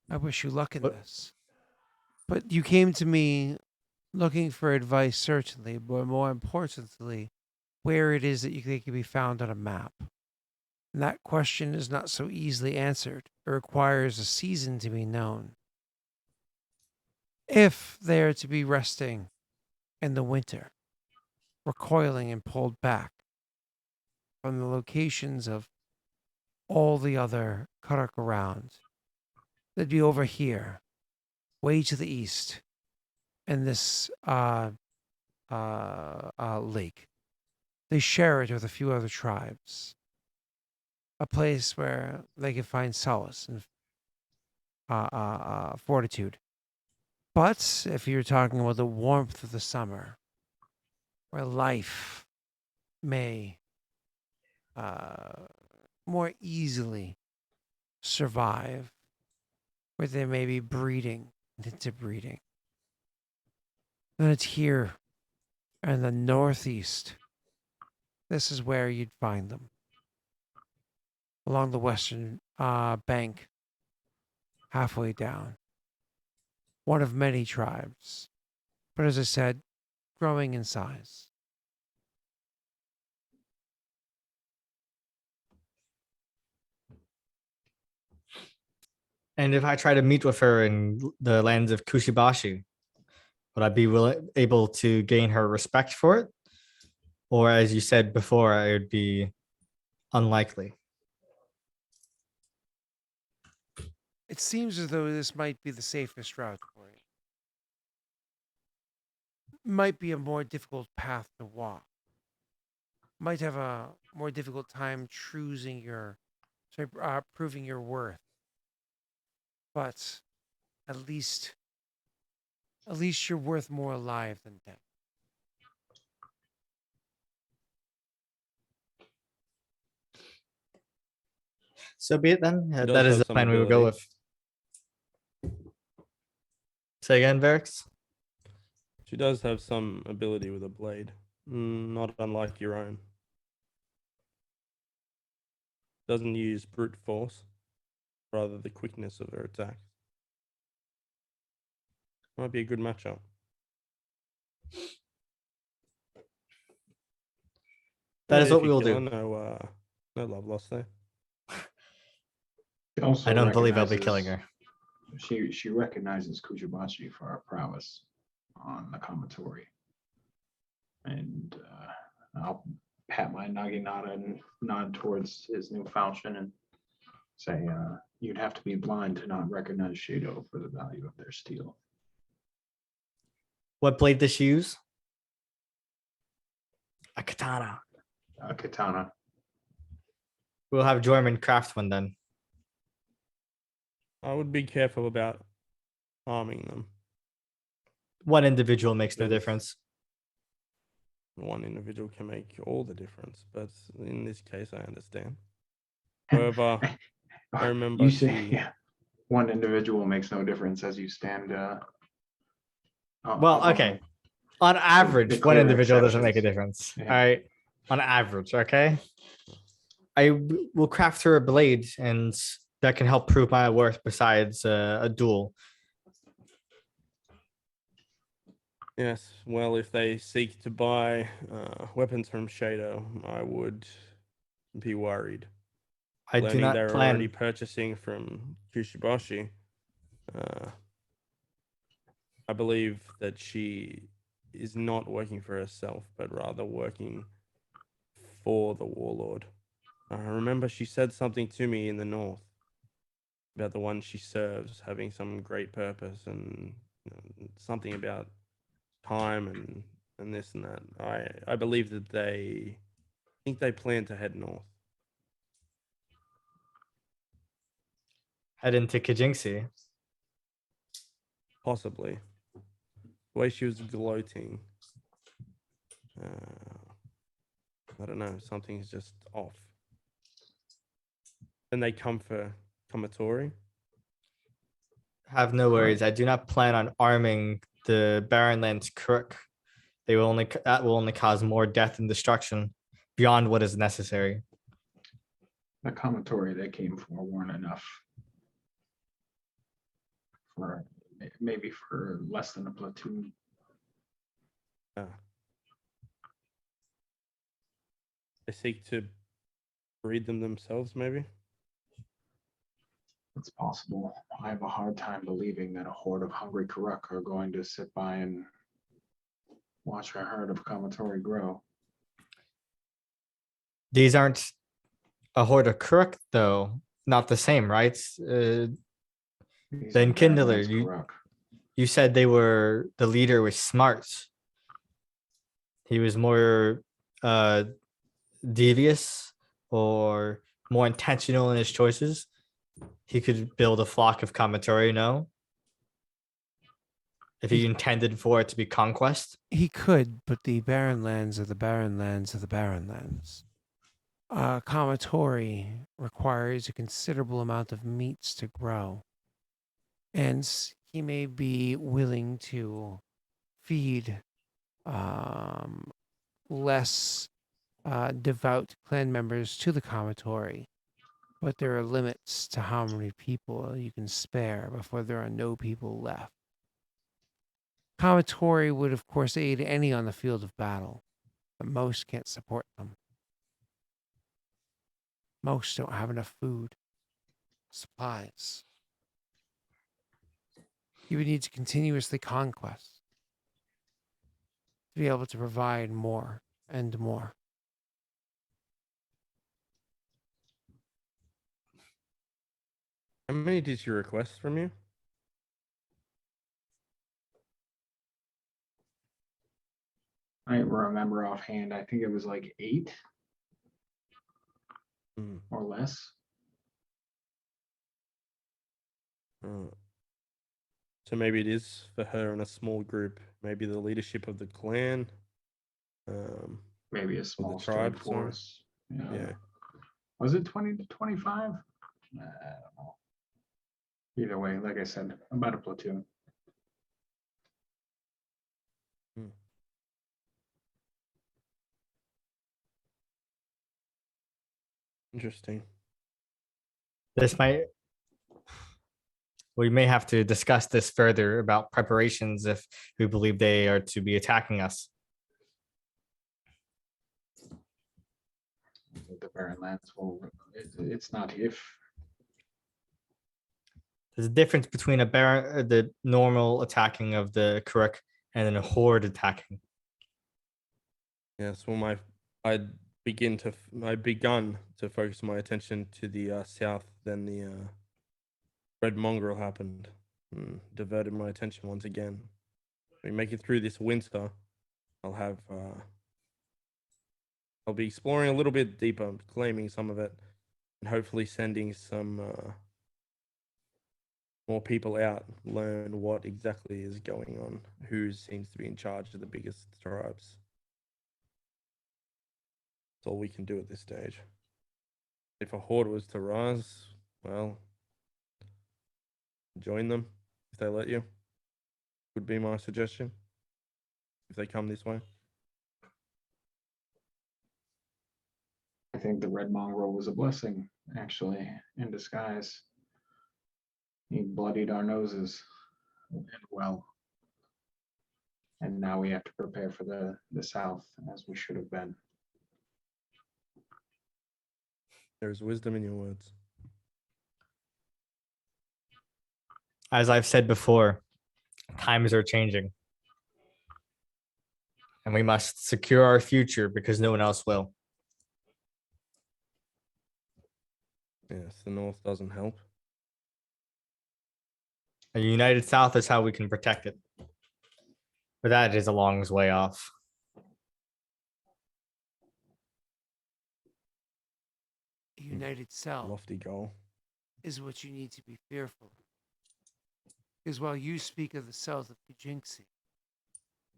[SPEAKER 1] I wish you luck in
[SPEAKER 2] But-
[SPEAKER 1] this. But you came to me looking for advice, certainly, but more importantly, where it is that you think can be found on a map. And that question is not so easily answered. It requires a season to be known. If they are to be resting in the winter, recoiling and pulled back from the locations of all the other Karak around, they'd be over here, way to the east, in this lake. They share it with a few other tribes. A place where they can find solace and fortitude. But if you're talking about the warmth of the summer, where life may more easily survive, where they may be breeding and interbreeding, then it's here in the northeast. This is where you'd find them. Along the western bank, halfway down. One of many tribes. But as I said, growing in size.
[SPEAKER 2] And if I try to meet with her in the lands of Kushibashi, would I be able to gain her respect for it? Or as you said before, it would be unlikely.
[SPEAKER 1] It seems as though this might be the safest route for you. Might be a more difficult path to walk. Might have a more difficult time proving your worth. But at least you're worth more alive than dead.
[SPEAKER 2] So be it then.
[SPEAKER 4] He does
[SPEAKER 2] That is
[SPEAKER 4] have
[SPEAKER 2] the
[SPEAKER 4] some
[SPEAKER 2] plan we will go
[SPEAKER 4] ability.
[SPEAKER 2] with. Say again, Varix.
[SPEAKER 4] She does have some ability with a blade, not unlike your own. Doesn't use brute force, rather the quickness of her attack. Might be a good matchup.
[SPEAKER 2] That is
[SPEAKER 4] Yeah,
[SPEAKER 2] what we will
[SPEAKER 4] killer,
[SPEAKER 2] do.
[SPEAKER 4] No love lost there.
[SPEAKER 3] She also
[SPEAKER 2] I don't believe I'll be killing
[SPEAKER 3] recognizes-
[SPEAKER 2] her.
[SPEAKER 3] She recognizes Kujibashi for our prowess on the Kamaturi. And I'll pat my Naginata and nod towards his new falchion and say, you'd have to be blind to not recognize Shado for the value of their steel.
[SPEAKER 2] What blade does she use? A katana.
[SPEAKER 3] Katana.
[SPEAKER 2] We'll have Jorman craft one then.
[SPEAKER 4] I would be careful about harming them.
[SPEAKER 2] One individual makes no
[SPEAKER 4] Yes.
[SPEAKER 2] difference.
[SPEAKER 4] One individual can make all the difference, but in this case, I understand. However, I remember
[SPEAKER 3] You say,
[SPEAKER 4] she.
[SPEAKER 3] yeah, one individual makes no difference as you stand.
[SPEAKER 2] Well,
[SPEAKER 3] among
[SPEAKER 2] okay. On average,
[SPEAKER 3] the
[SPEAKER 2] one
[SPEAKER 3] clear
[SPEAKER 2] individual doesn't make a
[SPEAKER 3] exceptions.
[SPEAKER 2] difference.
[SPEAKER 3] Yeah.
[SPEAKER 2] All right. On average, okay. Will craft her a blade, and that can help prove my worth besides a duel.
[SPEAKER 4] Yes, well, if they seek to buy weapons from Shado, I would be worried.
[SPEAKER 2] I do
[SPEAKER 4] Learning
[SPEAKER 2] not
[SPEAKER 4] they're
[SPEAKER 2] plan.
[SPEAKER 4] already purchasing from Kushibashi, I believe that she is not working for herself, but rather working for the warlord. I remember she said something to me in the north about the one she serves having some great purpose and something about time and this and that. I believe that they think they plan to head north.
[SPEAKER 2] Head into Kijinxi.
[SPEAKER 4] Possibly. The way she was gloating. I don't know. Something's just off. Then they come for Kamatori.
[SPEAKER 2] Have no worries.
[SPEAKER 3] Right.
[SPEAKER 2] I do not plan on arming the Barrenlands crook. They will only that will only cause more death and destruction beyond what is necessary.
[SPEAKER 3] The commentary they came for weren't enough for maybe for less than a platoon.
[SPEAKER 4] They seek to breed them themselves, maybe.
[SPEAKER 3] It's possible. I have a hard time believing that a horde of hungry Karuk are going to sit by and watch a herd of commentary grow.
[SPEAKER 2] These aren't a horde of crook, though. Not the same, right?
[SPEAKER 3] These
[SPEAKER 2] Then
[SPEAKER 3] are
[SPEAKER 2] Kindler,
[SPEAKER 3] Barrenlands Karuk.
[SPEAKER 2] you said the leader was smart. He was more uh, devious or more intentional in his choices. He could build a flock of Kamatori, no? If he intended for it to be conquest.
[SPEAKER 1] He could, but the barren lands are the barren lands are the barren lands. Kamatori requires a considerable amount of meats to grow. And he may be willing to feed less devout clan members to the Kamatori. But there are limits to how many people you can spare before there are no people left. Kamatori would, of course, aid any on the field of battle, but most can't support them. Most don't have enough food, supplies. You would need to continuously conquest to be able to provide more and more.
[SPEAKER 4] How many did she request from you?
[SPEAKER 3] I don't remember offhand. I think it was like 8
[SPEAKER 4] Hmm.
[SPEAKER 3] or less.
[SPEAKER 4] So maybe it is for her in a small group. Maybe the leadership of the clan.
[SPEAKER 3] Maybe a small
[SPEAKER 4] tribe,
[SPEAKER 3] strike
[SPEAKER 4] sorry.
[SPEAKER 3] force.
[SPEAKER 4] Yeah.
[SPEAKER 3] Was it 20 to 25? I don't know. Either way, like I said, about a platoon.
[SPEAKER 4] Interesting.
[SPEAKER 2] This might we may have to discuss this further about preparations if we believe they are to be attacking us.
[SPEAKER 3] The barren lands will. It's not if.
[SPEAKER 2] There's a difference between the normal attacking of the Karuk and then a horde attacking.
[SPEAKER 4] Yes. Well, I begun to focus my attention to the south. Then the red mongrel happened, and diverted my attention once again. We make it through this winter. I'll be exploring a little bit deeper, claiming some of it, and hopefully sending some more people out, learn what exactly is going on, who seems to be in charge of the biggest tribes. That's all we can do at this stage. If a horde was to rise, well, join them if they let you. Would be my suggestion. If they come this way.
[SPEAKER 3] I think the red mongrel was a blessing, actually, in disguise. He bloodied our noses and well. And now we have to prepare for the south as we should have been.
[SPEAKER 4] There's wisdom in your words.
[SPEAKER 2] As I've said before, times are changing. And we must secure our future because no one else will.
[SPEAKER 4] Yes, the North doesn't help.
[SPEAKER 2] A united South is how we can protect it. But that is a long way off.
[SPEAKER 1] A united South
[SPEAKER 4] Lofty goal.
[SPEAKER 1] is what you need to be fearful of. is while you speak of the south of Kajinxi,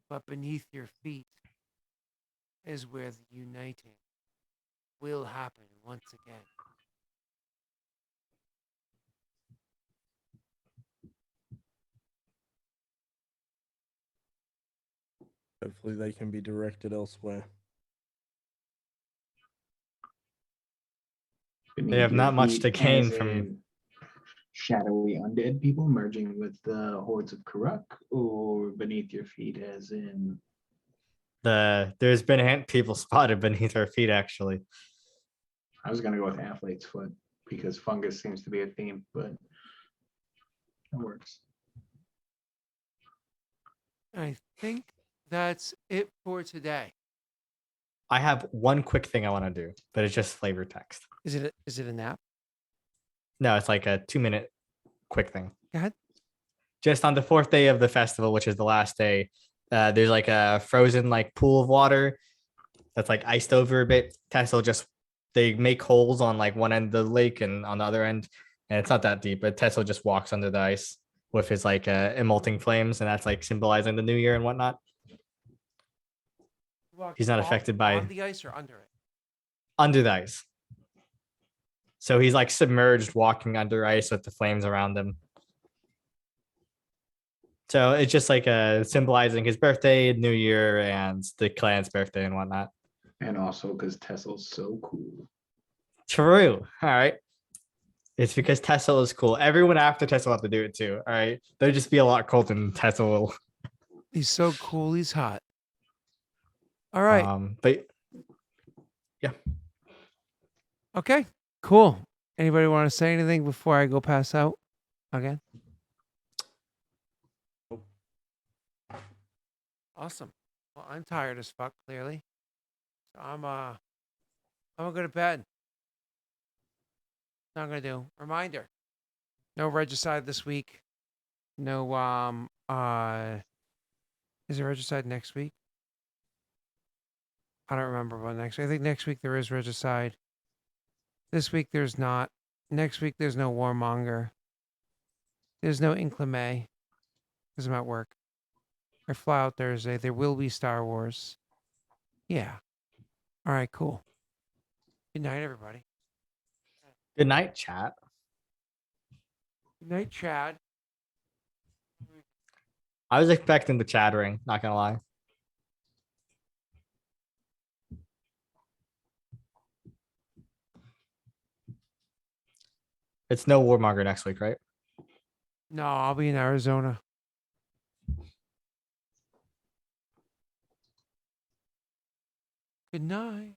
[SPEAKER 1] but beneath your feet is where the uniting will happen once again.
[SPEAKER 4] Hopefully, they can be directed elsewhere.
[SPEAKER 3] Beneath
[SPEAKER 2] have
[SPEAKER 3] your
[SPEAKER 2] not much to
[SPEAKER 3] feet,
[SPEAKER 2] gain
[SPEAKER 3] as
[SPEAKER 2] from-
[SPEAKER 3] in shadowy undead people merging with the hordes of Karuk, or beneath your feet, as in
[SPEAKER 2] There's been ant people spotted beneath our feet, actually.
[SPEAKER 3] I was gonna go with athlete's foot because fungus seems to be a theme, but it works.
[SPEAKER 1] I think that's it for today.
[SPEAKER 2] I have one quick thing I want to do, but it's just flavor text.
[SPEAKER 1] Is it a nap?
[SPEAKER 2] No, it's like a 2-minute quick thing.
[SPEAKER 1] Go ahead.
[SPEAKER 2] Just on the 4th day of the festival, which is the last day, there's like a frozen like pool of water that's like iced over a bit. Tessel just they make holes on like one end of the lake and on the other end, and it's not that deep. But Tessel just walks under the ice with his like emulting flames, and that's like symbolizing the new year and whatnot. He's not affected by-
[SPEAKER 1] on the ice or under it.
[SPEAKER 2] Under the ice. So he's like submerged walking under ice with the flames around him. So it's just like symbolizing his birthday, New Year, and the clan's birthday and whatnot.
[SPEAKER 3] And also because Tessel's so cool.
[SPEAKER 2] True. All right. It's because Tesla is cool. Everyone after Tesla will have to do it too. All right. They'll just be a lot cooler than Tesla will.
[SPEAKER 1] He's so cool. He's hot. All right.
[SPEAKER 2] But
[SPEAKER 1] Okay. Cool. Anybody want to say anything before I go pass out again? Awesome. Well, I'm tired as fuck, clearly. So I'm gonna go to bed. That's what I'm gonna do. Reminder. No regicide this week. No is there regicide next week? I don't remember about next week. I think next week there is regicide. This week there's not. Next week there's no warmonger. There's no Inclame. Because I'm at work. I fly out Thursday. There will be Star Wars. Yeah. All right, cool. Good night, everybody.
[SPEAKER 2] good night, chat.
[SPEAKER 1] Good night, Chad.
[SPEAKER 2] I was expecting the chattering, not gonna lie. It's no Warmonger next week, right?
[SPEAKER 1] No, I'll be in Arizona. Good night.